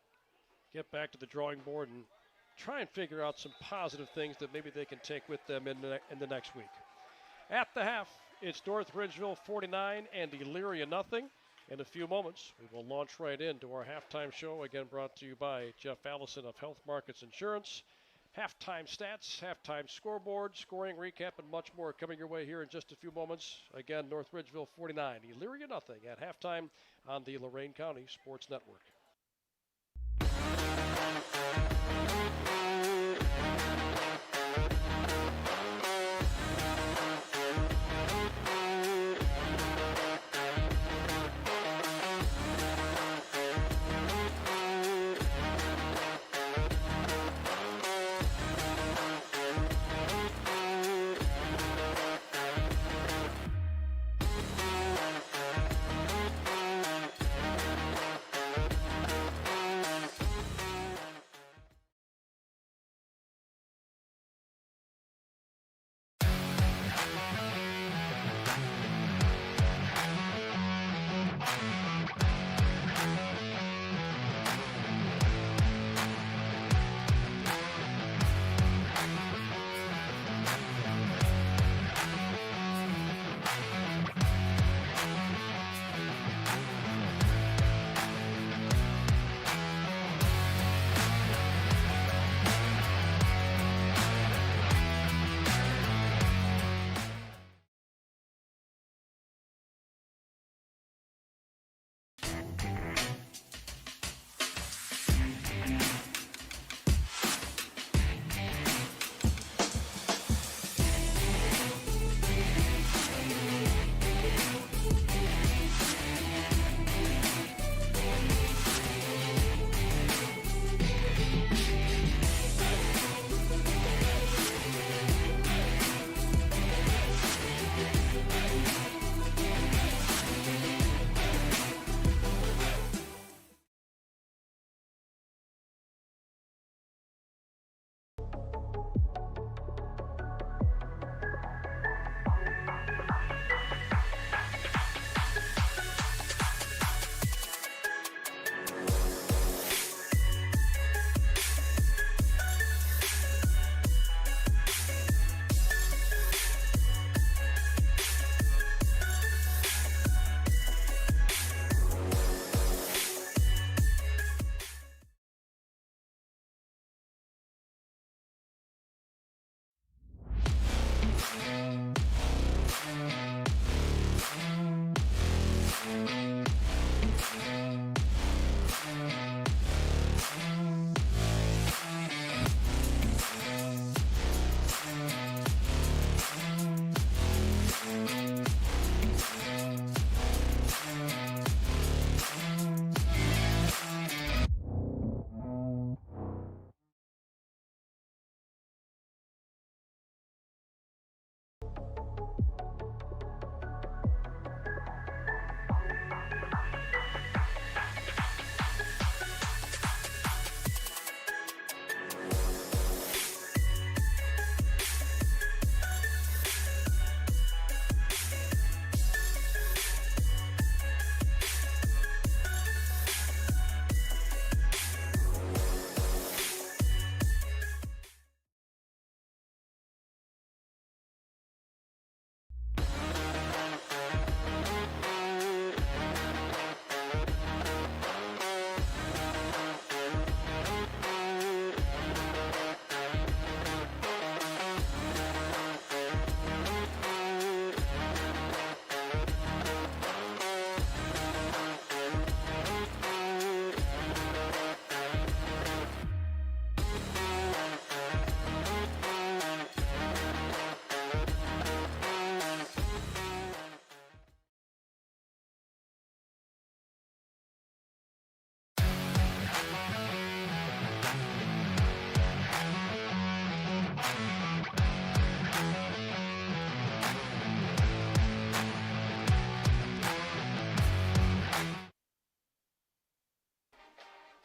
get back to the drawing board and try and figure out some positive things that maybe they can take with them in the next week. At the half, it's North Ridgeville 49 and Elyria nothing. In a few moments, we will launch right into our halftime show, again brought to you by Jeff Allison of Health Markets Insurance. Halftime stats, halftime scoreboard, scoring recap, and much more coming your way here in just a few moments. Again, North Ridgeville 49, Elyria nothing at halftime on the Lorain County Sports Network.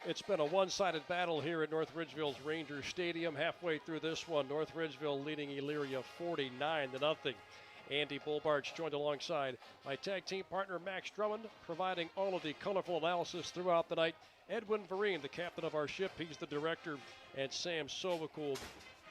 It's been a one-sided battle here at North Ridgeville's Rangers Stadium. Halfway through this one, North Ridgeville leading Elyria 49-0. Andy Bulbarch joined alongside my tag team partner Max Drummond, providing all of the colorful analysis throughout the night. Edwin Vereen, the captain of our ship, he's the director, and Sam Sovacool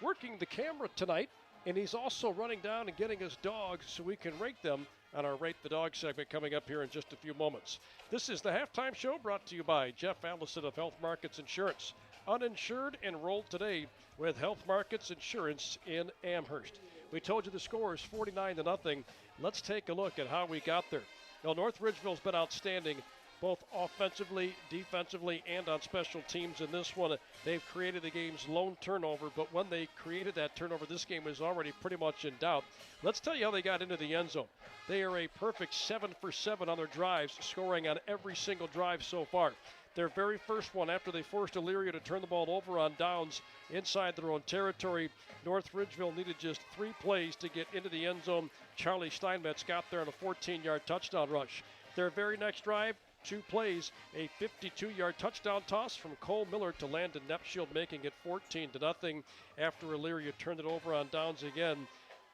working the camera tonight. And he's also running down and getting us dogs so we can rate them on our Rate the Dog segment coming up here in just a few moments. This is the Halftime Show brought to you by Jeff Allison of Health Markets Insurance. Uninsured, enrolled today with Health Markets Insurance in Amherst. We told you the score is 49-0. Let's take a look at how we got there. Now, North Ridgeville's been outstanding both offensively, defensively, and on special teams in this one. They've created the game's lone turnover, but when they created that turnover, this game was already pretty much in doubt. Let's tell you how they got into the end zone. They are a perfect 7 for 7 on their drives, scoring on every single drive so far. Their very first one, after they forced Elyria to turn the ball over on downs inside their own territory, North Ridgeville needed just 3 plays to get into the end zone. Charlie Steinmetz got there on a 14-yard touchdown rush. Their very next drive, 2 plays, a 52-yard touchdown toss from Cole Miller to Landon Nepshield, making it 14-0 after Elyria turned it over on downs again.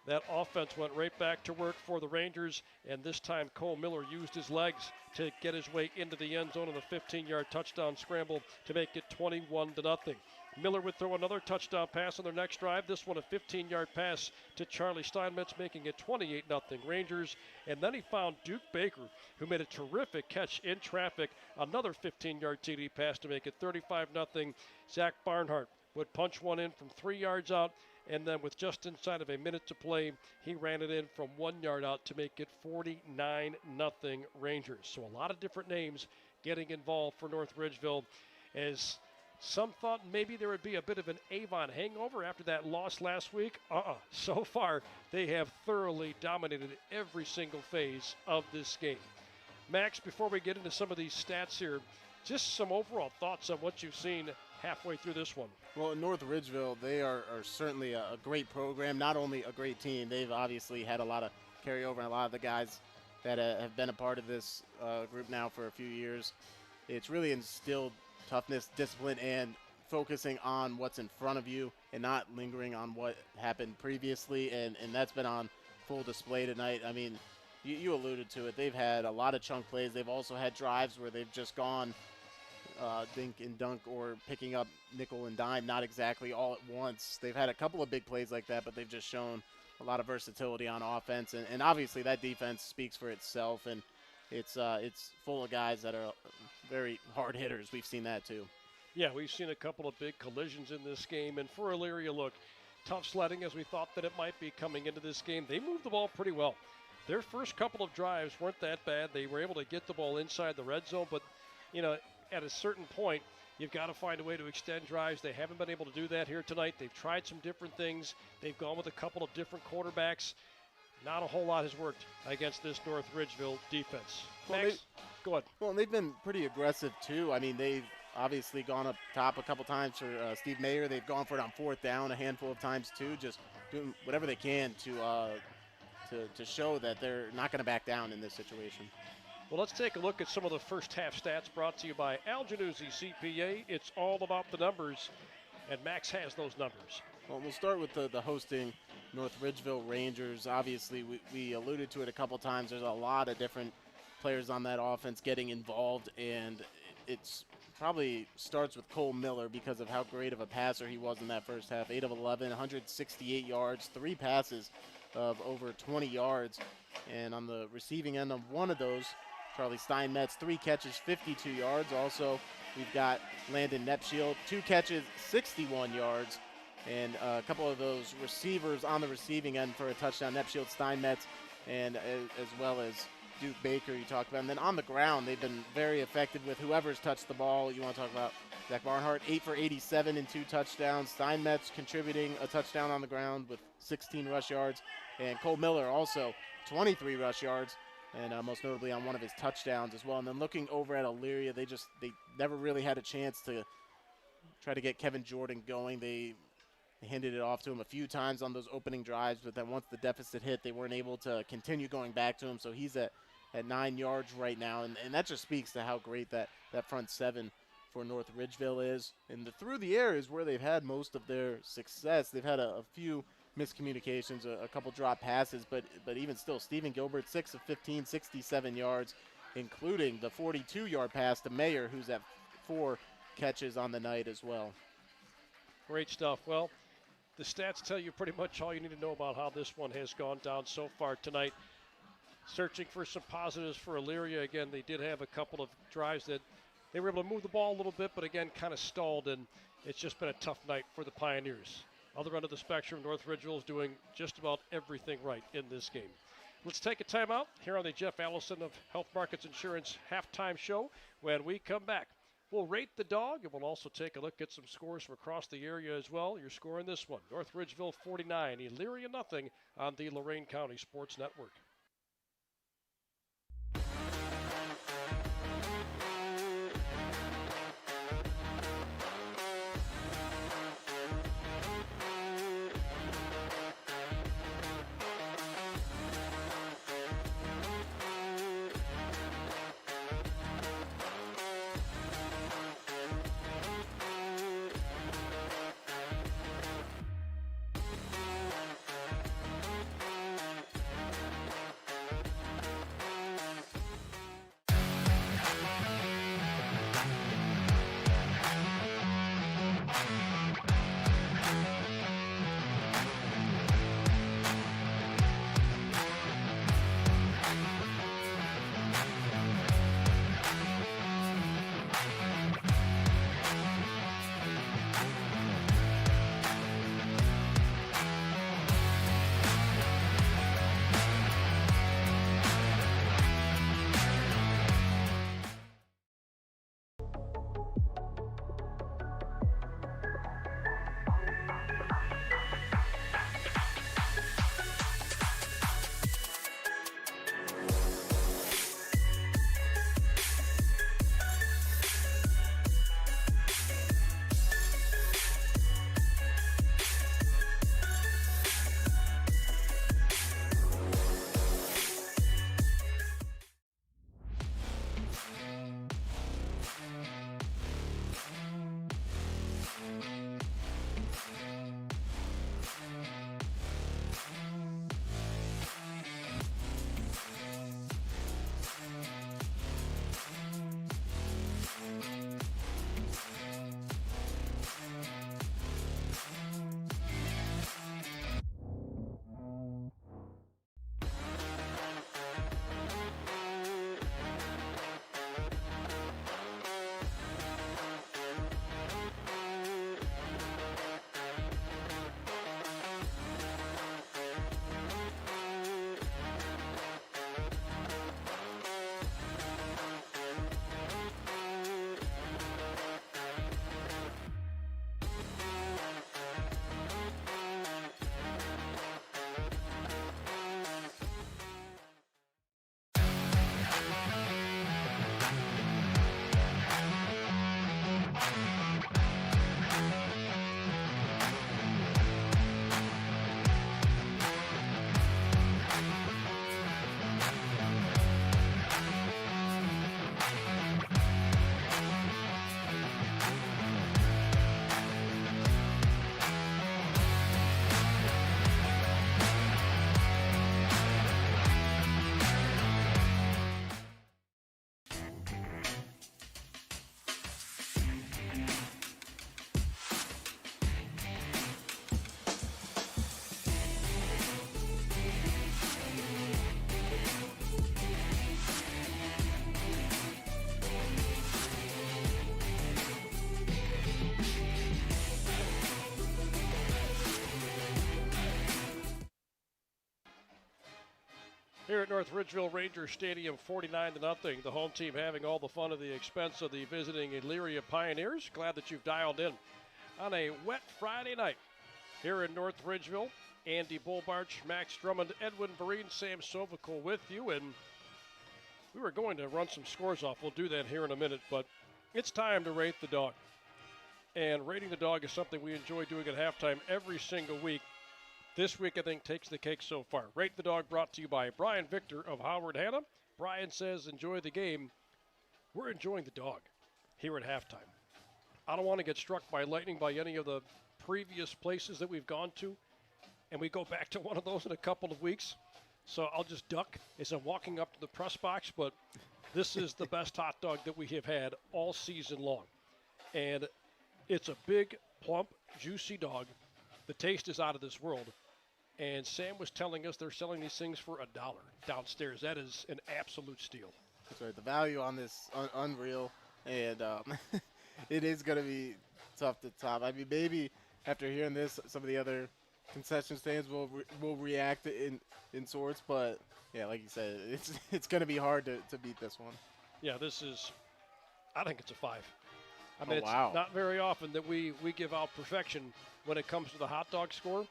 That offense went right back to work for the Rangers, and this time Cole Miller used his legs to get his way into the end zone on a 15-yard touchdown scramble to make it 21-0. Miller would throw another touchdown pass on their next drive, this one a 15-yard pass to Charlie Steinmetz, making it 28-0 Rangers. And then he found Duke Baker, who made a terrific catch in traffic, another 15-yard TD pass to make it 35-0. Zach Barnhart would punch one in from 3 yards out, and then with just inside of a minute to play, he ran it in from 1 yard out to make it 49-0 Rangers. So a lot of different names getting involved for North Ridgeville, as some thought maybe there would be a bit of an Avon hangover after that loss last week. So far, they have thoroughly dominated every single phase of this game. Max, before we get into some of these stats here, just some overall thoughts on what you've seen halfway through this one. Well, in North Ridgeville, they are certainly a great program, not only a great team. They've obviously had a lot of carryover, and a lot of the guys that have been a part of this group now for a few years. It's really instilled toughness, discipline, and focusing on what's in front of you and not lingering on what happened previously, and that's been on full display tonight. I mean, you alluded to it. They've had a lot of chunk plays. They've also had drives where they've just gone dink and dunk or picking up nickel and dime, not exactly all at once. They've had a couple of big plays like that, but they've just shown a lot of versatility on offense, and obviously that defense speaks for itself, and it's full of guys that are very hard hitters. We've seen that too. Yeah, we've seen a couple of big collisions in this game, and for Elyria, look, tough sledding as we thought that it might be coming into this game. They moved the ball pretty well. Their first couple of drives weren't that bad. They were able to get the ball inside the red zone, but, you know, at a certain point, you've got to find a way to extend drives. They haven't been able to do that here tonight. They've tried some different things. They've gone with a couple of different quarterbacks. Not a whole lot has worked against this North Ridgeville defense. Well, Max, go ahead. Well, they've been pretty aggressive too. I mean, they've obviously gone up top a couple times for Steve Mayer. They've gone for it on 4th down a handful of times too, just doing whatever they can to show that they're not going to back down in this situation. Well, let's take a look at some of the first half stats brought to you by Al Januzzi CPA. It's all about the numbers, and Max has those numbers. Well, we'll start with the hosting North Ridgeville Rangers. Obviously, we alluded to it a couple times. There's a lot of different players on that offense getting involved, and it's probably starts with Cole Miller because of how great of a passer he was in that first half. 8 of 11, 168 yards, 3 passes of over 20 yards. And on the receiving end of one of those, Charlie Steinmetz, 3 catches, 52 yards. Also, we've got Landon Nepshield, 2 catches, 61 yards. And a couple of those receivers on the receiving end for a touchdown, Nepshield, Steinmetz, and as well as Duke Baker you talked about. And then on the ground, they've been very effective with whoever's touched the ball. You want to talk about Zach Barnhart, 8 for 87 and 2 touchdowns. Steinmetz contributing a touchdown on the ground with 16 rush yards. And Cole Miller also 23 rush yards, and most notably on one of his touchdowns as well. And then looking over at Elyria, they never really had a chance to try to get Kevin Jordan going. They handed it off to him a few times on those opening drives, but then once the deficit hit, they weren't able to continue going back to him. So he's at 9 yards right now, and that just speaks to how great that front seven for North Ridgeville is. And through the air is where they've had most of their success. They've had a few miscommunications, a couple drop passes, but even still, Stephen Gilbert, 6 of 15, 67 yards, including the 42-yard pass to Mayer, who's at 4 catches on the night as well. Great stuff. Well, the stats tell you pretty much all you need to know about how this one has gone down so far tonight. Searching for some positives for Elyria. Again, they did have a couple of drives that they were able to move the ball a little bit, but again, kind of stalled, and it's just been a tough night for the Pioneers. Other end of the spectrum, North Ridgeville is doing just about everything right in this game. Let's take a timeout here on the Jeff Allison of Health Markets Insurance halftime show. When we come back, we'll rate the dog, and we'll also take a look at some scores from across the area as well. Your score in this one, North Ridgeville 49, Elyria nothing on the Lorain County Sports Network. Here at North Ridgeville Ranger Stadium, 49-0. The home team having all the fun at the expense of the visiting Elyria Pioneers. Glad that you've dialed in on a wet Friday night here in North Ridgeville. Andy Bulbarch, Max Drummond, Edwin Vereen, Sam Sovacool with you. And we were going to run some scores off. We'll do that here in a minute. But it's time to rate the dog. And rating the dog is something we enjoy doing at halftime every single week. This week, I think, takes the cake so far. Rate the Dog brought to you by Brian Victor of Howard Hanna. Brian says, enjoy the game. We're enjoying the dog here at halftime. I don't want to get struck by lightning by any of the previous places that we've gone to, and we go back to one of those in a couple of weeks. So I'll just duck as I'm walking up to the press box, but this is the best hot dog that we have had all season long. And it's a big, plump, juicy dog. The taste is out of this world. And Sam was telling us they're selling these things for $1 downstairs. That is an absolute steal. That's right. The value on this unreal, and it is going to be tough to top. I mean, maybe after hearing this, some of the other concession stands will react in sorts, but yeah, like you said, it's going to be hard to beat this one. Yeah, I think it's a 5. I mean, wow. It's not very often that we give out perfection when it comes to the hot dog score.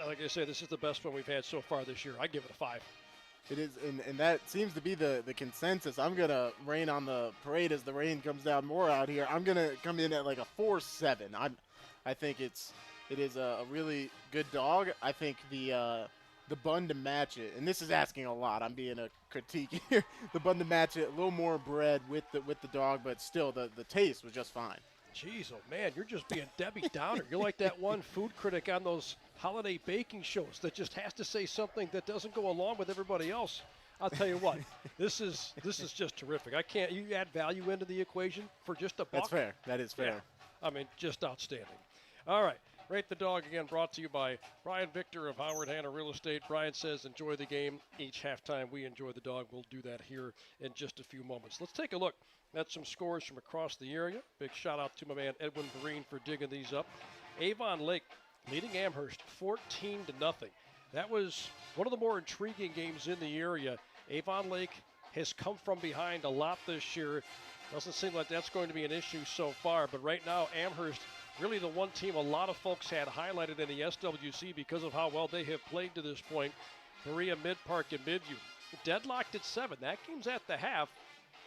Like I say, this is the best one we've had so far this year. I give it a 5. It is, and that seems to be the consensus. I'm going to rain on the parade as the rain comes down more out here. I'm going to come in at like a 4-7. I think it is a really good dog. I think the bun to match it, and this is asking a lot. I'm being a critique here. The bun to match it, a little more bread with the dog, but still the taste was just fine. Jeez, oh man, you're just being Debbie Downer. You're like that one food critic on those holiday baking shows that just has to say something that doesn't go along with everybody else. I'll tell you what, this is just terrific. You add value into the equation for just $1. That's fair. That is fair. Yeah. I mean, just outstanding. All right. Rate the Dog, again, brought to you by Brian Victor of Howard Hanna Real Estate. Brian says enjoy the game each halftime. We enjoy the dog. We'll do that here in just a few moments. Let's take a look at some scores from across the area. Big shout out to my man Edwin Vereen for digging these up. Avon Lake leading Amherst 14-0. That was one of the more intriguing games in the area. Avon Lake has come from behind a lot this year. Doesn't seem like that's going to be an issue so far, but right now Amherst really the one team a lot of folks had highlighted in the SWC because of how well they have played to this point. Berea, Mid-Park, and Midview deadlocked at 7. That game's at the half.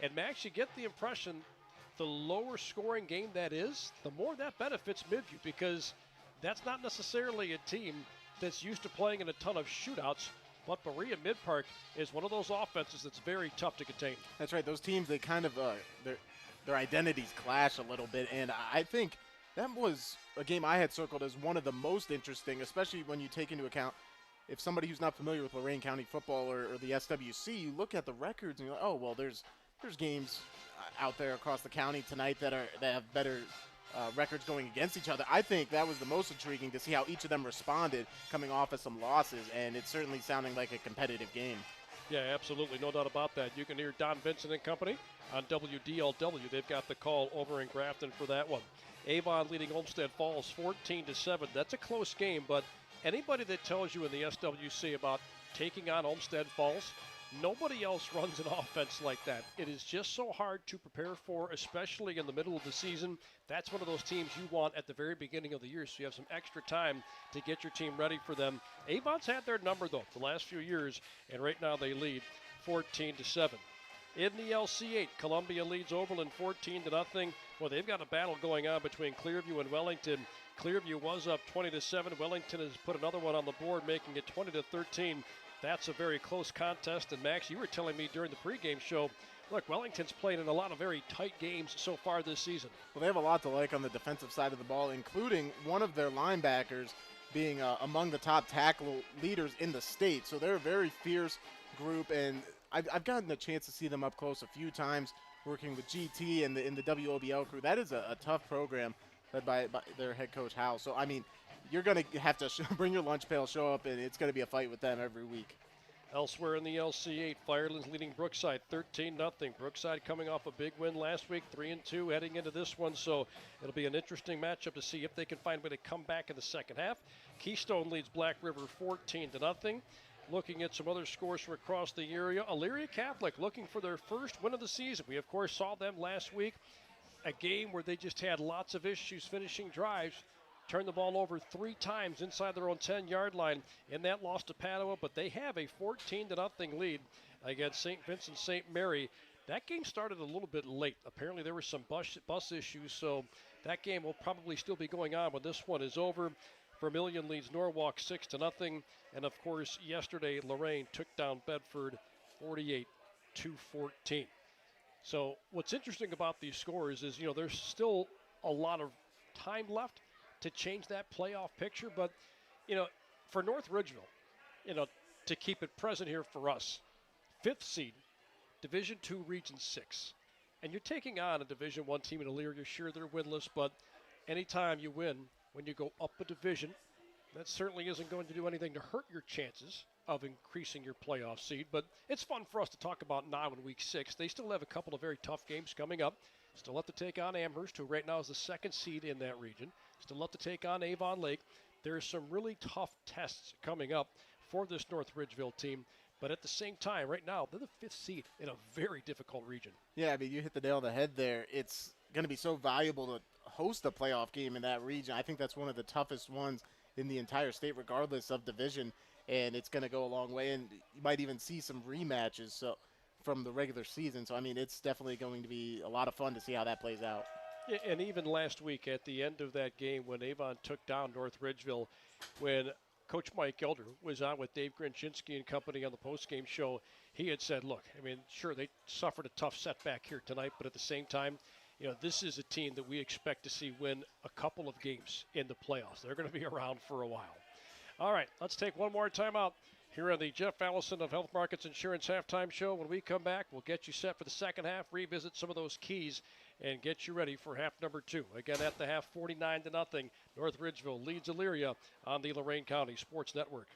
And Max, you get the impression the lower scoring game that is, the more that benefits Midview, because that's not necessarily a team that's used to playing in a ton of shootouts. But Berea Mid-Park is one of those offenses that's very tough to contain. That's right. Those teams, they kind of their identities clash a little bit, and I think that was a game I had circled as one of the most interesting, especially when you take into account if somebody who's not familiar with Lorain County football or the SWC, you look at the records and you're like, oh, well, there's games out there across the county tonight that have better records going against each other. I think that was the most intriguing to see how each of them responded coming off of some losses, and it's certainly sounding like a competitive game. Yeah, absolutely. No doubt about that. You can hear Don Vincent and company on WDLW. They've got the call over in Grafton for that one. Avon leading Olmsted Falls 14-7. That's a close game, but anybody that tells you in the SWC about taking on Olmsted Falls, nobody else runs an offense like that. It is just so hard to prepare for, especially in the middle of the season. That's one of those teams you want at the very beginning of the year, so you have some extra time to get your team ready for them. Avon's had their number, though, the last few years, and right now they lead 14-7. In the LC8, Columbia leads Oberlin 14-0. Well, they've got a battle going on between Clearview and Wellington. Clearview was up 20-7. Wellington has put another one on the board, making it 20-13. That's a very close contest. And Max, you were telling me during the pregame show, look, Wellington's played in a lot of very tight games so far this season. Well, they have a lot to like on the defensive side of the ball, including one of their linebackers being among the top tackle leaders in the state. So they're a very fierce group, and I've gotten a chance to see them up close a few times working with GT and in the WOBL crew. That is a tough program led by their head coach, Hal. So, I mean, you're going to have to bring your lunch pail, show up, and it's going to be a fight with them every week. Elsewhere in the LC8, Firelands leading Brookside 13-0. Brookside coming off a big win last week, 3-2 heading into this one. So it'll be an interesting matchup to see if they can find a way to come back in the second half. Keystone leads Black River 14-0. Looking at some other scores from across the area, Elyria Catholic looking for their first win of the season. We, of course, saw them last week, a game where they just had lots of issues finishing drives, turned the ball over 3 times inside their own 10-yard line in that loss to Padua, but they have a 14-0 lead against St. Vincent St. Mary. That game started a little bit late. Apparently there were some bus issues, so that game will probably still be going on when this one is over. Vermilion leads Norwalk 6-0, and of course yesterday Lorain took down Bedford 48-14. So what's interesting about these scores is, there's still a lot of time left to change that playoff picture. But, for North Ridgeville, to keep it present here for us, 5th seed, Division II, Region 6. And you're taking on a Division I team in Elyria. Sure, they're winless, but anytime you win, when you go up a division, that certainly isn't going to do anything to hurt your chances of increasing your playoff seed. But it's fun for us to talk about now in Week 6. They still have a couple of very tough games coming up. Still have to take on Amherst, who right now is the 2nd seed in that region. Still have to take on Avon Lake. There's some really tough tests coming up for this North Ridgeville team. But at the same time, right now, they're the 5th seed in a very difficult region. Yeah, I mean, you hit the nail on the head there. It's going to be so valuable to host a playoff game in that region. I think that's one of the toughest ones in the entire state, regardless of division, and it's going to go a long way. And you might even see some rematches from the regular season. So, I mean, it's definitely going to be a lot of fun to see how that plays out. Yeah, and even last week at the end of that game when Avon took down North Ridgeville, when Coach Mike Elder was on with Dave Grinchinsky and company on the postgame show, he had said, look, I mean, sure, they suffered a tough setback here tonight, but at the same time, this is a team that we expect to see win a couple of games in the playoffs. They're going to be around for a while. All right, let's take one more timeout here on the Jeff Allison of Health Markets Insurance Halftime Show. When we come back, we'll get you set for the second half, revisit some of those keys, and get you ready for half number 2. Again, at the half, 49-0. North Ridgeville leads Elyria on the Lorain County Sports Network.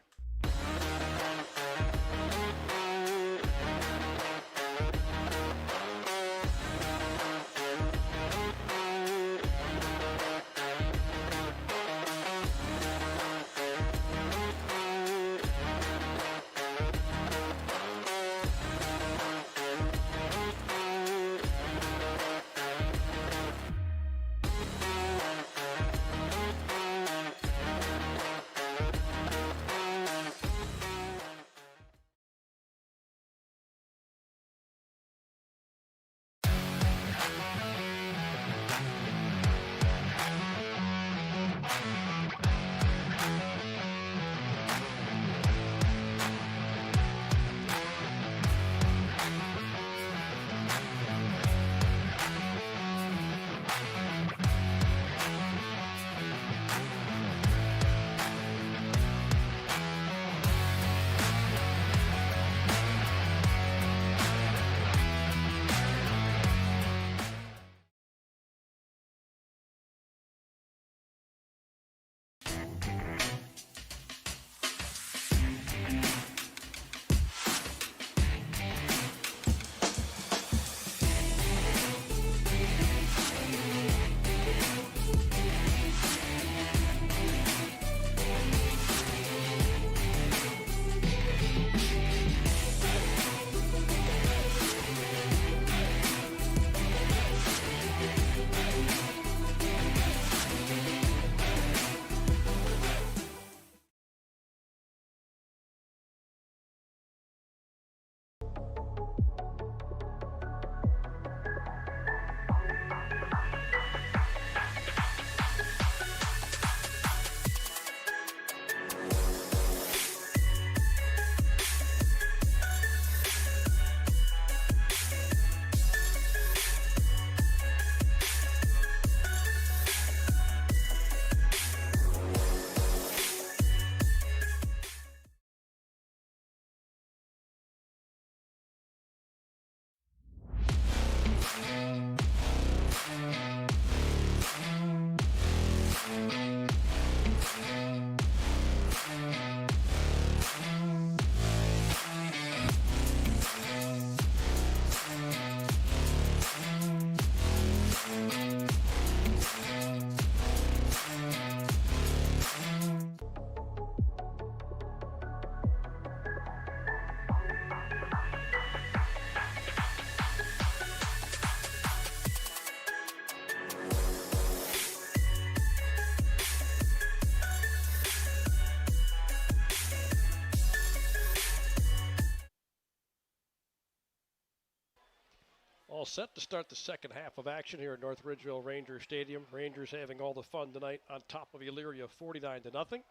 All set to start the second half of action here at North Ridgeville Ranger Stadium. Rangers having all the fun tonight on top of Elyria 49-0.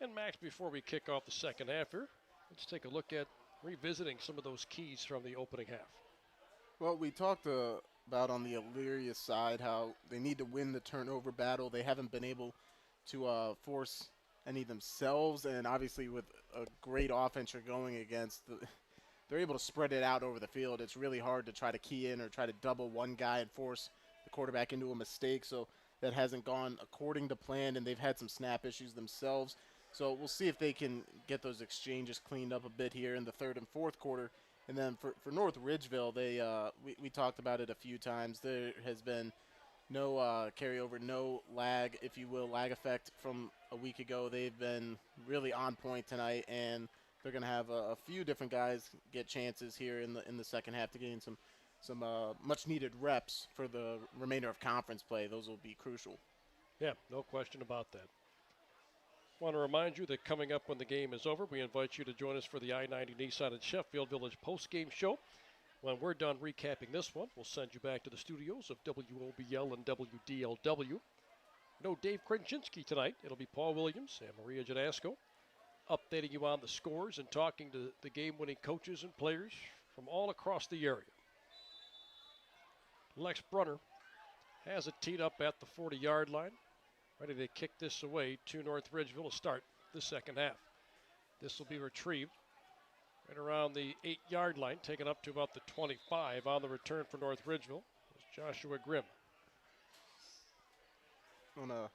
And Max, before we kick off the second half here, let's take a look at revisiting some of those keys from the opening half. Well, we talked about on the Elyria side how they need to win the turnover battle. They haven't been able to force any themselves, and obviously with a great offense you're going against, they're able to spread it out over the field. It's really hard to try to key in or try to double one guy and force the quarterback into a mistake, so that hasn't gone according to plan, and they've had some snap issues themselves. So we'll see if they can get those exchanges cleaned up a bit here in the third and fourth quarter. And then for North Ridgeville, we talked about it a few times. There has been no carryover, no lag, if you will, lag effect from a week ago. They've been really on point tonight, and they're going to have a few different guys get chances here in the second half to gain some much-needed reps for the remainder of conference play. Those will be crucial. Yeah, no question about that. Want to remind you that coming up when the game is over, we invite you to join us for the I-90 Nissan and Sheffield Village post-game show. When we're done recapping this one, we'll send you back to the studios of WOBL and WDLW. No Dave Krasinski tonight. It'll be Paul Williams and Maria Janasco updating you on the scores and talking to the game-winning coaches and players from all across the area. Lex Brunner has it teed up at the 40-yard line, ready to kick this away to North Ridgeville to start the second half. This will be retrieved right around the 8-yard line, taken up to about the 25 on the return for North Ridgeville. It's Joshua Grimm. On a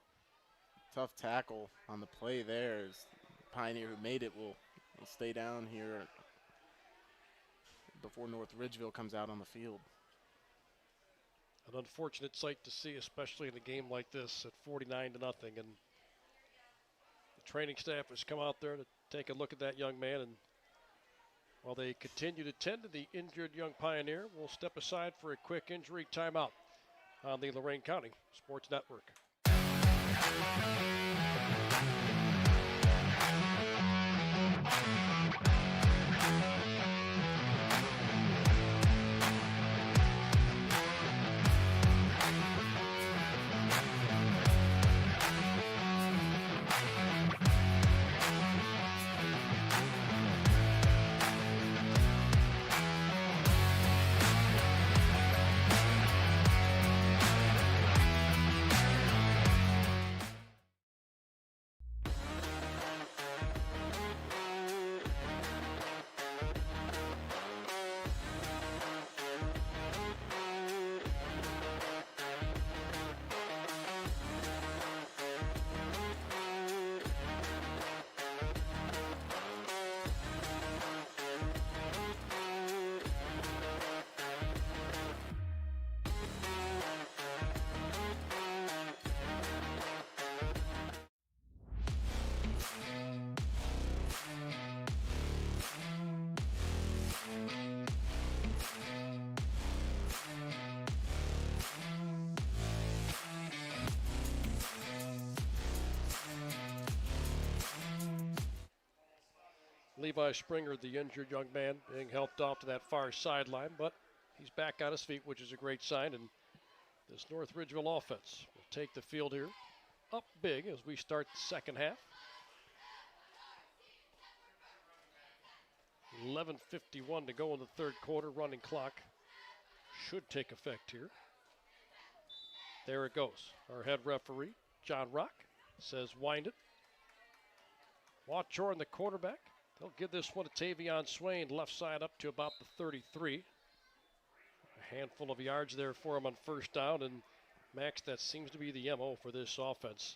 tough tackle on the play there, is Pioneer who made it will stay down here before North Ridgeville comes out on the field. An unfortunate sight to see, especially in a game like this at 49-0. And the training staff has come out there to take a look at that young man. And while they continue to tend to the injured young Pioneer, we'll step aside for a quick injury timeout on the Lorain County Sports Network. Levi Springer, the injured young man, being helped off to that far sideline, but he's back on his feet, which is a great sign. And this North Ridgeville offense will take the field here up big as we start the second half. 11:51 to go in the third quarter. Running clock should take effect here. There it goes. Our head referee, John Rock, says wind it. Watchorn, the quarterback. They'll give this one to Tavion Swain, left side up to about the 33. A handful of yards there for him on first down, and Max, that seems to be the MO for this offense.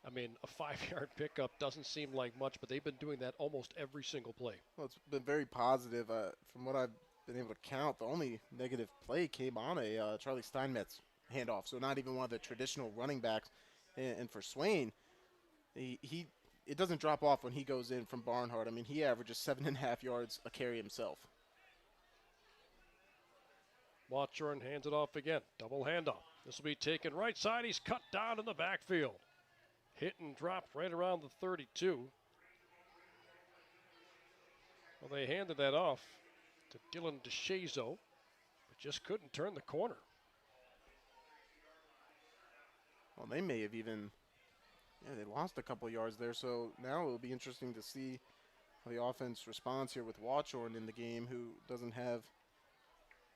I mean, a 5-yard pickup doesn't seem like much, but they've been doing that almost every single play. Well, it's been very positive. From what I've been able to count, the only negative play came on a Charlie Steinmetz handoff, so not even one of the traditional running backs. And for Swain, it doesn't drop off when he goes in from Barnhart. I mean, he averages 7.5 yards a carry himself. Watchorn hands it off again. Double handoff. This will be taken right side. He's cut down in the backfield. Hit and dropped right around the 32. Well, they handed that off to Dylan DeShazo, but just couldn't turn the corner. Well, they may have even, they lost a couple yards there, so now it'll be interesting to see how the offense responds here with Watchorn in the game, who doesn't have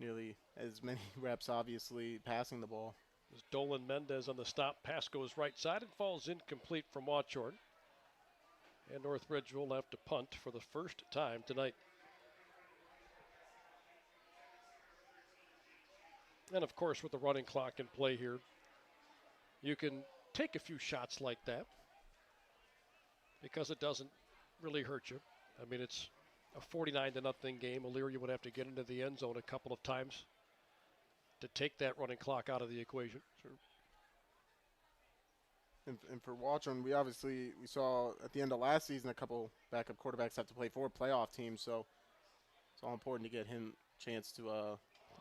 nearly as many reps, obviously, passing the ball. As Dolan Mendez on the stop. Pass goes right side and falls incomplete from Watchorn. And North Ridgeville will have to punt for the first time tonight. And, of course, with the running clock in play here, you can take a few shots like that because it doesn't really hurt you. I mean, it's a 49-0 game. Elyria would have to get into the end zone a couple of times to take that running clock out of the equation. Sure. And for Watchorn, we saw at the end of last season a couple backup quarterbacks have to play for playoff teams, so it's all important to get him a chance to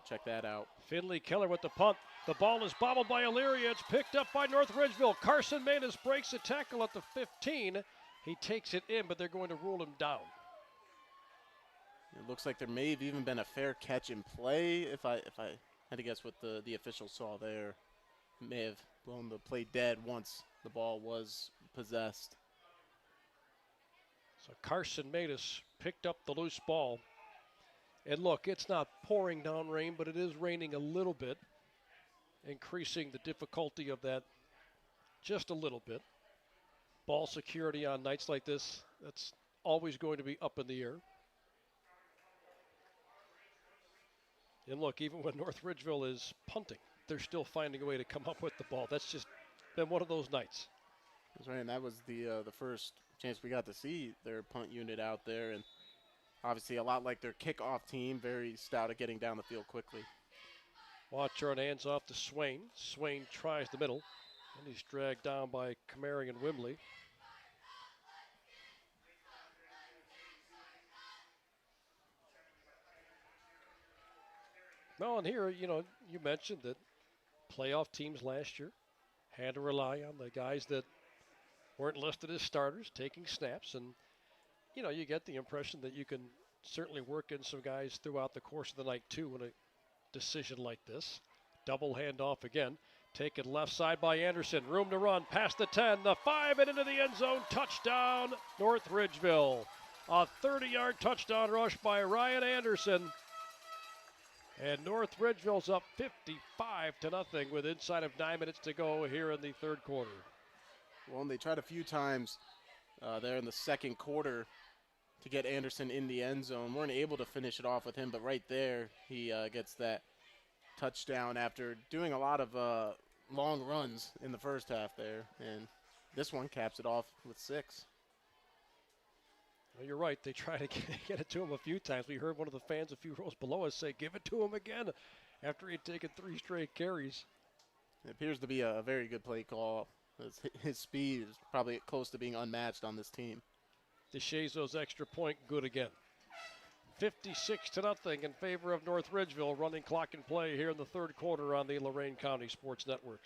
check that out. Finley Keller with the punt. The ball is bobbled by Elyria. It's picked up by North Ridgeville. Carson Manis breaks a tackle at the 15. He takes it in, but they're going to rule him down. It looks like there may have even been a fair catch in play. If I had to guess what the official saw there, it may have blown the play dead once the ball was possessed. So Carson Matis picked up the loose ball. And look, it's not pouring down rain, but it is raining a little bit, increasing the difficulty of that just a little bit. Ball security on nights like this, that's always going to be up in the air. And look, even when North Ridgeville is punting, they're still finding a way to come up with the ball. That's just been one of those nights. That's right, and that was the first chance we got to see their punt unit out there, and obviously a lot like their kickoff team, very stout at getting down the field quickly. Watchorn hands off to Swain. Swain tries the middle, and he's dragged down by Kamari and Wimbley. Well, and here, you mentioned that playoff teams last year had to rely on the guys that weren't listed as starters taking snaps. And, you get the impression that you can certainly work in some guys throughout the course of the night, too, in a decision like this. Double handoff again. Taken left side by Anderson. Room to run past the 10, the 5, and into the end zone. Touchdown, North Ridgeville. A 30-yard touchdown rush by Ryan Anderson. And North Ridgeville's up 55-0 with inside of 9 minutes to go here in the third quarter. Well, and they tried a few times there in the second quarter to get Anderson in the end zone. Weren't able to finish it off with him, but right there he gets that touchdown after doing a lot of long runs in the first half there. And this one caps it off with 6. Well, you're right. They try to get it to him a few times. We heard one of the fans a few rows below us say, give it to him again, after he'd taken 3 straight carries. It appears to be a very good play call. His speed is probably close to being unmatched on this team. DeShazo's extra point, good again. 56-0 in favor of North Ridgeville. Running clock in play here in the third quarter on the Lorain County Sports Network.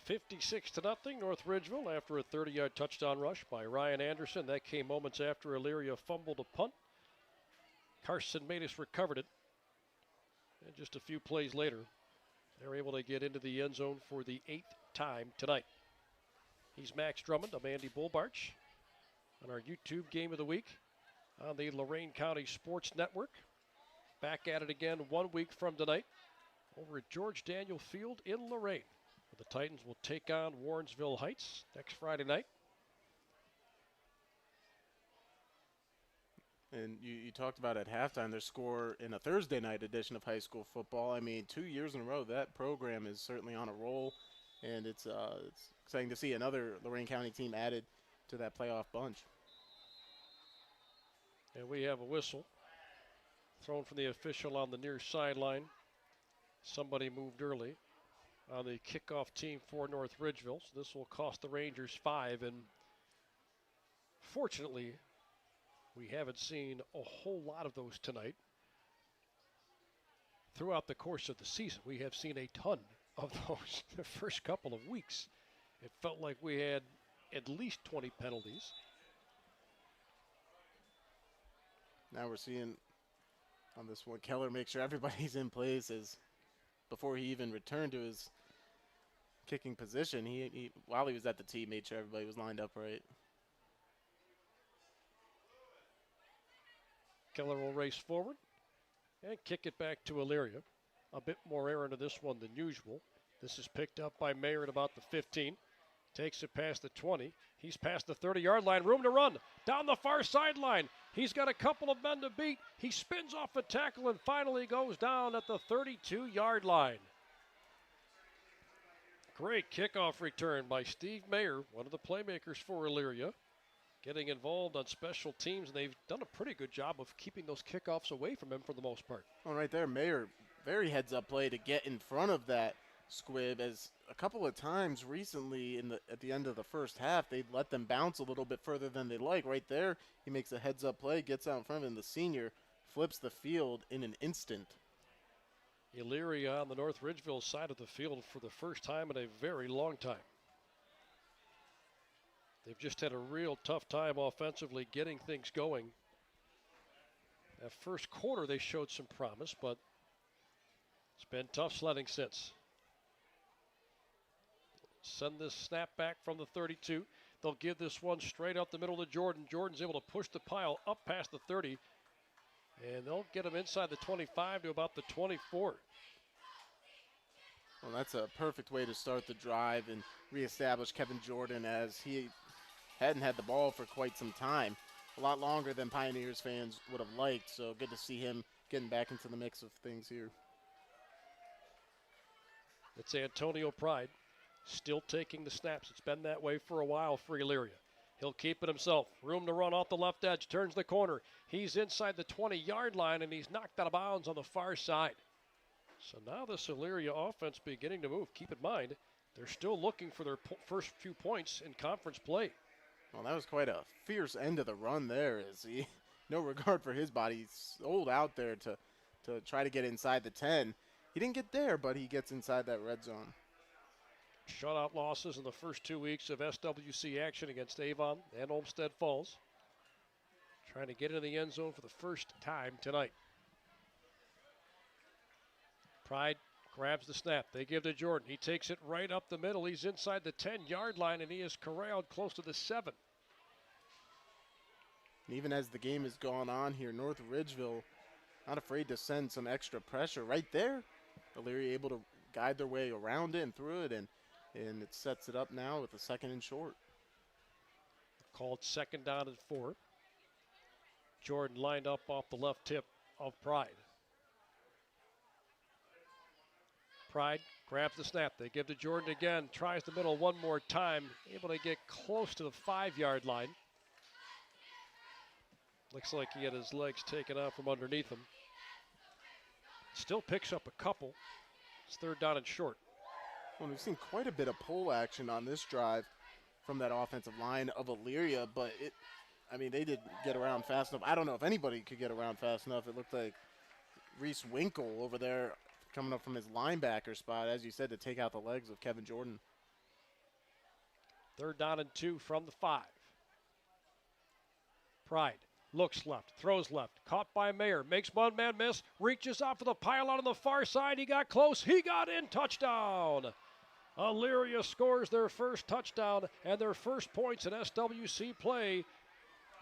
56-0, North Ridgeville after a 30-yard touchdown rush by Ryan Anderson. That came moments after Elyria fumbled a punt. Carson Matis recovered it. And just a few plays later, they're able to get into the end zone for the 8th time tonight. He's Max Drummond. I'm Andy Bulbarch on our YouTube Game of the Week on the Lorain County Sports Network. Back at it again 1 week from tonight over at George Daniel Field in Lorain. The Titans will take on Warrensville Heights next Friday night. And you talked about at halftime their score in a Thursday night edition of high school football. I mean, 2 years in a row, that program is certainly on a roll, and it's exciting to see another Lorain County team added to that playoff bunch. And we have a whistle thrown from the official on the near sideline. Somebody moved early on the kickoff team for North Ridgeville. So this will cost the Rangers 5. And fortunately, We haven't seen a whole lot of those tonight. Throughout the course of the season, we have seen a ton of those the first couple of weeks. It felt like we had at least 20 penalties. Now we're seeing on this one, Keller make sure everybody's in place as before he even returned to his kicking position. He while he was at the tee, made sure everybody was lined up right. Keller will race forward and kick it back to Elyria. A bit more air into this one than usual. This is picked up by Mayer at about the 15. Takes it past the 20. He's past the 30-yard line. Room to run. Down the far sideline. He's got a couple of men to beat. He spins off a tackle and finally goes down at the 32-yard line. Great kickoff return by Steve Mayer, one of the playmakers for Elyria, getting involved on special teams, and they've done a pretty good job of keeping those kickoffs away from him for the most part. Well, right there, Mayer, very heads-up play to get in front of that squib, as a couple of times recently at the end of the first half, they'd let them bounce a little bit further than they like. Right there, he makes a heads-up play, gets out in front of him. The senior flips the field in an instant. Elyria on the North Ridgeville side of the field for the first time in a very long time. They've just had a real tough time offensively getting things going. That first quarter they showed some promise, but it's been tough sledding since. Send this snap back from the 32. They'll give this one straight up the middle to Jordan. Jordan's able to push the pile up past the 30. And they'll get him inside the 25 to about the 24. Well, that's a perfect way to start the drive and reestablish Kevin Jordan, as he hadn't had the ball for quite some time. A lot longer than Pioneers fans would have liked, so good to see him getting back into the mix of things here. It's Antonio Pride still taking the snaps. It's been that way for a while for Elyria. He'll keep it himself. Room to run off the left edge. Turns the corner. He's inside the 20-yard line, and he's knocked out of bounds on the far side. So now this Elyria offense beginning to move. Keep in mind, they're still looking for their first few points in conference play. Well, that was quite a fierce end of the run there. Is he? No regard for his body. He's sold out there to try to get inside the 10. He didn't get there, but he gets inside that red zone. Shutout losses in the first 2 weeks of SWC action against Avon and Olmsted Falls. Trying to get into the end zone for the first time tonight. Pride grabs the snap. They give to Jordan. He takes it right up the middle. He's inside the 10-yard line, and he is corralled close to the 7. And even as the game has gone on here, North Ridgeville not afraid to send some extra pressure right there. Elyria able to guide their way around it and through it, and it sets it up now with a 2nd and short. Called 2nd down and 4. Jordan lined up off the left tip of Pride. Pride grabs the snap. They give to Jordan again. Tries the middle one more time. Able to get close to the 5-yard line. Looks like he had his legs taken out from underneath him. Still picks up a couple. It's 3rd down and short. Well, we've seen quite a bit of pull action on this drive from that offensive line of Elyria, but they didn't get around fast enough. I don't know if anybody could get around fast enough. It looked like Reese Winkle over there coming up from his linebacker spot, as you said, to take out the legs of Kevin Jordan. 3rd down and 2 from the 5. Pride looks left, throws left, caught by Mayer, makes one man miss, reaches out for the pylon on the far side. He got close, he got in, touchdown. Elyria scores their first touchdown and their first points in SWC play.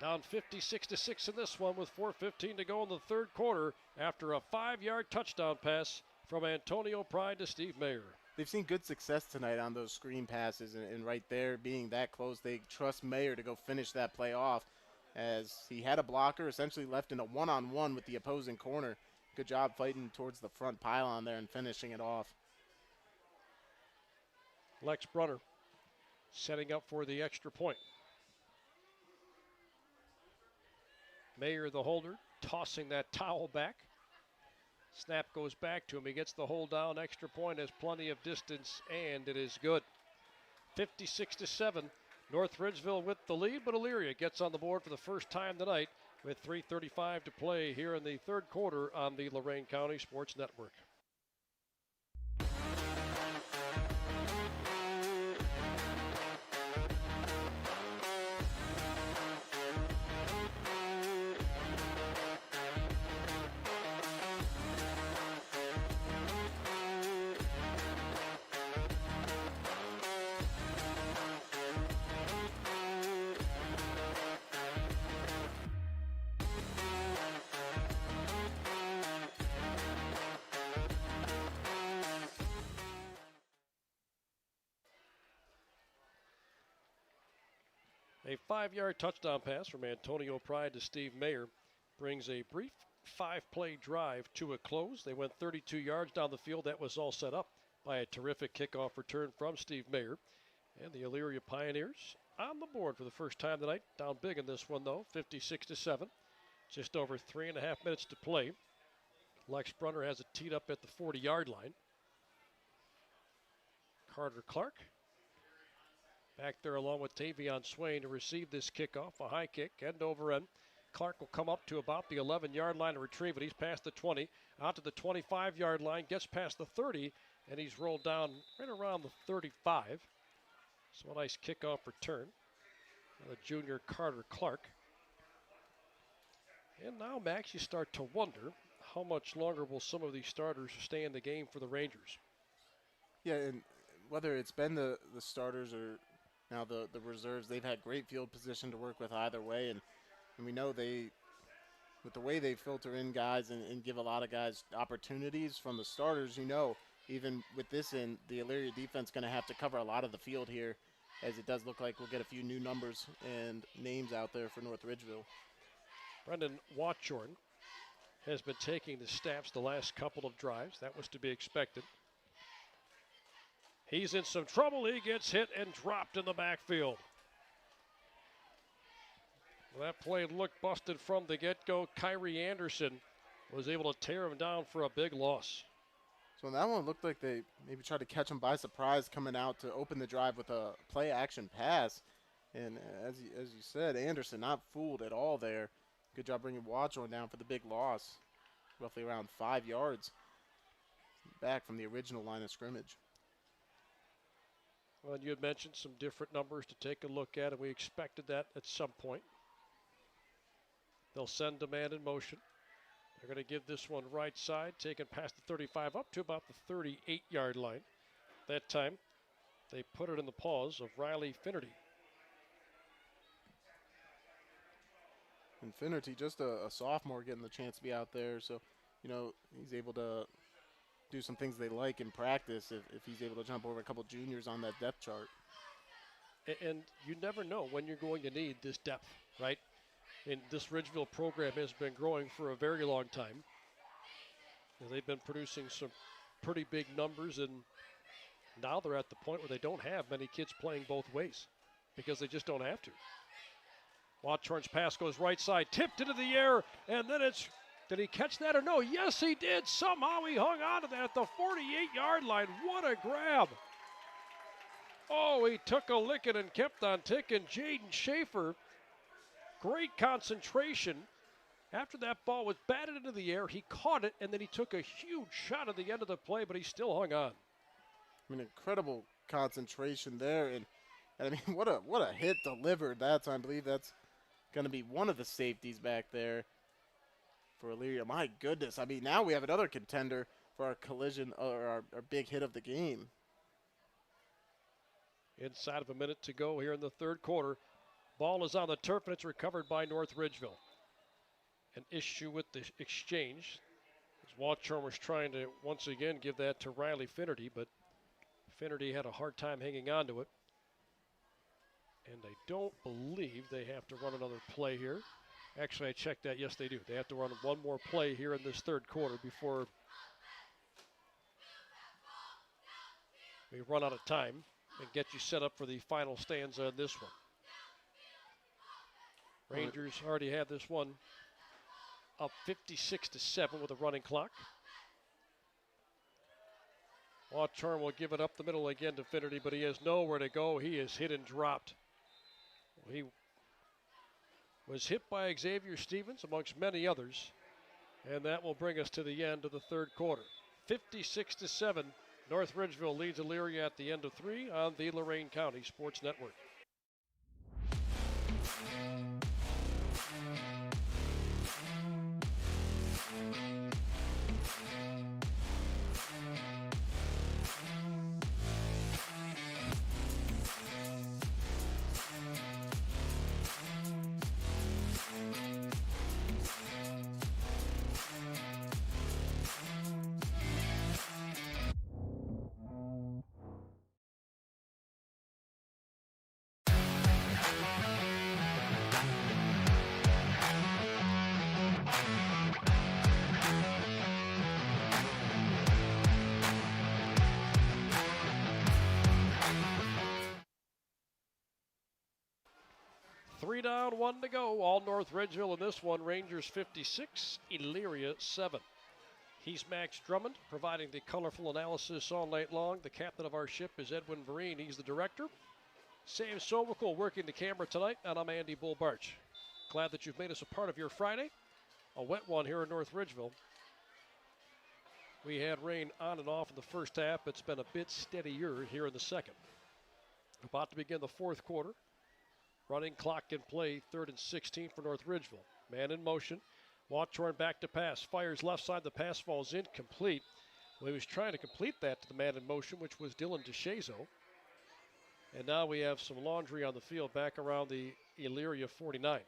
Down 56-6 in this one with 4:15 to go in the 3rd quarter after a 5-yard touchdown pass from Antonio Pride to Steve Mayer. They've seen good success tonight on those screen passes, and right there being that close, they trust Mayer to go finish that play off, as he had a blocker essentially left in a one-on-one with the opposing corner. Good job fighting towards the front pylon there and finishing it off. Lex Brunner setting up for the extra point. Mayer, the holder, tossing that towel back. Snap goes back to him. He gets the hold down. Extra point has plenty of distance, and it is good. 56-7. North Ridgeville with the lead, but Elyria gets on the board for the first time tonight with 3:35 to play here in the third quarter on the Lorain County Sports Network. A 5-yard touchdown pass from Antonio Pride to Steve Mayer brings a brief 5-play drive to a close. They went 32 yards down the field. That was all set up by a terrific kickoff return from Steve Mayer. And the Elyria Pioneers on the board for the first time tonight. Down big in this one, though, 56-7. Just over 3.5 minutes to play. Lex Brunner has it teed up at the 40-yard line. Carter Clark back there along with Tavion Swain to receive this kickoff. A high kick, end over end. Clark will come up to about the 11-yard line to retrieve it. He's past the 20, out to the 25-yard line, gets past the 30, and he's rolled down right around the 35. So a nice kickoff return by the junior Carter Clark. And now, Max, you start to wonder how much longer will some of these starters stay in the game for the Rangers? Yeah, and whether it's been the starters or now the reserves, they've had great field position to work with either way. And we know with the way they filter in guys and give a lot of guys opportunities from the starters, even with this in, the Elyria defense going to have to cover a lot of the field here, as it does look like we'll get a few new numbers and names out there for North Ridgeville. Brendan Watchorn has been taking the snaps the last couple of drives. That was to be expected. He's in some trouble. He gets hit and dropped in the backfield. Well, that play looked busted from the get-go. Kyrie Anderson was able to tear him down for a big loss. So that one looked like they maybe tried to catch him by surprise coming out to open the drive with a play-action pass. And as you said, Anderson not fooled at all there. Good job bringing Watchorn down for the big loss. Roughly around 5 yards back from the original line of scrimmage. Well, you had mentioned some different numbers to take a look at, and we expected that at some point. They'll send a man in motion. They're going to give this one right side, taken past the 35 up to about the 38-yard line. That time, they put it in the paws of Riley Finnerty. And Finnerty, just a sophomore, getting the chance to be out there, so he's able to do some things they like in practice if he's able to jump over a couple juniors on that depth chart. And you never know when you're going to need this depth, right? And this Ridgeville program has been growing for a very long time. And they've been producing some pretty big numbers, and now they're at the point where they don't have many kids playing both ways because they just don't have to. Watchorn's pass goes right side, tipped into the air, and then did he catch that or no? Yes, he did. Somehow he hung on to that at the 48-yard line. What a grab. Oh, he took a licking and kept on ticking. Jaden Schaefer, great concentration. After that ball was batted into the air, he caught it, and then he took a huge shot at the end of the play, but he still hung on. Incredible concentration there. And I mean, what a hit delivered that time. I believe that's going to be one of the safeties back there for Elyria. My goodness. I mean, now we have another contender for our collision or our big hit of the game. Inside of a minute to go here in the third quarter. Ball is on the turf, and it's recovered by North Ridgeville. An issue with the exchange. As Watchorn was trying to, once again, give that to Riley Finnerty, but Finnerty had a hard time hanging on to it. And I don't believe they have to run another play here. Actually, I checked that. Yes, they do. They have to run one more play here in this third quarter before we run out of time and get you set up for the final stanza in this one. Rangers already have this one up 56-7 with a running clock. Watchorn will give it up the middle again to Finnerty, but he has nowhere to go. He is hit and dropped. He was hit by Xavier Stevens, amongst many others. And that will bring us to the end of the third quarter. 56-7, North Ridgeville leads Elyria at the end of 3 on the Lorain County Sports Network. Three down, 1 to go. All North Ridgeville in this one. Rangers 56, Elyria 7. He's Max Drummond, providing the colorful analysis all night long. The captain of our ship is Edwin Vereen. He's the director. Sam Sovacool working the camera tonight, and I'm Andy Bullbarch. Glad that you've made us a part of your Friday. A wet one here in North Ridgeville. We had rain on and off in the first half. It's been a bit steadier here in the second. About to begin the fourth quarter. Running clock in play, 3rd and 16 for North Ridgeville. Man in motion. Watchorn back to pass. Fires left side. The pass falls incomplete. Well, he was trying to complete that to the man in motion, which was Dylan DeShazo. And now we have some laundry on the field back around the Elyria 49.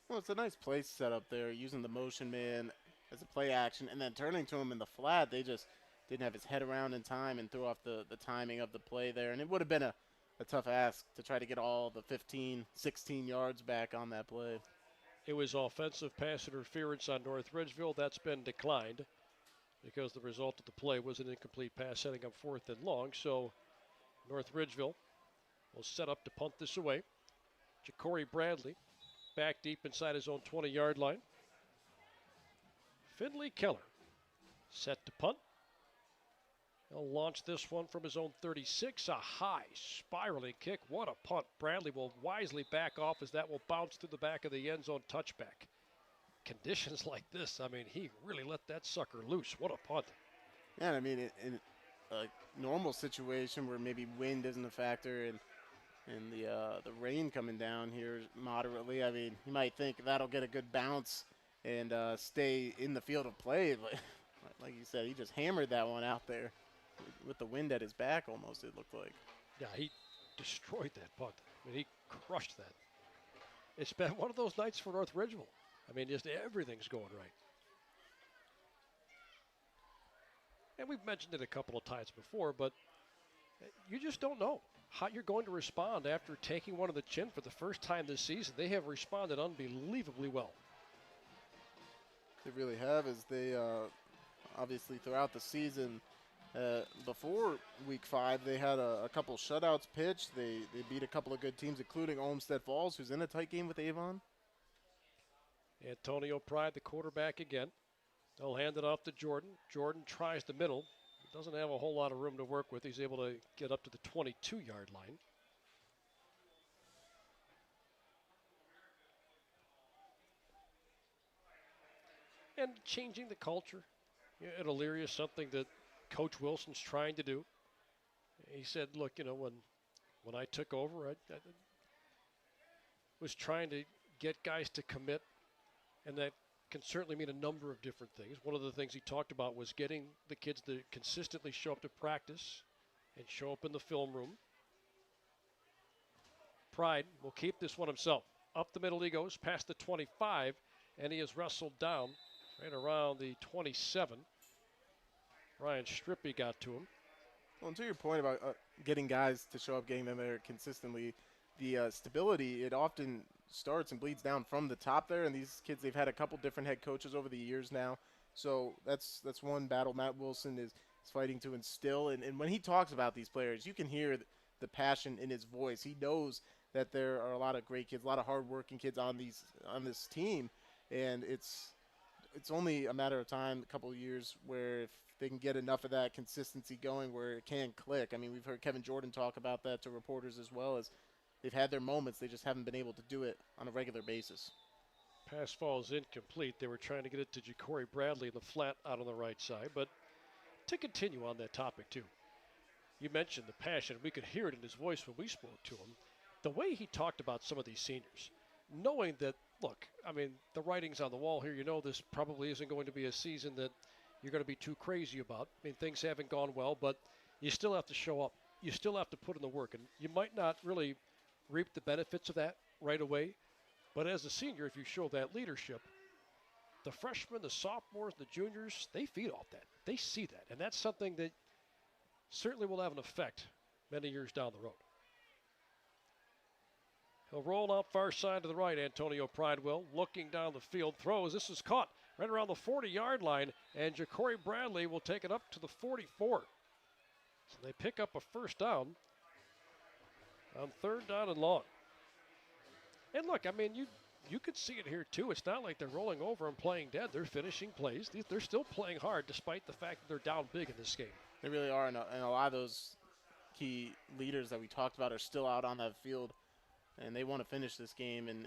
Well, it's a nice play set up there, using the motion man as a play action, and then turning to him in the flat. They just didn't have his head around in time and threw off the timing of the play there. And it would have been a tough ask to try to get all the 15, 16 yards back on that play. It was offensive pass interference on North Ridgeville. That's been declined because the result of the play was an incomplete pass setting up 4th and long. So North Ridgeville will set up to punt this away. Ja'Cory Bradley back deep inside his own 20-yard line. Finley Keller set to punt. He'll launch this one from his own 36. A high spiraling kick. What a punt. Bradley will wisely back off as that will bounce through the back of the end zone touchback. Conditions like this, I mean, he really let that sucker loose. What a punt. Yeah, I mean, in a normal situation where maybe wind isn't a factor and the rain coming down here moderately, I mean, you might think that'll get a good bounce and stay in the field of play. But like you said, he just hammered that one out there. With the wind at his back almost, it looked like. Yeah, he destroyed that punt. I mean, he crushed that. It's been one of those nights for North Ridgeville. I mean, just everything's going right. And we've mentioned it a couple of times before, but you just don't know how you're going to respond after taking one on the chin for the first time this season. They have responded unbelievably well. They really have, as they obviously throughout the season. Before Week 5, they had a couple shutouts pitched. They beat a couple of good teams, including Olmsted Falls, who's in a tight game with Avon. Antonio Pride, the quarterback again. They'll hand it off to Jordan. Jordan tries the middle. Doesn't have a whole lot of room to work with. He's able to get up to the 22-yard line. And changing the culture at Elyria is something that Coach Wilson's trying to do. He said, look, you know, when I took over, I was trying to get guys to commit, and that can certainly mean a number of different things. One of the things he talked about was getting the kids to consistently show up to practice and show up in the film room. Pride will keep this one himself. Up the middle he goes, past the 25, and he is wrestled down right around the 27. Ryan Strippy got to him. Well, and to your point about getting guys to show up, getting them there consistently, the stability, it often starts and bleeds down from the top there. And these kids, they've had a couple different head coaches over the years now. So that's one battle Matt Wilson is fighting to instill. And when he talks about these players, you can hear the passion in his voice. He knows that there are a lot of great kids, a lot of hardworking kids on this team. And it's only a matter of time, a couple of years, where if they can get enough of that consistency going where it can click. I mean, we've heard Kevin Jordan talk about that to reporters as well, as they've had their moments. They just haven't been able to do it on a regular basis. Pass falls incomplete. They were trying to get it to Ja'Cory Bradley in the flat out on the right side. But to continue on that topic, too, you mentioned the passion. We could hear it in his voice when we spoke to him. The way he talked about some of these seniors, knowing that, look, I mean, the writing's on the wall here. You know this probably isn't going to be a season that you're going to be too crazy about. I mean, things haven't gone well, but you still have to show up. You still have to put in the work. And you might not really reap the benefits of that right away. But as a senior, if you show that leadership, the freshmen, the sophomores, the juniors, they feed off that. They see that. And that's something that certainly will have an effect many years down the road. He'll roll out far side to the right. Antonio Pridewell looking down the field, throws. This is caught right around the 40-yard line, and Ja'Cory Bradley will take it up to the 44. So they pick up a first down on 3rd down and long. And look, I mean, you could see it here too. It's not like they're rolling over and playing dead. They're finishing plays. They're still playing hard despite the fact that they're down big in this game. They really are, and a lot of those key leaders that we talked about are still out on that field, and they want to finish this game. And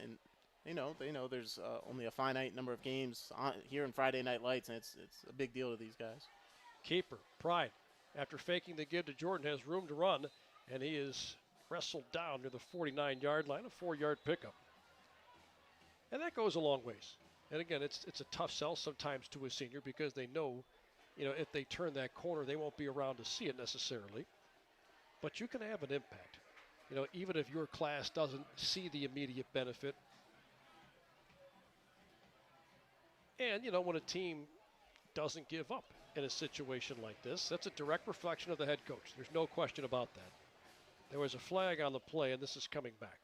they know there's only a finite number of games here in Friday Night Lights, and it's a big deal to these guys. Keeper, Pride, after faking the give to Jordan, has room to run, and he is wrestled down near the 49-yard line, a 4-yard pickup. And that goes a long ways. And again, it's a tough sell sometimes to a senior because they know, if they turn that corner, they won't be around to see it necessarily. But you can have an impact. Even if your class doesn't see the immediate benefit. And, when a team doesn't give up in a situation like this, that's a direct reflection of the head coach. There's no question about that. There was a flag on the play, and this is coming back.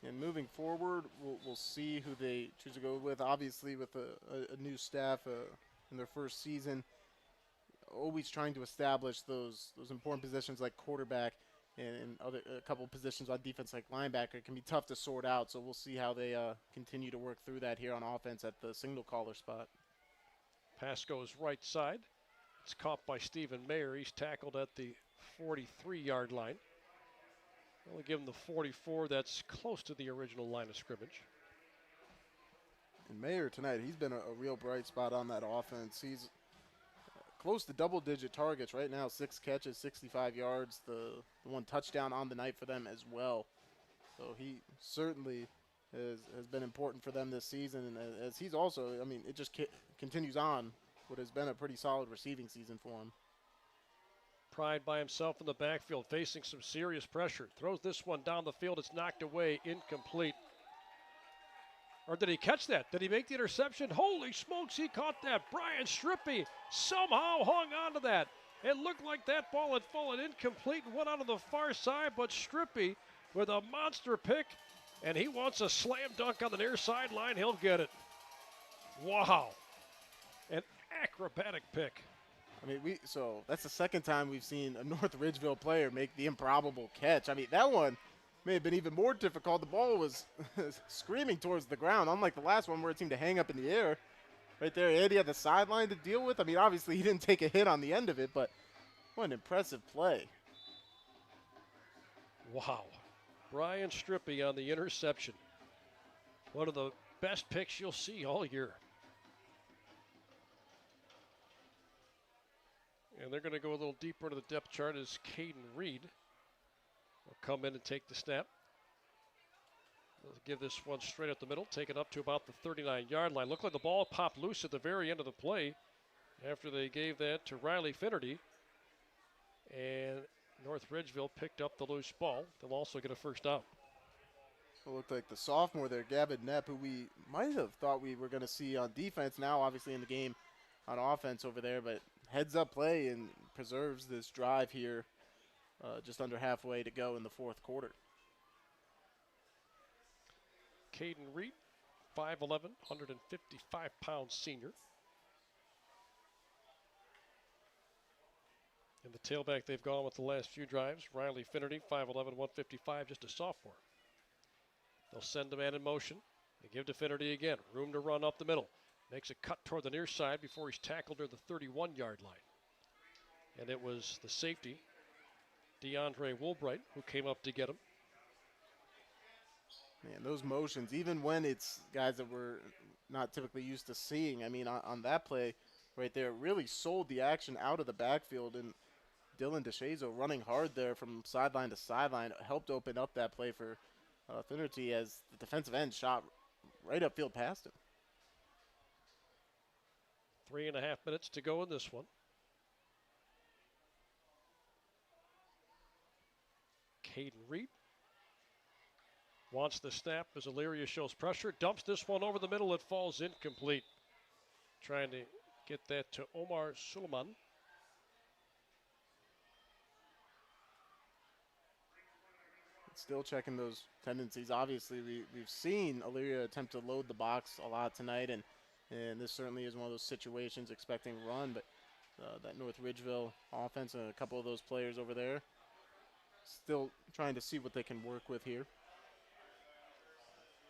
And moving forward, we'll see who they choose to go with. Obviously, with a new staff in their first season, always trying to establish those important positions like quarterback and a couple positions on defense like linebacker can be tough to sort out. So we'll see how they continue to work through that here on offense at the signal caller spot. Pass goes right side. It's caught by Stephen Mayer. He's tackled at the 43-yard line. Only give him the 44. That's close to the original line of scrimmage. And Mayer tonight, he's been a real bright spot on that offense. He's close to double-digit targets right now, 6 catches, 65 yards, the one touchdown on the night for them as well. So he certainly has been important for them this season. And as he's also, it just continues on what has been a pretty solid receiving season for him. Pride by himself in the backfield, facing some serious pressure. Throws this one down the field. It's knocked away, incomplete. Or did he catch that? Did he make the interception? Holy smokes, he caught that. Brian Strippy somehow hung on to that. It looked like that ball had fallen incomplete and went out on the far side, but Strippy with a monster pick, and he wants a slam dunk on the near sideline. He'll get it. Wow. An acrobatic pick. So that's the second time we've seen a North Ridgeville player make the improbable catch. That one may have been even more difficult. The ball was screaming towards the ground, unlike the last one where it seemed to hang up in the air. Right there, Andy had the sideline to deal with. Obviously he didn't take a hit on the end of it, but what an impressive play. Wow. Brian Strippy on the interception. One of the best picks you'll see all year. And they're going to go a little deeper into the depth chart as Caden Reed will come in and take the snap. They'll give this one straight up the middle, take it up to about the 39-yard line. Looked like the ball popped loose at the very end of the play after they gave that to Riley Finnerty. And North Ridgeville picked up the loose ball. They'll also get a first down. It looked like the sophomore there, Gavin Knapp, who we might have thought we were going to see on defense, now obviously in the game on offense over there, but heads-up play and preserves this drive here just under halfway to go in the fourth quarter. Caden Reed, 5'11", 155-pound senior. And the tailback they've gone with the last few drives, Riley Finnerty, 5'11", 155, just a sophomore. They'll send the man in motion. They give to Finnerty again. Room to run up the middle. Makes a cut toward the near side before he's tackled near the 31-yard line. And it was the safety, DeAndre Woolbright, who came up to get him. Man, those motions, even when it's guys that we're not typically used to seeing, I mean, on that play right there, really sold the action out of the backfield, and Dylan DeShazo running hard there from sideline to sideline helped open up that play for Finnerty as the defensive end shot right upfield past him. 3.5 minutes to go in this one. Caden Reed wants the snap as Elyria shows pressure. Dumps this one over the middle. It falls incomplete. Trying to get that to Omar Suleiman. Still checking those tendencies. Obviously, we've seen Elyria attempt to load the box a lot tonight, and this certainly is one of those situations expecting run, but that North Ridgeville offense and a couple of those players over there still trying to see what they can work with here.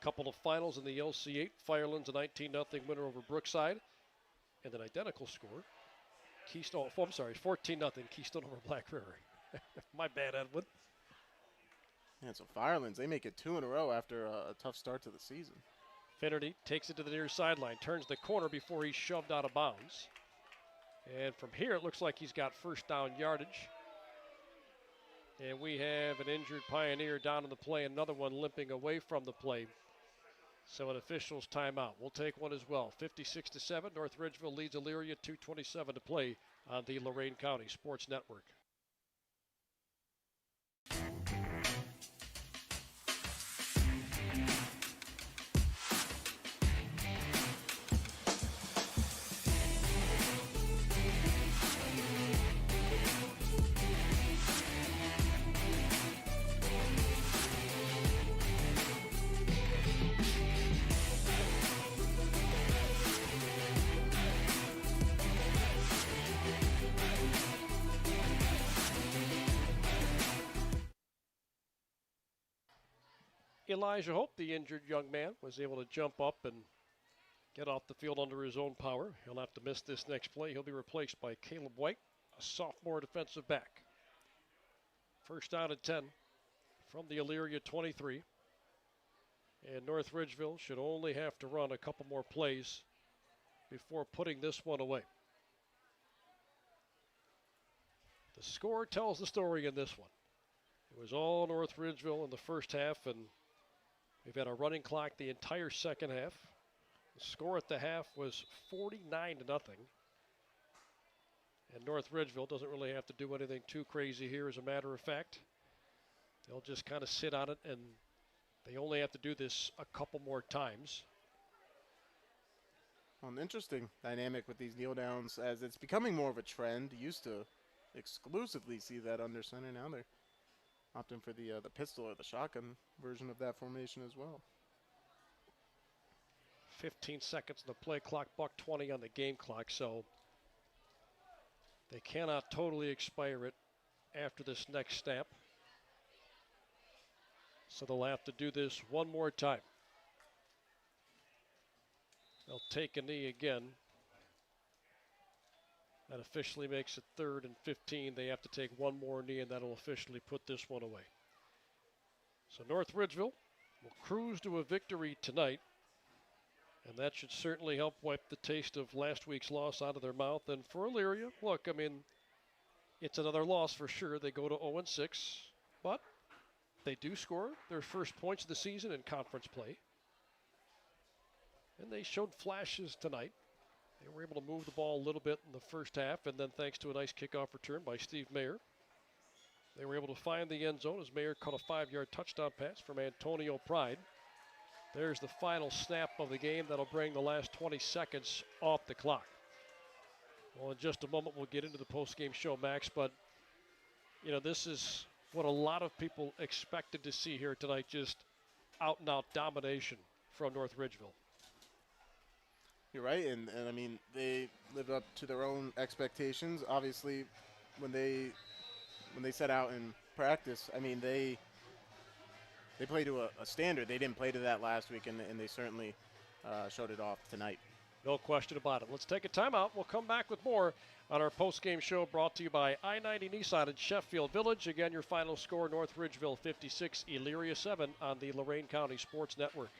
Couple of finals in the LC8. Firelands a 19-0 winner over Brookside, and an identical score. Keystone, 14-0 Keystone over Black River. My bad, Edwin. Yeah, so Firelands, they make it 2 in a row after a tough start to the season. Finnerty takes it to the near sideline, turns the corner before he's shoved out of bounds. And from here, it looks like he's got first down yardage. And we have an injured Pioneer down in the play, another one limping away from the play. So an official's timeout. We'll take one as well. 56-7, North Ridgeville leads Elyria, 2:27 to play on the Lorain County Sports Network. Elijah Hope, the injured young man, was able to jump up and get off the field under his own power. He'll have to miss this next play. He'll be replaced by Caleb White, a sophomore defensive back. First down and 10 from the Elyria 23. And North Ridgeville should only have to run a couple more plays before putting this one away. The score tells the story in this one. It was all North Ridgeville in the first half, and we've had a running clock the entire second half. The score at the half was 49-0. And North Ridgeville doesn't really have to do anything too crazy here, as a matter of fact. They'll just kind of sit on it, and they only have to do this a couple more times. Well, an interesting dynamic with these kneel downs, as it's becoming more of a trend. Used to exclusively see that under center. Now they're opting for the pistol or the shotgun version of that formation as well. 15 seconds on the play clock, $1:20 on the game clock, so they cannot totally expire it after this next snap. So they'll have to do this one more time. They'll take a knee again. That officially makes it 3rd and 15. They have to take one more knee, and that'll officially put this one away. So North Ridgeville will cruise to a victory tonight, and that should certainly help wipe the taste of last week's loss out of their mouth. And for Elyria, look, I mean, it's another loss for sure. They go to 0-6, but they do score their first points of the season in conference play. And they showed flashes tonight. They were able to move the ball a little bit in the first half, and then thanks to a nice kickoff return by Steve Mayer, they were able to find the end zone as Mayer caught a 5-yard touchdown pass from Antonio Pride. There's the final snap of the game. That'll bring the last 20 seconds off the clock. Well, in just a moment, we'll get into the post-game show, Max, but, you know, this is what a lot of people expected to see here tonight, just out-and-out domination from North Ridgeville. You're right, and I mean, they lived up to their own expectations. Obviously, when they set out in practice, I mean, they play to a standard. They didn't play to that last week, and they certainly showed it off tonight. No question about it. Let's take a timeout. We'll come back with more on our post-game show brought to you by I-90 Nissan in Sheffield Village. Again, your final score, North Ridgeville 56, Elyria 7 on the Lorain County Sports Network.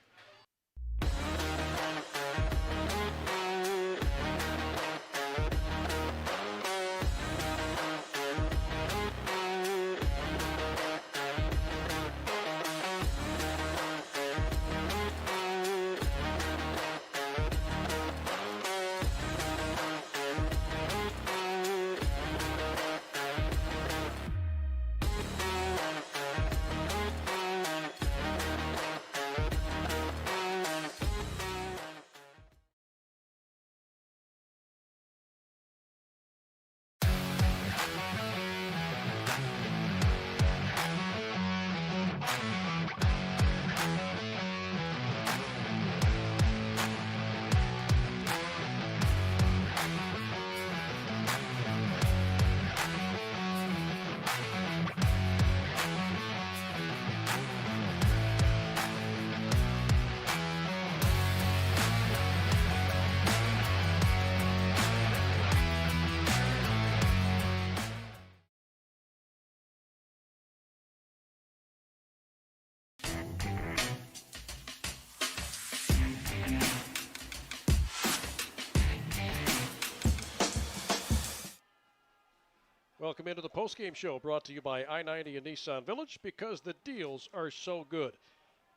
Welcome into the postgame show brought to you by I-90 and Nissan Village, because the deals are so good.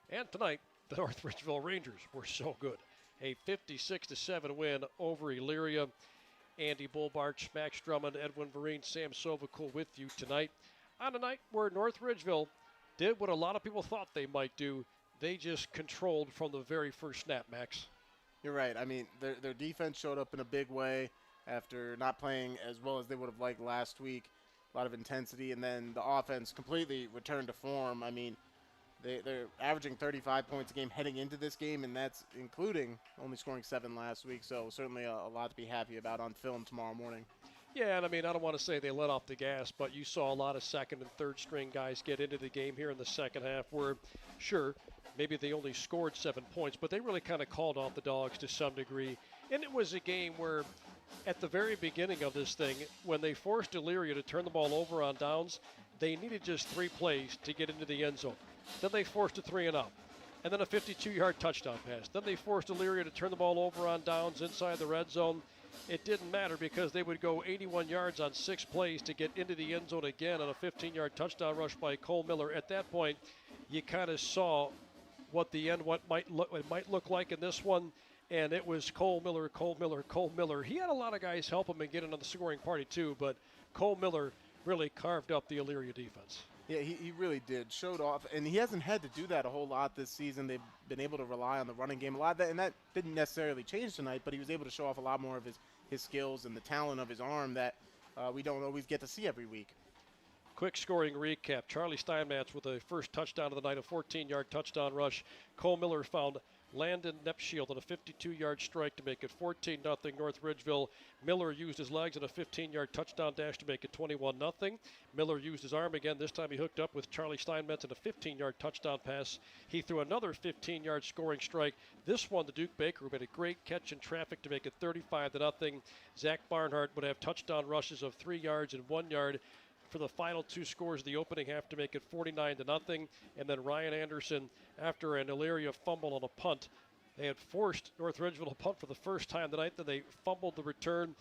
And tonight, the North Ridgeville Rangers were so good. A 56-7 win over Elyria. Andy Bullbarch, Max Drummond, Edwin Vereen, Sam Sovacool with you tonight. On a night where North Ridgeville did what a lot of people thought they might do. They just controlled from the very first snap, Max. You're right. I mean, their defense showed up in a big way after not playing as well as they would have liked last week. A lot of intensity, and then the offense completely returned to form. I mean, they're averaging 35 points a game heading into this game, and that's including only scoring 7 last week. So certainly a lot to be happy about on film tomorrow morning. Yeah, and I mean, I don't want to say they let off the gas, but you saw a lot of second and third string guys get into the game here in the second half where, sure, maybe they only scored 7 points, but they really kind of called off the Dogs to some degree. And it was a game where at the very beginning of this thing, when they forced Elyria to turn the ball over on downs, they needed just 3 plays to get into the end zone. Then they forced a 3-and-out, and then a 52-yard touchdown pass. Then they forced Elyria to turn the ball over on downs inside the red zone. It didn't matter because they would go 81 yards on 6 plays to get into the end zone again on a 15-yard touchdown rush by Cole Miller. At that point, you kind of saw what it might look like in this one. And it was Cole Miller, Cole Miller, Cole Miller. He had a lot of guys help him and get into the scoring party too, but Cole Miller really carved up the Elyria defense. Yeah, he really did. Showed off, and he hasn't had to do that a whole lot this season. They've been able to rely on the running game a lot, and that didn't necessarily change tonight, but he was able to show off a lot more of his skills and the talent of his arm that we don't always get to see every week. Quick scoring recap. Charlie Steinmetz with a first touchdown of the night, a 14-yard touchdown rush. Cole Miller found Landon Nepshield on a 52-yard strike to make it 14-0 North Ridgeville. Miller used his legs on a 15-yard touchdown dash to make it 21-0. Miller used his arm again. This time he hooked up with Charlie Steinmetz on a 15-yard touchdown pass. He threw another 15-yard scoring strike. This one to Duke Baker, who made a great catch in traffic to make it 35-0. Zach Barnhart would have touchdown rushes of 3 yards and 1 yard for the final 2 scores of the opening half to make it 49-0. And then Ryan Anderson, after an Elyria fumble on a punt, they had forced North Ridgeville to punt for the first time tonight. Then they fumbled the return.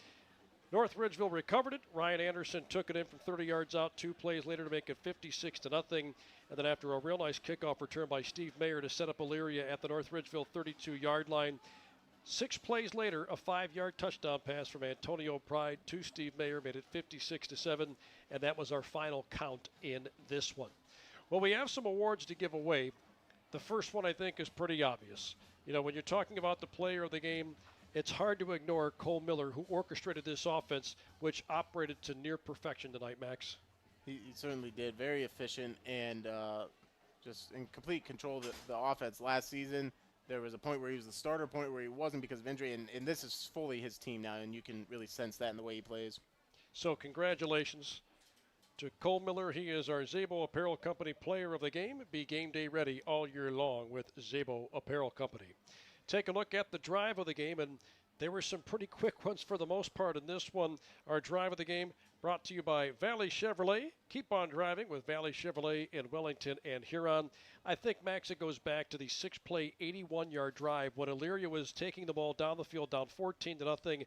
North Ridgeville recovered it. Ryan Anderson took it in from 30 yards out 2 plays later to make it 56-0. And then after a real nice kickoff return by Steve Mayer to set up Elyria at the North Ridgeville 32-yard line, 6 plays later, a 5-yard touchdown pass from Antonio Pride to Steve Mayer made it 56-7, and that was our final count in this one. Well, we have some awards to give away. The first one, I think, is pretty obvious. You know, when you're talking about the player of the game, it's hard to ignore Cole Miller, who orchestrated this offense, which operated to near perfection tonight, Max. He certainly did. Very efficient and just in complete control of the offense last season. There was a point where he was the starter, a point where he wasn't because of injury, and this is fully his team now, and you can really sense that in the way he plays. So congratulations to Cole Miller. He is our Zabo Apparel Company Player of the Game. Be game day ready all year long with Zabo Apparel Company. Take a look at the drive of the game, and There were some pretty quick ones for the most part in this one. Our drive of the game brought to you by Valley Chevrolet. Keep on driving with Valley Chevrolet in Wellington and Huron. I think, Max, it goes back to the 6-play, 81-yard drive when Elyria was taking the ball down the field, down 14-0.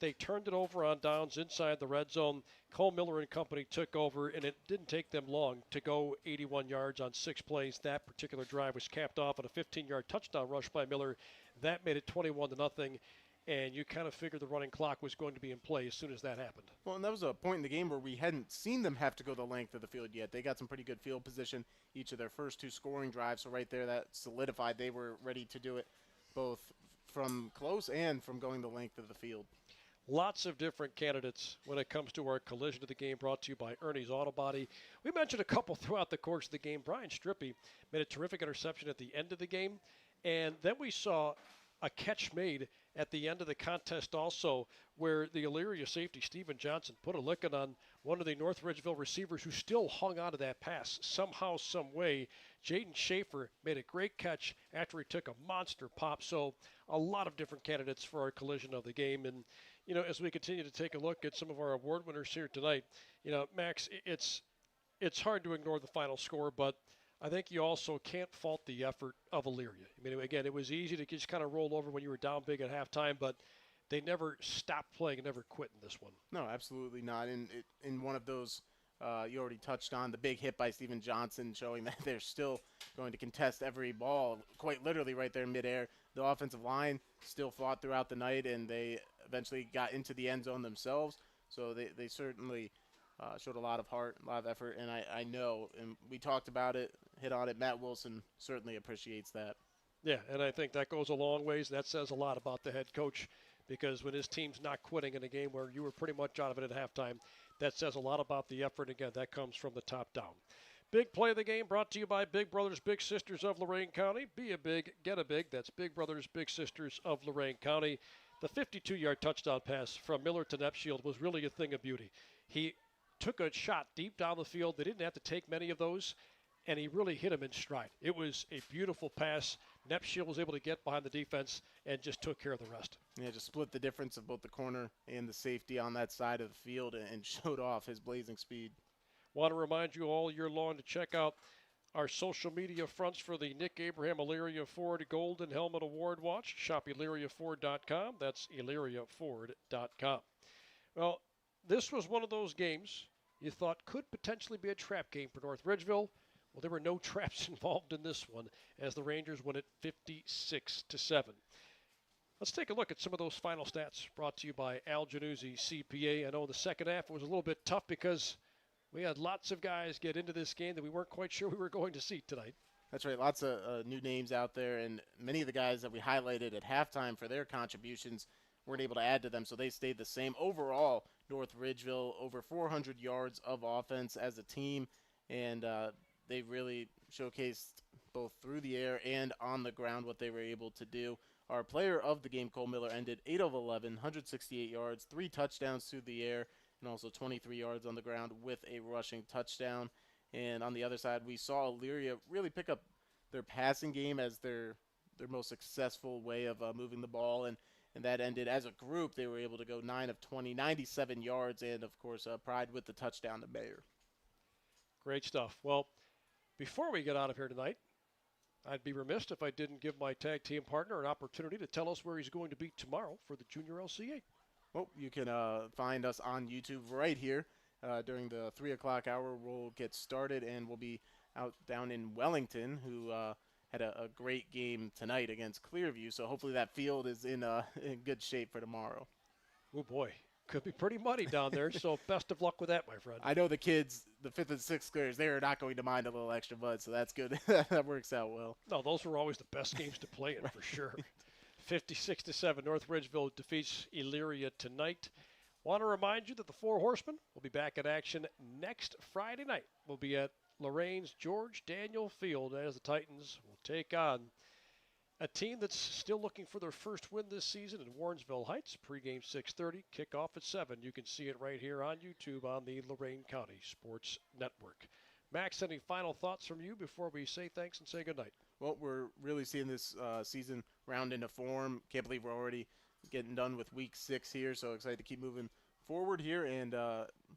They turned it over on downs inside the red zone. Cole Miller and company took over, and it didn't take them long to go 81 yards on 6 plays. That particular drive was capped off at a 15-yard touchdown rush by Miller. That made it 21-0. And you kind of figured the running clock was going to be in play as soon as that happened. Well, and that was a point in the game where we hadn't seen them have to go the length of the field yet. They got some pretty good field position each of their first 2 scoring drives. So right there, that solidified they were ready to do it both from close and from going the length of the field. Lots of different candidates when it comes to our collision of the game, brought to you by Ernie's Auto Body. We mentioned a couple throughout the course of the game. Brian Strippy made a terrific interception at the end of the game. And then we saw a catch made at the end of the contest also, where the Elyria safety, Stephen Johnson, put a licking on one of the North Ridgeville receivers who still hung on to that pass somehow, some way. Jaden Schaefer made a great catch after he took a monster pop. So a lot of different candidates for our collision of the game. And, you know, as we continue to take a look at some of our award winners here tonight, you know, Max, it's hard to ignore the final score, but I think you also can't fault the effort of Elyria. I mean, again, it was easy to just kind of roll over when you were down big at halftime, but they never stopped playing and never quit in this one. No, absolutely not. In one of those, you already touched on the big hit by Stephen Johnson, showing that they're still going to contest every ball, quite literally right there in midair. The offensive line still fought throughout the night, and they eventually got into the end zone themselves. So they certainly showed a lot of heart, a lot of effort, and I know, and we talked about it, hit on it, Matt Wilson certainly appreciates that. Yeah, and I think that goes a long ways. That says a lot about the head coach, because when his team's not quitting in a game where you were pretty much out of it at halftime, that says a lot about the effort. Again, that comes from the top down. Big play of the game brought to you by Big Brothers Big Sisters of Lorain County. Be a big, get a big. That's Big Brothers Big Sisters of Lorain County. The 52-yard touchdown pass from Miller to Nepshield was really a thing of beauty. He took a shot deep down the field. They didn't have to take many of those, and he really hit him in stride. It was a beautiful pass. Nepshield was able to get behind the defense and just took care of the rest. Yeah, just split the difference of both the corner and the safety on that side of the field and showed off his blazing speed. Want to remind you all year long to check out our social media fronts for the Nick Abraham Elyria Ford Golden Helmet Award Watch. Shop ElyriaFord.com. That's ElyriaFord.com. Well, this was one of those games you thought could potentially be a trap game for North Ridgeville. Well, there were no traps involved in this one as the Rangers win it 56-7. Let's take a look at some of those final stats brought to you by Al Januzzi CPA. I know in the second half it was a little bit tough because we had lots of guys get into this game that we weren't quite sure we were going to see tonight. That's right. Lots of new names out there, and many of the guys that we highlighted at halftime for their contributions weren't able to add to them, so they stayed the same. Overall, North Ridgeville over 400 yards of offense as a team, and they really showcased both through the air and on the ground what they were able to do. Our player of the game, Cole Miller, ended 8 of 11, 168 yards, 3 touchdowns through the air, and also 23 yards on the ground with a rushing touchdown. And on the other side, we saw Elyria really pick up their passing game as their most successful way of moving the ball, and that ended as a group. They were able to go 9 of 20, 97 yards, and, of course, Pride with the touchdown to Mayer. Great stuff. Well, before we get out of here tonight, I'd be remiss if I didn't give my tag team partner an opportunity to tell us where he's going to be tomorrow for the Junior LCA. Well, you can find us on YouTube right here. During the 3 o'clock hour, we'll get started, and we'll be out down in Wellington, who had a great game tonight against Clearview. So hopefully that field is in good shape for tomorrow. Oh, boy. Could be pretty muddy down there, so best of luck with that, my friend. I know the kids, the 5th and 6th graders, they are not going to mind a little extra mud, so that's good. That works out well. No, those were always the best games to play in, for sure. 56-7, North Ridgeville defeats Elyria tonight. Want to remind you that the Four Horsemen will be back in action next Friday night. We'll be at Lorraine's George Daniel Field as the Titans will take on a team that's still looking for their first win this season in Warrensville Heights. Pregame 6:30, kickoff at 7. You can see it right here on YouTube on the Lorain County Sports Network. Max, any final thoughts from you before we say thanks and say goodnight? Well, we're really seeing this season round into form. Can't believe we're already getting done with Week 6 here, so excited to keep moving forward here and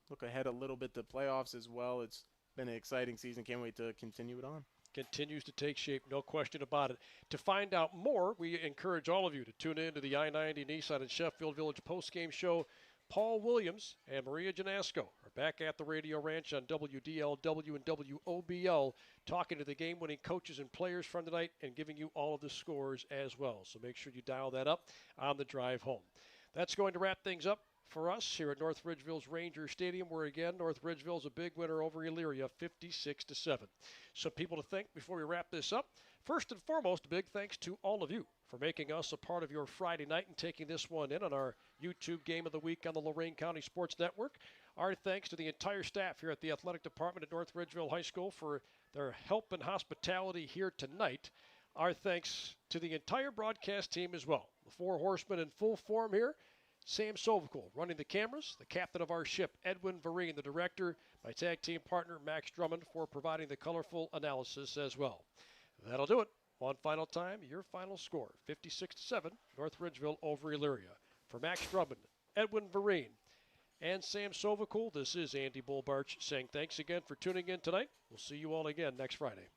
look ahead a little bit to playoffs as well. It's been an exciting season. Can't wait to continue it on. Continues to take shape, no question about it. To find out more, we encourage all of you to tune in to the I-90 Nissan and Sheffield Village postgame show. Paul Williams and Maria Janasco are back at the Radio Ranch on WDLW and WOBL, talking to the game-winning coaches and players from tonight and giving you all of the scores as well. So make sure you dial that up on the drive home. That's going to wrap things up for us here at North Ridgeville's Ranger Stadium, where again North Ridgeville's a big winner over Elyria, 56-7. Some people to thank before we wrap this up. First and foremost, a big thanks to all of you for making us a part of your Friday night and taking this one in on our YouTube Game of the Week on the Lorain County Sports Network. Our thanks to the entire staff here at the Athletic Department at North Ridgeville High School for their help and hospitality here tonight. Our thanks to the entire broadcast team as well. The Four Horsemen in full form here. Sam Sovacool running the cameras, the captain of our ship, Edwin Vereen, the director, my tag team partner, Max Drummond, for providing the colorful analysis as well. That'll do it. One final time, your final score, 56-7, North Ridgeville over Elyria. For Max Drummond, Edwin Vereen, and Sam Sovacool, this is Andy Bullbarch saying thanks again for tuning in tonight. We'll see you all again next Friday.